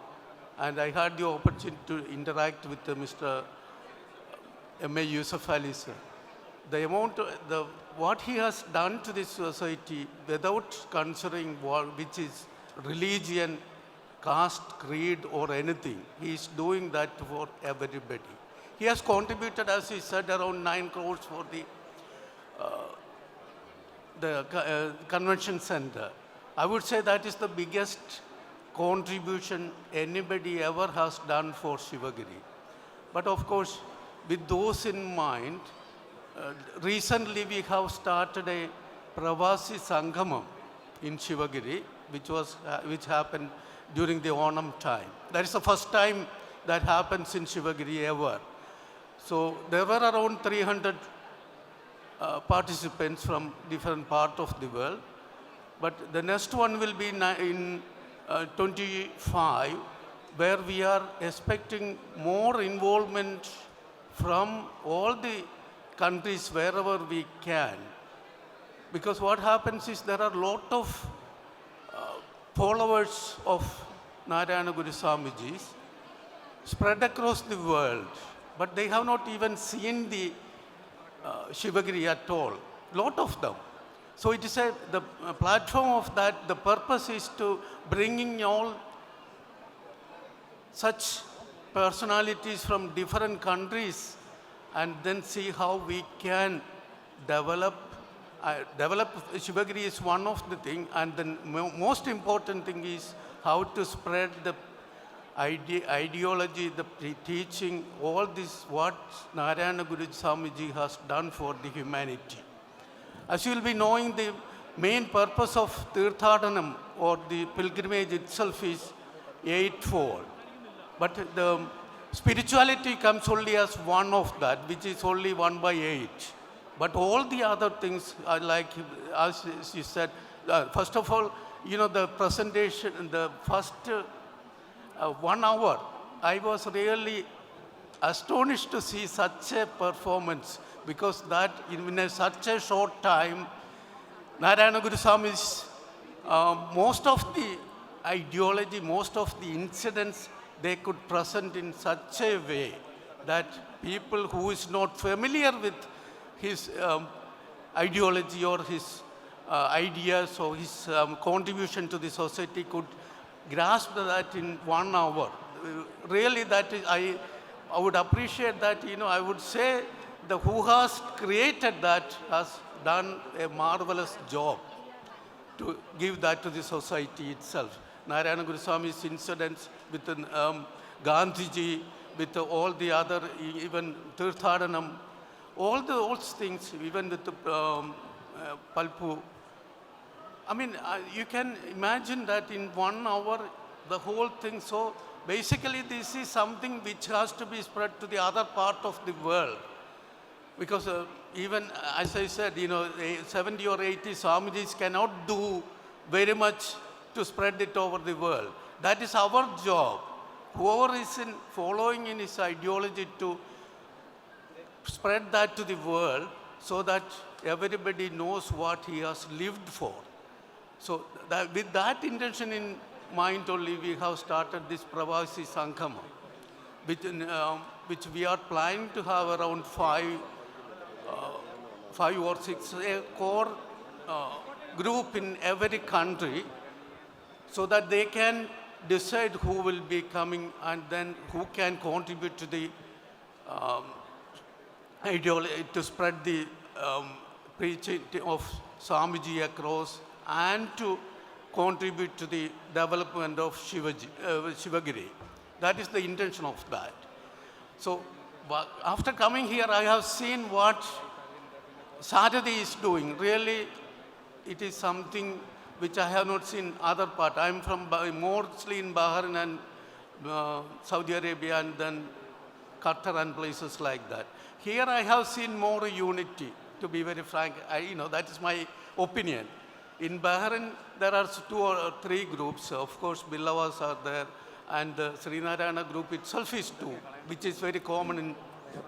and I had the opportunity to interact with Mr. M.A. Yusuf Ali sir. the amount, what he has done to this society without considering which is religion, caste, creed, or anything. He is doing that for everybody. He has contributed, as he said, around 9 crores for the convention center. I would say that is the biggest contribution anybody ever has done for Shivagiri. But of course, with those in mind, recently we have started a Pravasi Sangamam in Shivagiri, which happened during the Onam time. That is the first time that happens in Shivagiri ever. So there were around 300 participants from different parts of the world. But the next one will be in 25, where we are expecting more involvement from all the countries wherever we can. Because what happens is there are a lot of followers of Narayana Guru Swamijis spread across the world, but they have not even seen the Shivagiri at all, lot of them. So it is the platform of that, the purpose is to bringing all such personalities from different countries and then see how we can develop. Shivagiri is one of the things, and the most important thing is how to spread the ideology, the teaching, all this what Narayana Guru Swamiji has done for the humanity. As you will be knowing, the main purpose of Tirthadanam or the pilgrimage itself is eightfold. But the spirituality comes only as one of that, which is only 1/8. But all the other things are like, as you said, first of all, the presentation, the first 1 hour, I was really astonished to see such a performance, because that in such a short time, Narayana Guru Swami's most of the ideology, most of the incidents, they could present in such a way that people who is not familiar with his ideology or his ideas or his contribution to the society could grasp that in 1 hour. Really, that is, I would appreciate that. I would say the who has created that has done a marvelous job to give that to the society itself. Narayana Guru Swami's incidents with Gandhiji, with all the other, even Tirthadanam, all those things, even with the Palpu. I mean, you can imagine that in 1 hour, the whole thing. So basically, this is something which has to be spread to the other part of the world. Because even, as I said, 70 or 80 Swamijis cannot do very much to spread it over the world. That is our job. Whoever is following in his ideology to spread that to the world so that everybody knows what he has lived for. So with that intention in mind only, we have started this Pravasi Sangamam, which we are planning to have around 5 or 6, a core group in every country, so that they can decide who will be coming and then who can contribute to the ideology, to spread the preaching of Swamiji across and to contribute to the development of Shivagiri. That is the intention of that. So after coming here, I have seen what Sarathi is doing. Really, it is something which I have not seen other part. I am from mostly in Bahrain and Saudi Arabia and then Qatar and places like that. Here I have seen more unity, to be very frank. That is my opinion. In Bahrain, there are 2 or 3 groups. Of course, Billawas are there, and the Srinarayana group itself is 2, which is very common in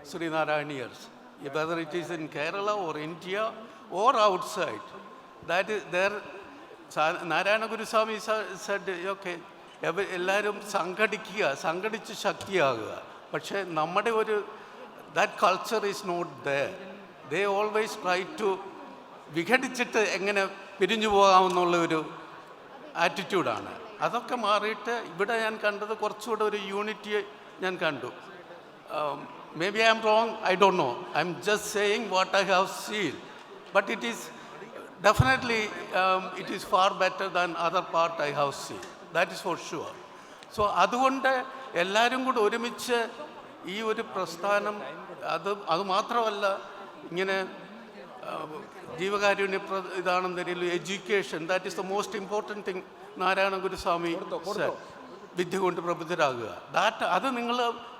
Srinarayaniyars. Whether it is in Kerala or India or outside, that is there. Narayana Guru Swami said, okay, എല്ലാവരും സംഘടിച്ച് ശക്തിയാകുക. പക്ഷേ നമ്മുടെ that culture is not there. They always try to വിഘടിച്ചിട്ട് എങ്ങനെ പിരിഞ്ഞു പോകാമെന്നുള്ള ഒരു ആറ്റിറ്റ്യൂഡാണ്. അതൊക്കെ മാറിയിട്ട് ഇവിടെ ഞാൻ കണ്ടത് കുറച്ചുകൂടെ ഒരു യൂണിറ്റി ഞാൻ കണ്ടു. May be I am wrong, I don't know. I am just saying what I have seen. But it is definitely it is far better than other part I have seen. That is for sure. So അതുകൊണ്ട് എല്ലാവരും കൂടെ ഒരുമിച്ച് ഈ ഒരു പ്രസ്ഥാനം അത് മാത്രമല്ല, ഇങ്ങനെ ജീവകാരുണ്യ ഇതാണെന്നൊരു education, that is the most important thing. Narayana Guruswami വിദ്യ കൊണ്ട് പ്രബുദ്ധരാകുക, അത് നിങ്ങൾ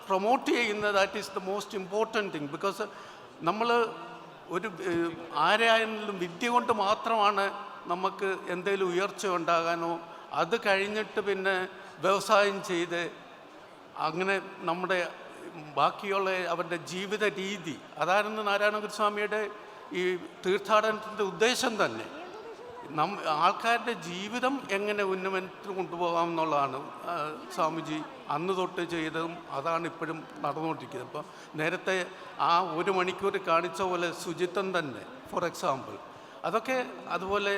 പ്രൊമോട്ട് ചെയ്യുന്ന that is the most important thing. Because നമ്മൾ ഒരു ആരായാലും വിദ്യ കൊണ്ട് മാത്രമാണ് നമുക്ക് എന്തെങ്കിലും ഉയർച്ച ഉണ്ടാകാനോ, അത് കഴിഞ്ഞിട്ട് പിന്നെ വ്യവസായം ചെയ്ത് അങ്ങനെ നമ്മുടെ ബാക്കിയുള്ള അവരുടെ ജീവിത രീതി, അതായിരുന്നു നാരായണ ഗുരുസ്വാമിയുടെ ഈ തീർത്ഥാടനത്തിൻ്റെ ഉദ്ദേശം തന്നെ. ആൾക്കാരുടെ ജീവിതം എങ്ങനെ ഉന്നമനത്തിന് കൊണ്ടുപോകാം എന്നുള്ളതാണ് സ്വാമിജി അന്ന് തൊട്ട് ചെയ്തതും അതാണ് ഇപ്പോഴും നടന്നുകൊണ്ടിരിക്കുന്നത്. അപ്പോൾ നേരത്തെ ആ 1 മണിക്കൂർ കാണിച്ച പോലെ ശുചിത്വം തന്നെ ഫോർ എക്സാമ്പിൾ, അതൊക്കെ അതുപോലെ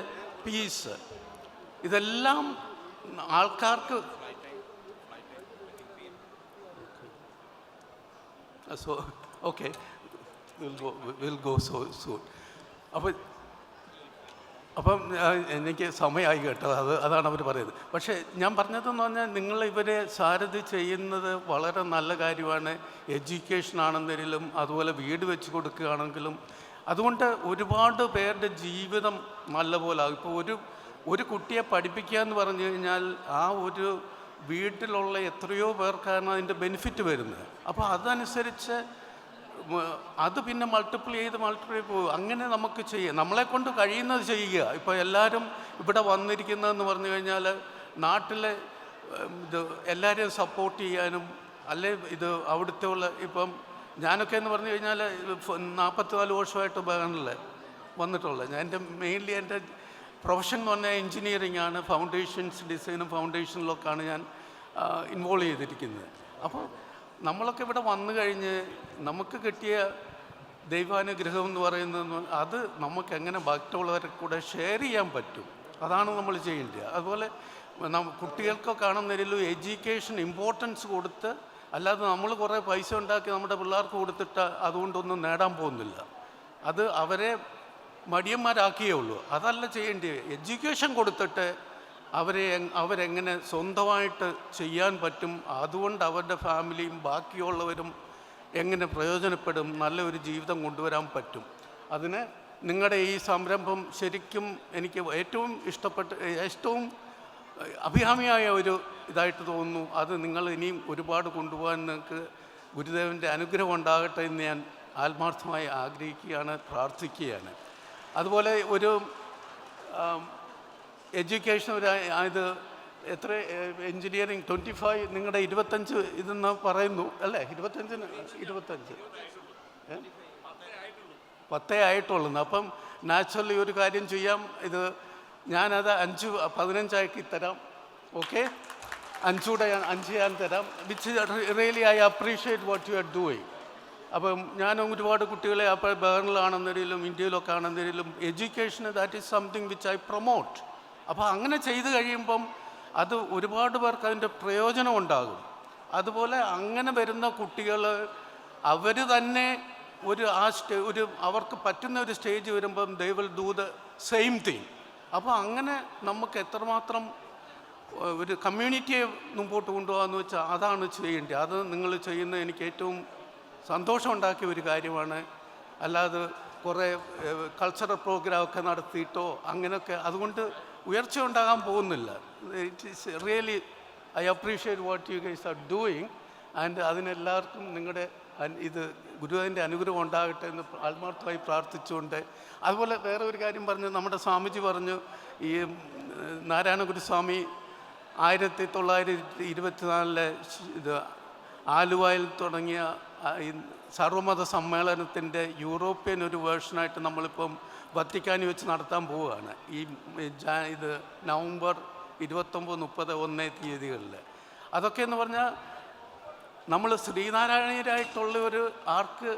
പീസ്, ഇതെല്ലാം ആൾക്കാർക്ക് so okay will go so soon. അപ്പം എനിക്ക് സമയമായി കേട്ടോ, അതാണ് അവർ പറയുന്നത്. പക്ഷേ ഞാൻ പറഞ്ഞതെന്ന് പറഞ്ഞാൽ നിങ്ങൾ ഇവരെ സാരഥി ചെയ്യുന്നത് വളരെ നല്ല കാര്യമാണ്. എഡ്യൂക്കേഷനാണെന്നതിലും അതുപോലെ വീട് വെച്ച് കൊടുക്കുകയാണെങ്കിലും അതുകൊണ്ട് ഒരുപാട് പേരുടെ ജീവിതം നല്ലപോലെ ആകും. ഇപ്പോൾ ഒരു കുട്ടിയെ പഠിപ്പിക്കുക എന്ന് പറഞ്ഞു കഴിഞ്ഞാൽ ആ ഒരു വീട്ടിലുള്ള എത്രയോ പേർക്കാണ് അതിൻ്റെ ബെനിഫിറ്റ് വരുന്നത്. അപ്പോൾ അതനുസരിച്ച് അത് പിന്നെ മൾട്ടിപ്ലൈ ചെയ്ത് പോകും. അങ്ങനെ നമുക്ക് ചെയ്യാം, നമ്മളെക്കൊണ്ട് കഴിയുന്നത് ചെയ്യുക. ഇപ്പോൾ എല്ലാവരും ഇവിടെ വന്നിരിക്കുന്നതെന്ന് പറഞ്ഞു കഴിഞ്ഞാൽ നാട്ടിലെ ഇത് എല്ലാവരെയും സപ്പോർട്ട് ചെയ്യാനും അല്ലെ ഇത് അവിടുത്തെ ഉള്ള ഇപ്പം ഞാനൊക്കെ എന്ന് പറഞ്ഞു കഴിഞ്ഞാൽ 44 വർഷമായിട്ട് ബഹറിനിൽ വന്നിട്ടുള്ളത്. എൻ്റെ മെയിൻലി എൻ്റെ പ്രൊഫഷൻ എന്ന് പറഞ്ഞാൽ എൻജിനീയറിംഗ് ആണ്. ഫൗണ്ടേഷൻസ് ഡിസൈനും ഫൗണ്ടേഷനിലൊക്കെയാണ് ഞാൻ ഇൻവോൾവ് ചെയ്തിരിക്കുന്നത്. അപ്പോൾ നമ്മളൊക്കെ ഇവിടെ വന്നു കഴിഞ്ഞ് നമുക്ക് കിട്ടിയ ദൈവാനുഗ്രഹം എന്ന് പറയുന്നത് അത് നമുക്ക് എങ്ങനെ ബാക്കിയുള്ളവരെ കൂടെ ഷെയർ ചെയ്യാൻ പറ്റും, അതാണ് നമ്മൾ ചെയ്യേണ്ടത്. അതുപോലെ കുട്ടികൾക്കൊക്കെ ആണെന്നൊരു എഡ്യൂക്കേഷൻ ഇമ്പോർട്ടൻസ് കൊടുത്ത്, അല്ലാതെ നമ്മൾ കുറേ പൈസ ഉണ്ടാക്കി നമ്മുടെ പിള്ളേർക്ക് കൊടുത്തിട്ട് അതുകൊണ്ടൊന്നും നേടാൻ പോകുന്നില്ല. അത് അവരെ മടിയന്മാരാക്കിയേ ഉള്ളൂ. അതല്ല ചെയ്യേണ്ടത്. എഡ്യൂക്കേഷൻ കൊടുത്തിട്ട് അവരെങ്ങനെ സ്വന്തമായിട്ട് ചെയ്യാൻ പറ്റും, അതുകൊണ്ട് അവരുടെ ഫാമിലിയും ബാക്കിയുള്ളവരും എങ്ങനെ പ്രയോജനപ്പെടും, നല്ലൊരു ജീവിതം കൊണ്ടുവരാൻ പറ്റും. അതിന് നിങ്ങളുടെ ഈ സംരംഭം ശരിക്കും എനിക്ക് ഏറ്റവും ഏറ്റവും അഭികാമ്യമായ ഒരു ഇതായിട്ട് തോന്നുന്നു. അത് നിങ്ങൾ ഇനിയും ഒരുപാട് കൊണ്ടുപോകാൻ നിങ്ങൾക്ക് ഗുരുദേവൻ്റെ അനുഗ്രഹം ഉണ്ടാകട്ടെ എന്ന് ഞാൻ ആത്മാർത്ഥമായി ആഗ്രഹിക്കുകയാണ്, പ്രാർത്ഥിക്കുകയാണ്. അതുപോലെ ഒരു എഡ്യൂക്കേഷൻ ഇത് എത്ര എൻജിനീയറിങ് 25 നിങ്ങളുടെ 25 ഇതെന്ന് പറയുന്നു അല്ലേ? 25 10 ആയിട്ടുള്ളൂ. അപ്പം നാച്ചുറലി ഒരു കാര്യം ചെയ്യാം, ഇത് ഞാനത് 15 തരാം. ഓക്കെ, 5 ഞാൻ തരാം. Which really I appreciate what you are doing. അപ്പം ഞാൻ ഒരുപാട് കുട്ടികളെ അപ്പോൾ ബഹറിനിലാണെന്നതിലും ഇന്ത്യയിലൊക്കെ ആണെന്നതിലും education that is something which I promote. അപ്പോൾ അങ്ങനെ ചെയ്ത് കഴിയുമ്പം അത് ഒരുപാട് പേർക്ക് അതിൻ്റെ പ്രയോജനം ഉണ്ടാകും. അതുപോലെ അങ്ങനെ വരുന്ന കുട്ടികൾ അവർ തന്നെ ഒരു അവർക്ക് പറ്റുന്ന ഒരു സ്റ്റേജ് വരുമ്പം they will do the same thing. അപ്പോൾ അങ്ങനെ നമുക്ക് എത്രമാത്രം ഒരു കമ്മ്യൂണിറ്റിയെ മുമ്പോട്ട് കൊണ്ടുപോകാമെന്ന് വെച്ചാൽ അതാണ് ചെയ്യേണ്ടത്. അത് നിങ്ങൾ ചെയ്യുന്നത് എനിക്ക് ഏറ്റവും സന്തോഷം ഉണ്ടാക്കിയ ഒരു കാര്യമാണ്. അല്ലാതെ കുറേ കൾച്ചറൽ പ്രോഗ്രാമൊക്കെ നടത്തിയിട്ടോ അങ്ങനെയൊക്കെ അതുകൊണ്ട് ഉയർച്ച ഉണ്ടാകാൻ പോകുന്നില്ല. It is really I appreciate what you guys are doing. And അതിനെല്ലാവർക്കും നിങ്ങളുടെ ഇത് ഗുരുവിൻ്റെ അനുഗ്രഹം ഉണ്ടാകട്ടെ എന്ന് ആത്മാർത്ഥമായി പ്രാർത്ഥിച്ചുകൊണ്ട്, അതുപോലെ വേറെ ഒരു കാര്യം പറഞ്ഞു, നമ്മുടെ സ്വാമിജി പറഞ്ഞു, ഈ നാരായണ ഗുരുസ്വാമി 1924 ഇത് ആലുവയിൽ തുടങ്ങിയ ഈ സർവമത സമ്മേളനത്തിൻ്റെ യൂറോപ്യൻ ഒരു വേർഷനായിട്ട് നമ്മളിപ്പം വത്തിക്കാനിൽ വെച്ച് നടത്താൻ പോവുകയാണ്. ഇത് നവംബർ 29, 30, 1 തീയതികളിൽ. അതൊക്കെ എന്ന് പറഞ്ഞാൽ നമ്മൾ ശ്രീനാരായണീയരായിട്ടുള്ള ഒരു ആർക്ക്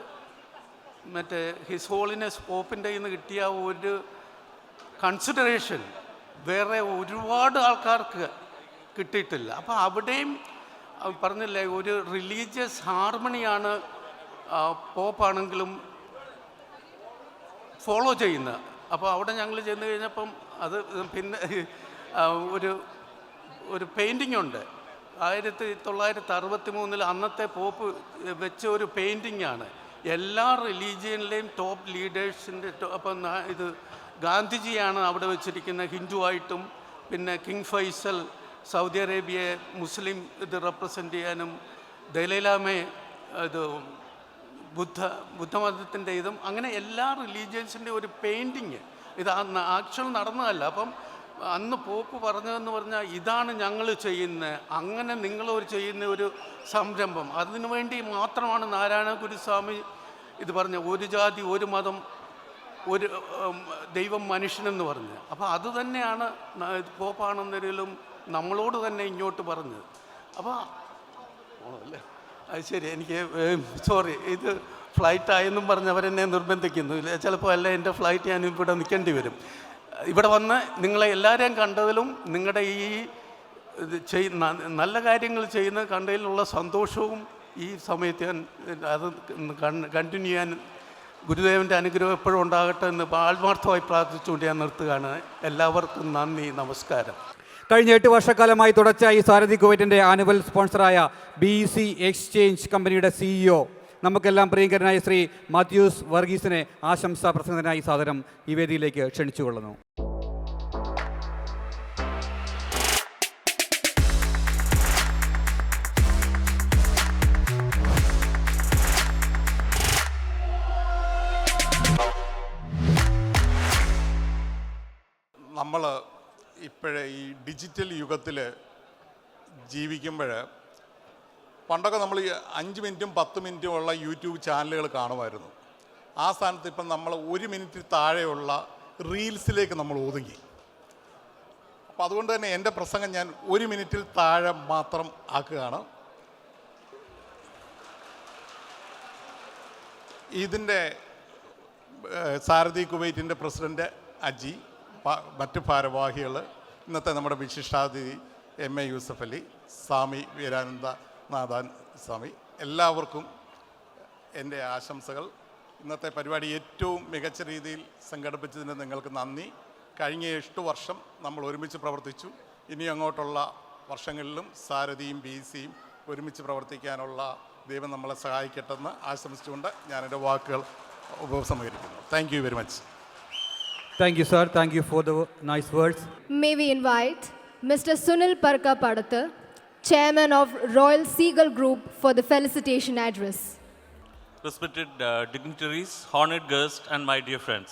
മറ്റേ ഹിസ് ഹോളിനെസ് പോപ്പിൻ്റെ നിന്ന് കിട്ടിയ ഒരു കൺസിഡറേഷൻ വേറെ ഒരുപാട് ആൾക്കാർക്ക് കിട്ടിയിട്ടില്ല. അപ്പോൾ അവിടെയും പറഞ്ഞില്ലേ, ഒരു റിലീജിയസ് ഹാർമണിയാണ് പോപ്പാണെങ്കിലും ഫോളോ ചെയ്യുന്നത്. അപ്പോൾ അവിടെ ഞങ്ങൾ ചെന്ന് കഴിഞ്ഞപ്പം അത് പിന്നെ ഒരു പെയിൻറ്റിംഗ് ഉണ്ട്. 1963 അന്നത്തെ പോപ്പ് വെച്ച ഒരു പെയിൻറ്റിങ്ങാണ്. എല്ലാ റിലീജിയനിലെയും ടോപ്പ് ലീഡേഴ്സിൻ്റെ അപ്പം ഇത് ഗാന്ധിജിയാണ് അവിടെ വെച്ചിരിക്കുന്നത്, ഹിന്ദു ആയിട്ടും. പിന്നെ കിങ് ഫൈസൽ സൗദി അറേബ്യയെ മുസ്ലിം ഇത് റെപ്രസെൻ്റ് ചെയ്യാനും, ദലൈലാമയെ ഇത് ബുദ്ധമതത്തിൻ്റെ ഇതും, അങ്ങനെ എല്ലാ റിലീജിയൻസിൻ്റെ ഒരു പെയിൻറ്റിങ്. ഇത് ആക്ച്വൽ നടന്നതല്ല. അപ്പം അന്ന് പോപ്പ് പറഞ്ഞതെന്ന് പറഞ്ഞാൽ ഇതാണ് ഞങ്ങൾ ചെയ്യുന്നത്, അങ്ങനെ നിങ്ങളൊരു ചെയ്യുന്ന ഒരു സംരംഭം. അതിനുവേണ്ടി മാത്രമാണ് നാരായണ ഗുരുസ്വാമി ഇത് പറഞ്ഞ ഒരു ജാതി ഒരു മതം ഒരു ദൈവം മനുഷ്യനെന്ന് പറഞ്ഞത്. അപ്പോൾ അത് തന്നെയാണ് പോപ്പാണെന്നൊരിലും നമ്മളോട് തന്നെ ഇങ്ങോട്ട് പറഞ്ഞത്. അപ്പോൾ അല്ലേ, അത് ശരി, എനിക്ക് സോറി, ഇത് ഫ്ലൈറ്റായെന്നും പറഞ്ഞ് അവരെന്നെ നിർബന്ധിക്കുന്നു. ചിലപ്പോൾ അല്ല, എൻ്റെ ഫ്ലൈറ്റ് ഞാൻ ഇവിടെ നിൽക്കേണ്ടി വരും. ഇവിടെ വന്ന് നിങ്ങളെ എല്ലാവരെയും കണ്ടതിലും നിങ്ങളുടെ ഈ നല്ല കാര്യങ്ങൾ ചെയ്യുന്ന കണ്ടതിലുള്ള സന്തോഷവും ഈ സമയത്ത് ഞാൻ അത് കണ്ടിന്യൂ ചെയ്യാൻ ഗുരുദേവൻ്റെ അനുഗ്രഹം എപ്പോഴും ഉണ്ടാകട്ടെ എന്ന് ആത്മാർത്ഥമായി പ്രാർത്ഥിച്ചുകൊണ്ട് ഞാൻ നിർത്തുകയാണ്. എല്ലാവർക്കും നന്ദി, നമസ്കാരം. കഴിഞ്ഞ 8 വർഷക്കാലമായി തുടർച്ചയായി സാരഥി കുവൈറ്റിൻ്റെ ആനുവൽ സ്പോൺസറായ BEC എക്സ്ചേഞ്ച് കമ്പനിയുടെ CEO നമുക്കെല്ലാം പ്രിയങ്കരനായ ശ്രീ മാത്യൂസ് വർഗീസിനെ ആശംസാ പ്രസംഗത്തിനായി സാദരം ഈ വേദിയിലേക്ക് ക്ഷണിച്ചുകൊള്ളുന്നു. നമ്മൾ ഇപ്പോഴേ ഈ ഡിജിറ്റൽ യുഗത്തിൽ ജീവിക്കുമ്പോൾ പണ്ടൊക്കെ നമ്മൾ 5 മിനിറ്റും 10 മിനിറ്റും ഉള്ള യൂട്യൂബ് ചാനലുകൾ കാണുമായിരുന്നു. ആ സ്ഥാനത്ത് ഇപ്പം നമ്മൾ 1 മിനിറ്റ് താഴെയുള്ള റീൽസിലേക്ക് നമ്മൾ ഒതുങ്ങി. അപ്പം അതുകൊണ്ട് തന്നെ എൻ്റെ പ്രസംഗം ഞാൻ 1 മിനിറ്റിൽ താഴെ മാത്രം ആക്കുകയാണ്. ഇതിൻ്റെ സാരഥി കുവൈറ്റിൻ്റെ പ്രസിഡൻറ്റ് അജി, മറ്റ് ഭാരവാഹികൾ, ഇന്നത്തെ നമ്മുടെ വിശിഷ്ടാതിഥി MA യൂസഫ് അലി, സ്വാമി വീരാനന്ദനാഥൻ സ്വാമി, എല്ലാവർക്കും എൻ്റെ ആശംസകൾ. ഇന്നത്തെ പരിപാടി ഏറ്റവും മികച്ച രീതിയിൽ സംഘടിപ്പിച്ചതിന് നിങ്ങൾക്ക് നന്ദി. കഴിഞ്ഞ 8 വർഷം നമ്മൾ ഒരുമിച്ച് പ്രവർത്തിച്ചു. ഇനി അങ്ങോട്ടുള്ള വർഷങ്ങളിലും സാരഥിയും BECയും ഒരുമിച്ച് പ്രവർത്തിക്കാനുള്ള ദൈവം നമ്മളെ സഹായിക്കട്ടെന്ന് ആശംസിച്ചുകൊണ്ട് ഞാൻ എൻ്റെ വാക്കുകൾ ഉപസംഹരിക്കുന്നു. Thank you very much. Thank you, sir. Thank you for the nice words. May we invite Mr. Sunil Parka Padathar, Chairman of Royal Seagull Group, for the felicitation address. Respected dignitaries, honored guests, and my dear friends.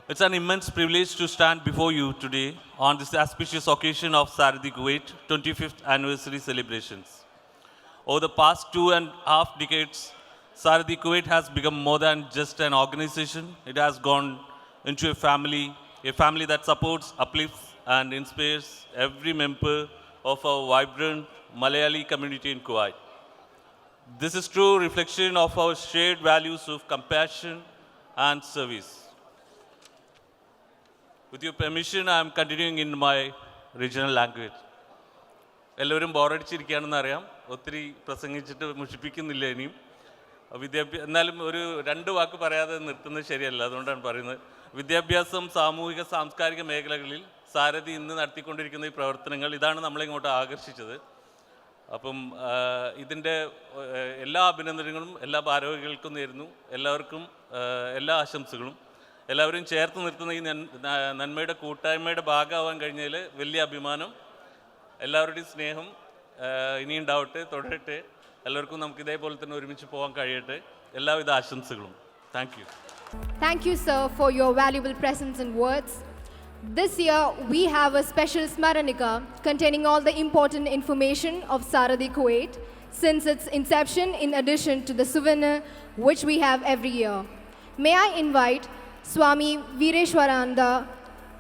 It's an immense privilege to stand before you today on this auspicious occasion of Saradhi Kuwait 25th anniversary celebrations. Over the past 2.5 decades, Saradhi Kuwait has become more than just an organization. It has gone into a family that supports, uplifts, and inspires every member of our vibrant Malayali community in Kuwait. This is true reflection of our shared values of compassion and service. With your permission, I am continuing in my regional language. എല്ലാവരും ബോറടിച്ചിരിക്കുകയാണെന്ന് അറിയാം, ഒത്തിരി പ്രസംഗിച്ചിട്ട് മുഷിപ്പിക്കുന്നില്ല ഇനിയും. എന്നാലും ഒരു 2 വാക്ക് പറയാതെ നിർത്തുന്നത് ശരിയല്ല, അതുകൊണ്ടാണ് പറയുന്നത്. വിദ്യാഭ്യാസം, സാമൂഹിക സാംസ്കാരിക മേഖലകളിൽ സാരഥി ഇന്ന് നടത്തിക്കൊണ്ടിരിക്കുന്ന ഈ പ്രവർത്തനങ്ങൾ, ഇതാണ് നമ്മളെ ഇങ്ങോട്ട് ആകർഷിച്ചത്. അപ്പം ഇതിൻ്റെ എല്ലാ അഭിനന്ദനങ്ങളും എല്ലാ ഭാരവാഹികൾക്കും നേരുന്നു. എല്ലാവർക്കും എല്ലാ ആശംസകളും. എല്ലാവരും ചേർത്ത് നിർത്തുന്ന ഈ നന്മയുടെ കൂട്ടായ്മയുടെ ഭാഗമാവാൻ കഴിഞ്ഞതിൽ വലിയ അഭിമാനം. എല്ലാവരുടെയും സ്നേഹം ഇനിയുണ്ടാവട്ടെ, തുടരട്ടെ. എല്ലാവർക്കും നമുക്ക് ഇതേപോലെ തന്നെ ഒരുമിച്ച് പോകാൻ കഴിയട്ടെ. എല്ലാവിധ ആശംസകളും. Thank you. Thank you, sir, for your valuable presence and words. This year, we have a special Smaranika containing all the important information of Saradhi Kuwait since its inception, in addition to the souvenir which we have every year. May I invite Swami Veereshwarananda,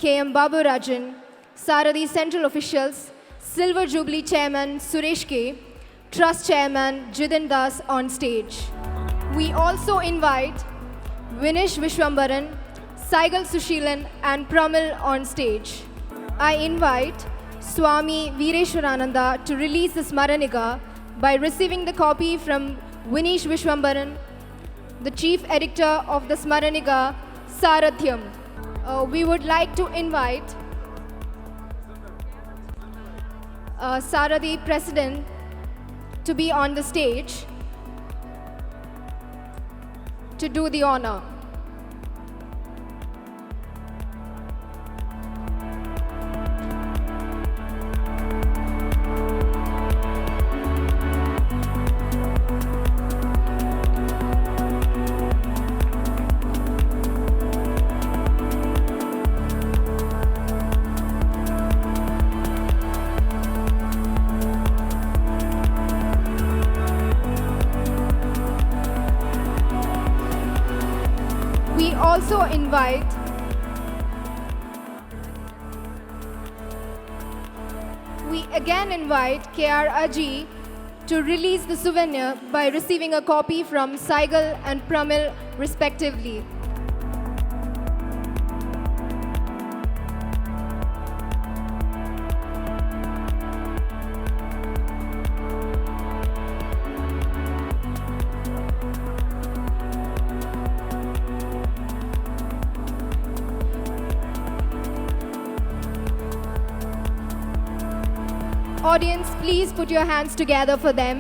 KM Baburajan, Saradhi Central Officials, Silver Jubilee Chairman Suresh K, Trust Chairman Jiten Das on stage. We also invite Vinish Vishwambaran, Saigal Sushilan and Pramil on stage. I invite Swami Veereshwarananda to release the Smaraniga by receiving the copy from Vinish Vishwambaran, the chief editor of the Smaraniga, Sarathyam. We would like to invite Sarathi President to be on the stage to do the honor. We again invite K.R. Aji to release the souvenir by receiving a copy from Saigal and Pramil respectively. Audience, please put your hands together for them.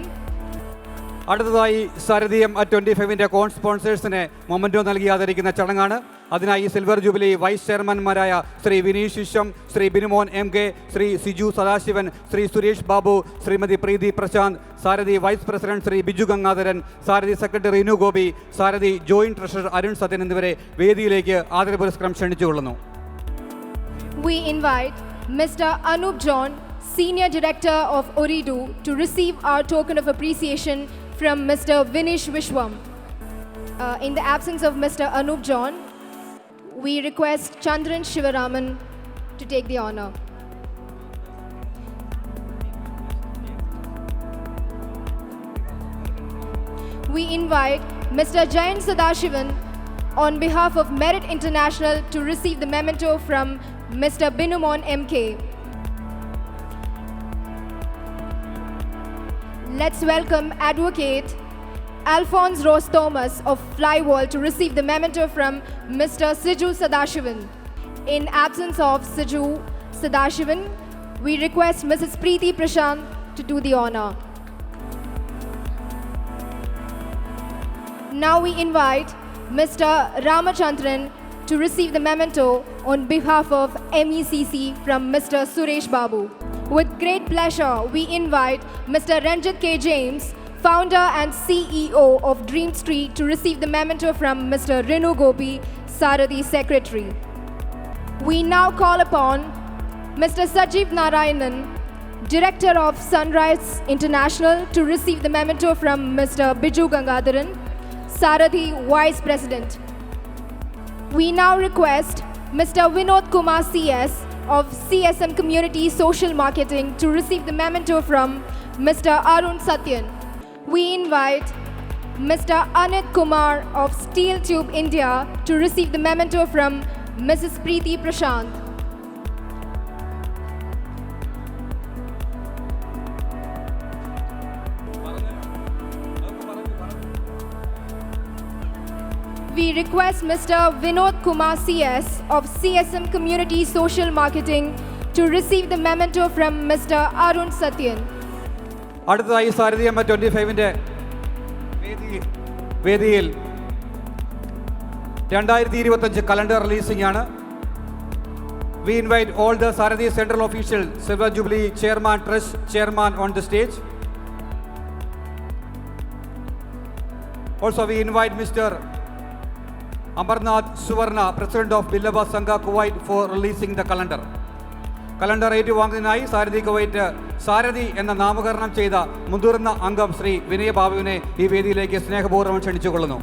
അടുത്തതായി സാരഥിയം @25ന്റെ കോൺ സ്പോൺസേഴ്സിനെ memento നൽകി ആദരിക്കുന്ന ചടങ്ങാണ്. അതിനായി silver jubilee vice ചെയർമാൻമാരായ Shri Vineesh Vishwam, Shri Binumon MK, Shri Siju Sadashivan, Shri Suresh Babu, Shrimati Preethi Prashanth, Sarathy vice president Shri Biju Gangadharan, Sarathy secretary Rinu Gopi, Sarathy joint treasurer Arun Sathyan എന്നിവരെ വേദിയിലേക്ക് ആദര പുരസ്കാരം ക്ഷണിച്ചുകൊള്ളുന്നു. We invite Mr. Anup John, Senior Director of Oridu, to receive our token of appreciation from Mr. Vinish Vishwam. In the absence of Mr. Anup John, we request Chandran Shivaraman to take the honor. We invite Mr. Jayan Sadashivan on behalf of Merit International to receive the memento from Mr. Binumon MK. Let's welcome Advocate Alphonse Rose Thomas of Flywall to receive the memento from Mr. Siju Sadashivan. In absence of Siju Sadashivan, we request Mrs. Preeti Prashant to do the honor. Now we invite Mr. Ramachandran to receive the memento on behalf of MECC from Mr. Suresh Babu. With great pleasure, we invite Mr. Ranjit K. James, founder and CEO of Dream Street, to receive the memento from Mr. Rinu Gopi, Sarathi Secretary. We now call upon Mr. Sajiv Narayanan, Director of Sunrise International, to receive the memento from Mr. Biju Gangadharan, Sarathi Vice President. We now request Mr. Vinod Kumar CS of CSM Community Social Marketing to receive the memento from Mr. Arun Satyan. We invite Mr. Anit Kumar of Steel Tube India to receive the memento from Mrs. Preeti Prashant. We request Mr. Vinod Kumar CS of CSM Community Social Marketing to receive the memento from Mr. Arun Satyan. അടുത്തതായി സാരഥിയം @25ന്റെ വേദിയിൽ 2025 calendar releasing ആണ്. We invite all the Sarathi Central officials, Silver Jubilee Chairman, Trust Chairman on the stage. Also we invite Mr. Amarnath Suvarna, President of Billaba Sangha Kuwait, for releasing the calendar. Calendar ഏറ്റുവാങ്ങുന്നതിനായി Sarathy Kuwait Sarathy എന്ന നാമകരണം ചെയ്ത മുതിർന്ന അംഗം ശ്രീ വിനയ ബാബുവിനെ ഈ വേദിയിലേക്ക് സ്നേഹപൂർവ്വം ക്ഷണിച്ചുകൊള്ളുന്നു.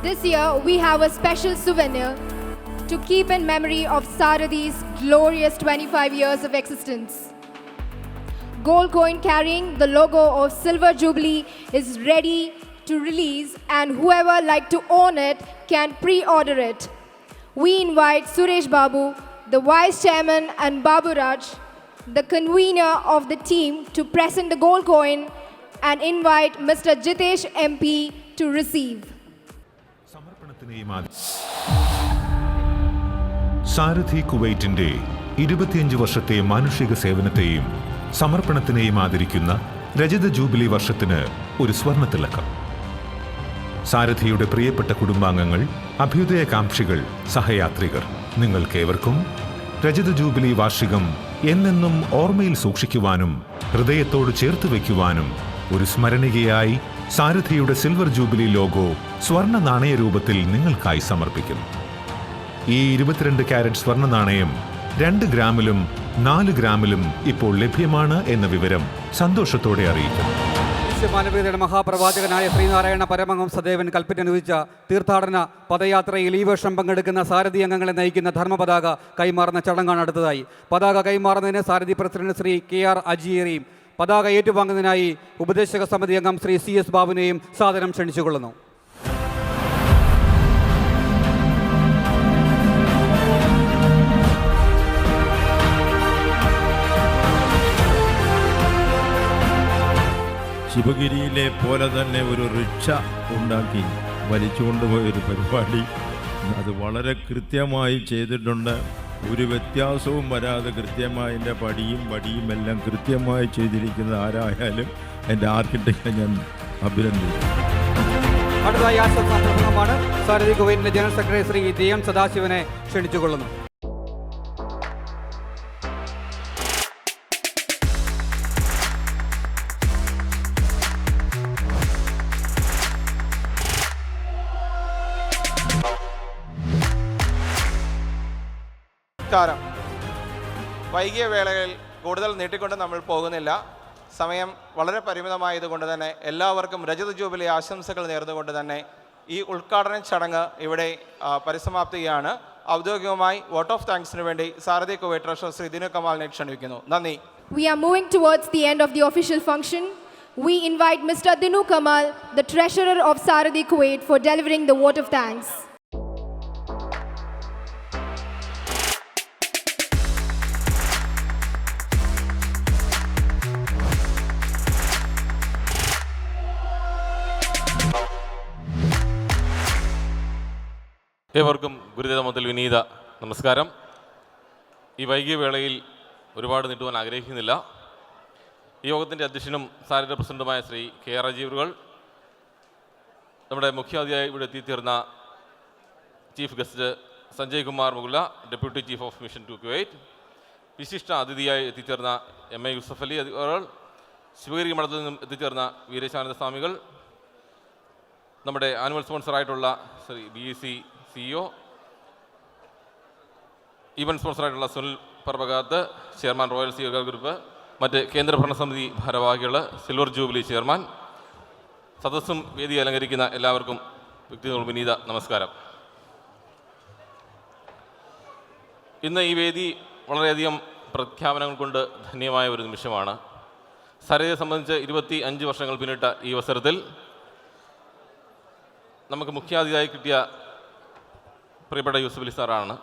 This year we have a special souvenir to to keep in memory of Sarathi's glorious 25 years of existence. Gold coin carrying the logo of Silver Jubilee is ready to release, and whoever like to own it can pre-order it. We invite Suresh Babu, the Vice Chairman, and Babu Raj, the convener of the team, to present the gold coin and invite Mr. Jitesh MP to receive. സാരഥി കുവൈറ്റിന്റെ 25 വർഷത്തെ മാനുഷിക സേവനത്തെയും സമർപ്പണത്തിനെയും ആദരിക്കുന്ന രജത jubilee വർഷത്തിന് ഒരു സ്വർണ്ണ തിളക്കം. സാരഥിയുടെ പ്രിയപ്പെട്ട കുടുംബാംഗങ്ങൾ, അഭ്യുദയകാംക്ഷികൾ, സഹയാത്രികർ, നിങ്ങൾക്കേവർക്കും രജത ജൂബിലി വാർഷികം എന്നെന്നും ഓർമ്മയിൽ സൂക്ഷിക്കുവാനും ഹൃദയത്തോട് ചേർത്ത് വയ്ക്കുവാനും ഒരു സ്മരണികയായി സാരഥിയുടെ സിൽവർ ജൂബിലി ലോഗോ സ്വർണ്ണ നാണയ രൂപത്തിൽ നിങ്ങൾക്കായി സമർപ്പിക്കുന്നു. ഈ 22 കാരറ്റ് സ്വർണ്ണ നാണയം 2 ഗ്രാമിലും 4 ഗ്രാമിലും ഇപ്പോൾ ലഭ്യമാണ് എന്ന വിവരം സന്തോഷത്തോടെ അറിയിക്കുന്നു. മാനവികതയുടെ മഹാപ്രവാചകനായ ശ്രീനാരായണ പരമഹംസദേവൻ കൽപ്പറ്റനുവദിച്ച തീർത്ഥാടന പദയാത്രയിൽ ഈ വർഷം പങ്കെടുക്കുന്ന സാരഥി അംഗങ്ങളെ നയിക്കുന്ന ധർമ്മപതാക കൈമാറുന്ന ചടങ്ങാണ് അടുത്തതായി. പതാക കൈമാറുന്നതിന് സാരഥി പ്രസിഡന്റ് ശ്രീ KR അജിയേറിയും പതാക ഏറ്റുവാങ്ങുന്നതിനായി ഉപദേശക സമിതി അംഗം ശ്രീ CS ബാബുവിനെയും സാദരം ക്ഷണിച്ചുകൊള്ളുന്നു. ശിവഗിരിയിലെ പോലെ തന്നെ ഒരു റിക്ഷ ഉണ്ടാക്കി വലിച്ചുകൊണ്ടുപോയൊരു പരിപാടി, അത് വളരെ കൃത്യമായി ചെയ്തിട്ടുണ്ട്. ഒരു വ്യത്യാസവും വരാതെ കൃത്യമായി എൻ്റെ പടിയും എല്ലാം കൃത്യമായി ചെയ്തിരിക്കുന്ന ആരായാലും എൻ്റെ ആർക്കിടെക്റ്റിനെ ഞാൻ അഭിനന്ദിക്കുന്നു. അടുത്തതായി ആശംസാ സാരഥി കുവൈറ്റിന്റെ ജനറൽ സെക്രട്ടറി ശ്രീ DM സദാശിവനെ ക്ഷണിച്ചുകൊള്ളുന്നു. നമസ്കാരം. വൈകിയ വേളകളിൽ കൂടുതൽ നീട്ടിക്കൊണ്ട് നമ്മൾ പോകുന്നില്ല. സമയം വളരെ പരിമിതമായതുകൊണ്ട് തന്നെ എല്ലാവർക്കും രജത ജൂബിലി ആശംസകൾ നേർന്നുകൊണ്ട് തന്നെ ഈ ഉദ്ഘാടന ചടങ്ങ് ഇവിടെ പരിസമാപ്തിയാണ്. ഔദ്യോഗികമായി വോട്ട് ഓഫ് താങ്ക്സിന് വേണ്ടി സാരഥി കുവൈറ്റ് ട്രഷറർ ശ്രീ ദിനു കമാലിനെ ക്ഷണിക്കുന്നു. നന്ദി. We are moving towards the end of the official function. We invite Mr. Dinu Kamal, the treasurer of Saradhi Kuwait, for delivering the vote of thanks. ഏവർക്കും ഗുരുദേവമത്തിൽ വിനീത നമസ്കാരം. ഈ വൈകിയ വേളയിൽ ഒരുപാട് നീട്ടുവാൻ ആഗ്രഹിക്കുന്നില്ല. ഈ യോഗത്തിൻ്റെ അധ്യക്ഷനും സാരഥി പ്രസിഡന്റുമായ ശ്രീ KR അജീവറുകൾ, നമ്മുടെ മുഖ്യാതിഥിയായി ഇവിടെ എത്തിത്തീർന്ന chief guest Sanjay Kumar Mukula, deputy chief of mission to Kuwait, വിശിഷ്ട അതിഥിയായി എത്തിച്ചേർന്ന MA യൂസഫ് അലി അവർ, ശിവഗിരി മഠത്തിൽ നിന്നും എത്തിച്ചേർന്ന വീരേശാനന്ദ സ്വാമികൾ, നമ്മുടെ ആനുവൽ സ്പോൺസറായിട്ടുള്ള ശ്രീ BEC CEO, ഈവൻ സ്പോൺസറായിട്ടുള്ള Sunil Parvakath, chairman Royal Seagull group, മറ്റ് കേന്ദ്ര ഭരണസമിതി ഭാരവാഹികൾ, സിൽവർ ജൂബിലി ചെയർമാൻ, സദസ്സും വേദി അലങ്കരിക്കുന്ന എല്ലാവർക്കും വ്യക്തികൾ വിനീത നമസ്കാരം. ഇന്ന് ഈ വേദി വളരെയധികം പ്രഖ്യാപനങ്ങൾ കൊണ്ട് ധന്യമായ ഒരു നിമിഷമാണ്. സാരഥിയെ സംബന്ധിച്ച് 25 വർഷങ്ങൾ പിന്നിട്ട ഈ അവസരത്തിൽ നമുക്ക് മുഖ്യാതിഥിയായി കിട്ടിയ പ്രിയപ്പെട്ട യൂസഫ് അലി സാറാണ്.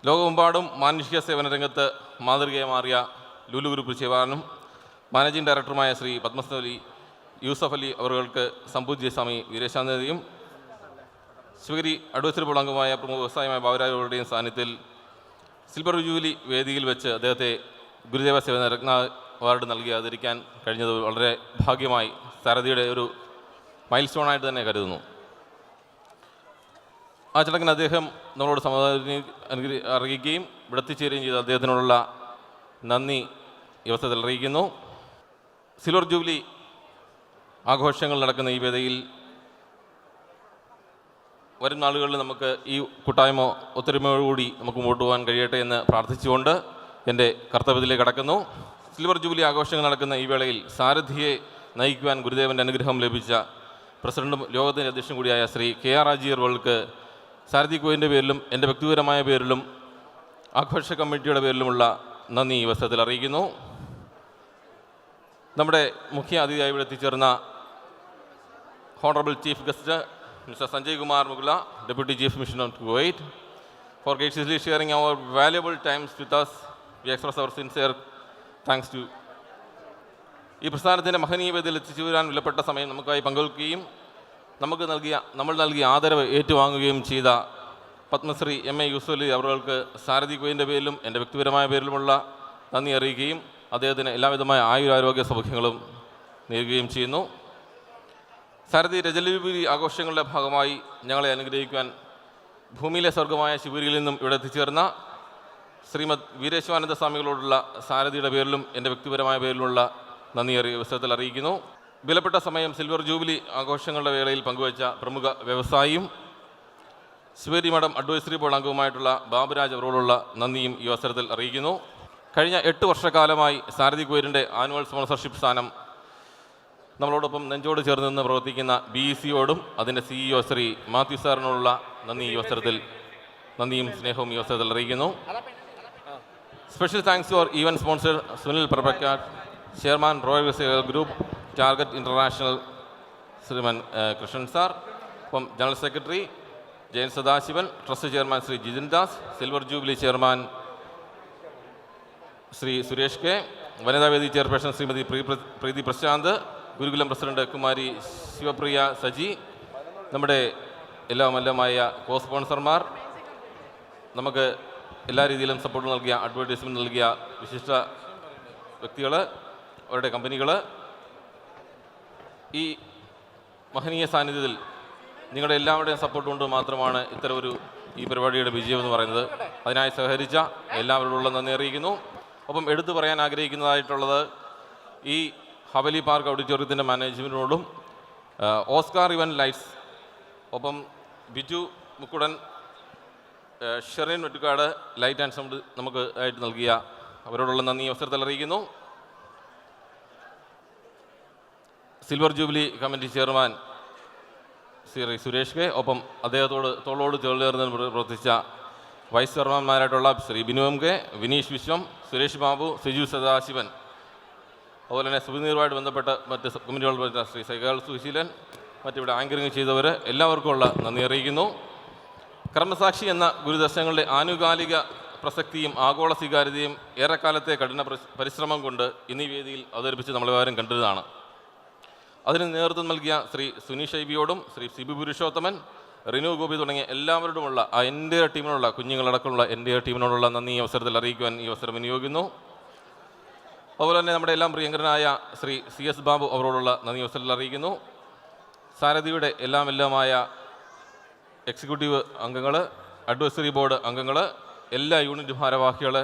ലോകമെമ്പാടും മാനുഷിക സേവന രംഗത്ത് മാതൃകയായി മാറിയ ലുലു ഗ്രൂപ്പ് ചെയർമാനും മാനേജിംഗ് ഡയറക്ടറുമായ ശ്രീ പത്മശ്രീ യൂസഫ് അലി അവർക്ക് സംപൂജ്യ സ്വാമി വീരേശാനന്ദയും ശിവഗിരി അഡ്വൈസറി ബോർഡ് അംഗമായ പ്രമുഖ വ്യവസായമായ ബാബുരാജുകളുടെയും സാന്നിധ്യത്തിൽ സിൽവർ ജൂബിലി വേദിയിൽ വെച്ച് അദ്ദേഹത്തെ ഗുരുദേവ സേവന രത്ന അവാർഡ് നൽകി ആദരിക്കാൻ കഴിഞ്ഞത് വളരെ ഭാഗ്യമായി സാരഥിയുടെ ഒരു മൈൽ സ്റ്റോണായിട്ട് തന്നെ കരുതുന്നു. ആ ചടങ്ങിന് അദ്ദേഹം നമ്മളോട് സമാധാനം അറിയിക്കുകയും ഇവിടെ എത്തിച്ചേരുകയും ചെയ്ത അദ്ദേഹത്തിനോടുള്ള നന്ദി ഈ അവസരത്തിൽ അറിയിക്കുന്നു. സിൽവർ ജൂബിലി ആഘോഷങ്ങൾ നടക്കുന്ന ഈ വേദിയിൽ വരും നാളുകളിൽ നമുക്ക് ഈ കൂട്ടായ്മ ഒത്തൊരുമയോടുകൂടി നമുക്ക് മുമ്പോട്ട് പോകാൻ കഴിയട്ടെ എന്ന് പ്രാർത്ഥിച്ചുകൊണ്ട് എൻ്റെ കർത്തവ്യത്തിലേക്ക് കടക്കുന്നു. സിൽവർ ജൂബിലി ആഘോഷങ്ങൾ നടക്കുന്ന ഈ വേളയിൽ സാരഥിയെ നയിക്കുവാൻ ഗുരുദേവൻ്റെ അനുഗ്രഹം ലഭിച്ച പ്രസിഡന്റും ലോകത്തിൻ്റെ അധ്യക്ഷൻ കൂടിയായ ശ്രീ KR അജീവറുകൾക്ക് സാരഥി കോയിൻ്റെ പേരിലും എൻ്റെ വ്യക്തിപരമായ പേരിലും ആഘോഷ കമ്മിറ്റിയുടെ പേരിലുമുള്ള നന്ദി ഈ അവസരത്തിൽ അറിയിക്കുന്നു. നമ്മുടെ മുഖ്യ അതിഥിയായി ഇവിടെ എത്തിച്ചേർന്ന honourable chief guest mister Sanjay Kumar മുഗ്ല, deputy chief mission of Kuwait, for graciously sharing our valuable times with us. We express our sincere thanks to you. ഈ പ്രസ്ഥാനത്തിൻ്റെ മഹനീയ വേദിയിൽ എത്തിച്ചു വരാൻ വിലപ്പെട്ട സമയം നമുക്കായി പങ്കുവയ്ക്കുകയും നമ്മൾ നൽകിയ ആദരവ് ഏറ്റുവാങ്ങുകയും ചെയ്ത പത്മശ്രീ എം എ യൂസഫലി അവർക്ക് സാരഥി കോയിൻ്റെ പേരിലും എൻ്റെ വ്യക്തിപരമായ പേരിലുമുള്ള നന്ദി അറിയിക്കുകയും അദ്ദേഹത്തിന് എല്ലാവിധമായ ആയുരാരോഗ്യ സൗഖ്യങ്ങളും നേരുകയും ചെയ്യുന്നു. സാരഥി രജതജൂബിലി ആഘോഷങ്ങളുടെ ഭാഗമായി ഞങ്ങളെ അനുഗ്രഹിക്കുവാൻ ഭൂമിയിലെ സ്വർഗമായ ശിവരിയിൽ നിന്നും ഇവിടെ എത്തിച്ചേർന്ന ശ്രീമദ് വീരേശ്വരാനന്ദ സ്വാമികളോടുള്ള സാരഥിയുടെ പേരിലും എൻ്റെ വ്യക്തിപരമായ പേരിലുള്ള നന്ദി അവസരത്തിൽ അറിയിക്കുന്നു. വിലപ്പെട്ട സമയം സിൽവർ ജൂബിലി ആഘോഷങ്ങളുടെ വേളയിൽ പങ്കുവച്ച പ്രമുഖ വ്യവസായിയും ശിവരി മഠം അഡ്വൈസറി ബോർഡ് അംഗവുമായിട്ടുള്ള ബാബുരാജ് അവരോടുള്ള നന്ദിയും ഈ അവസരത്തിൽ അറിയിക്കുന്നു. കഴിഞ്ഞ 8 വർഷക്കാലമായി സാരഥി കോയിലിൻ്റെ ആനുവൽ സ്പോൺസർഷിപ്പ് സ്ഥാനം നമ്മളോടൊപ്പം നെഞ്ചോട് ചേർന്ന് നിന്ന് പ്രവർത്തിക്കുന്ന BECയോടും അതിൻ്റെ CEO ശ്രീ മാത്യു സാറിനോടുള്ള നന്ദിയും സ്നേഹവും ഈ അവസരത്തിൽ അറിയിക്കുന്നു. Special thanks for event sponsor Sunil Prabhakkad, chairman Royal Group Target International Shriman Krishnan sir, ഒപ്പം general secretary Jayan Sadasivan, trust chairman Shri Jithin Das, silver jubilee chairman Shri Suresh K, Vanithavedi chairperson Shrimati Preethi Prashanth, Gurukulam president Kumari Sivapriya Saji, നമ്മുടെ എല്ലാമായ കോ സ്പോൺസർമാർ, നമുക്ക് എല്ലാ രീതിയിലും സപ്പോർട്ട് നൽകിയ അഡ്വർടൈസ്മെൻറ്റ് നൽകിയ വിശിഷ്ട വ്യക്തികൾ, അവരുടെ കമ്പനികൾ, ഈ മഹനീയ സാന്നിധ്യത്തിൽ നിങ്ങളുടെ എല്ലാവരുടെയും സപ്പോർട്ട് കൊണ്ട് മാത്രമാണ് ഈ പരിപാടിയുടെ വിജയം എന്ന് പറയുന്നത്. അതിനായി സഹകരിച്ച എല്ലാവരോടുള്ള നന്ദി അറിയിക്കുന്നു. ഒപ്പം എടുത്തു പറയാൻ ആഗ്രഹിക്കുന്നതായിട്ടുള്ളത് ഈ ഹവലി പാർക്ക് ഓഡിറ്റോറിയത്തിൻ്റെ മാനേജ്മെൻറ്റിനോടും ഓസ്കാർ ഇവൻറ്റ് ലൈറ്റ്സ്, ഒപ്പം Biju Mukkudan, Sherin Vettukad light and sound നമുക്ക് ആയിട്ട് നൽകിയ അവരോടുള്ള നന്ദി അവസരത്തിൽ അറിയിക്കുന്നു. Silver jubilee committee chairman Shri Suresh K, ഒപ്പം തോളോട് ചേർന്ന് പ്രവർത്തിച്ച വൈസ് ചെയർമാൻമാരായിട്ടുള്ള ശ്രീ ബിനു എം കെ, വിനീഷ് വിശ്വം, സുരേഷ് ബാബു, സിജു സദാശിവൻ, അതുപോലെ തന്നെ സുവിനീറുമായിട്ട് ബന്ധപ്പെട്ട മറ്റ് കമ്മിറ്റികൾ ശ്രീ സൈകാൾ സുശീലൻ, മറ്റിവിടെ ആങ്കറിങ് ചെയ്തവർ എല്ലാവർക്കുമുള്ള നന്ദി അറിയിക്കുന്നു. കർമ്മസാക്ഷി എന്ന ഗുരുദർശനങ്ങളുടെ ആനുകാലിക പ്രസക്തിയും ആഗോള സ്വീകാര്യതയും ഏറെക്കാലത്തെ കഠിന പരിശ്രമം കൊണ്ട് ഇന്നീ വേദിയിൽ അവതരിപ്പിച്ച് നമ്മളെല്ലാവരും കണ്ടതാണ്. അതിന് നേതൃത്വം നൽകിയ ശ്രീ സുനീഷ് ഐബിയോടും ശ്രീ സിബി പുരുഷോത്തമൻ, റിനു ഗോപി തുടങ്ങിയ എല്ലാവരോടുമുള്ള എൻ്റെ ടീമിനുള്ള കുഞ്ഞുങ്ങളടക്കമുള്ള എൻ്റെ ടീമിനോടുള്ള നന്ദി ഈ അവസരത്തിൽ അറിയിക്കുവാൻ ഈ അവസരം വിനിയോഗിക്കുന്നു. അതുപോലെ തന്നെ നമ്മുടെ എല്ലാം പ്രിയങ്കരനായ ശ്രീ CS ബാബു അവരോടുള്ള നന്ദി അവസരത്തിൽ അറിയിക്കുന്നു. സാരഥിയുടെ എല്ലാമായ എക്സിക്യൂട്ടീവ് അംഗങ്ങൾ, അഡ്വൈസറി ബോർഡ് അംഗങ്ങൾ, എല്ലാ യൂണിറ്റ് ഭാരവാഹികൾ,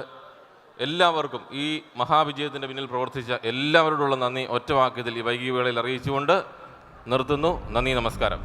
എല്ലാവർക്കും ഈ മഹാവിജയത്തിൻ്റെ പിന്നിൽ പ്രവർത്തിച്ച എല്ലാവരോടുള്ള നന്ദി ഒറ്റവാക്യത്തിൽ ഈ വൈകിയ വേളയിൽ അറിയിച്ചുകൊണ്ട് നിർത്തുന്നു. നന്ദി, നമസ്കാരം.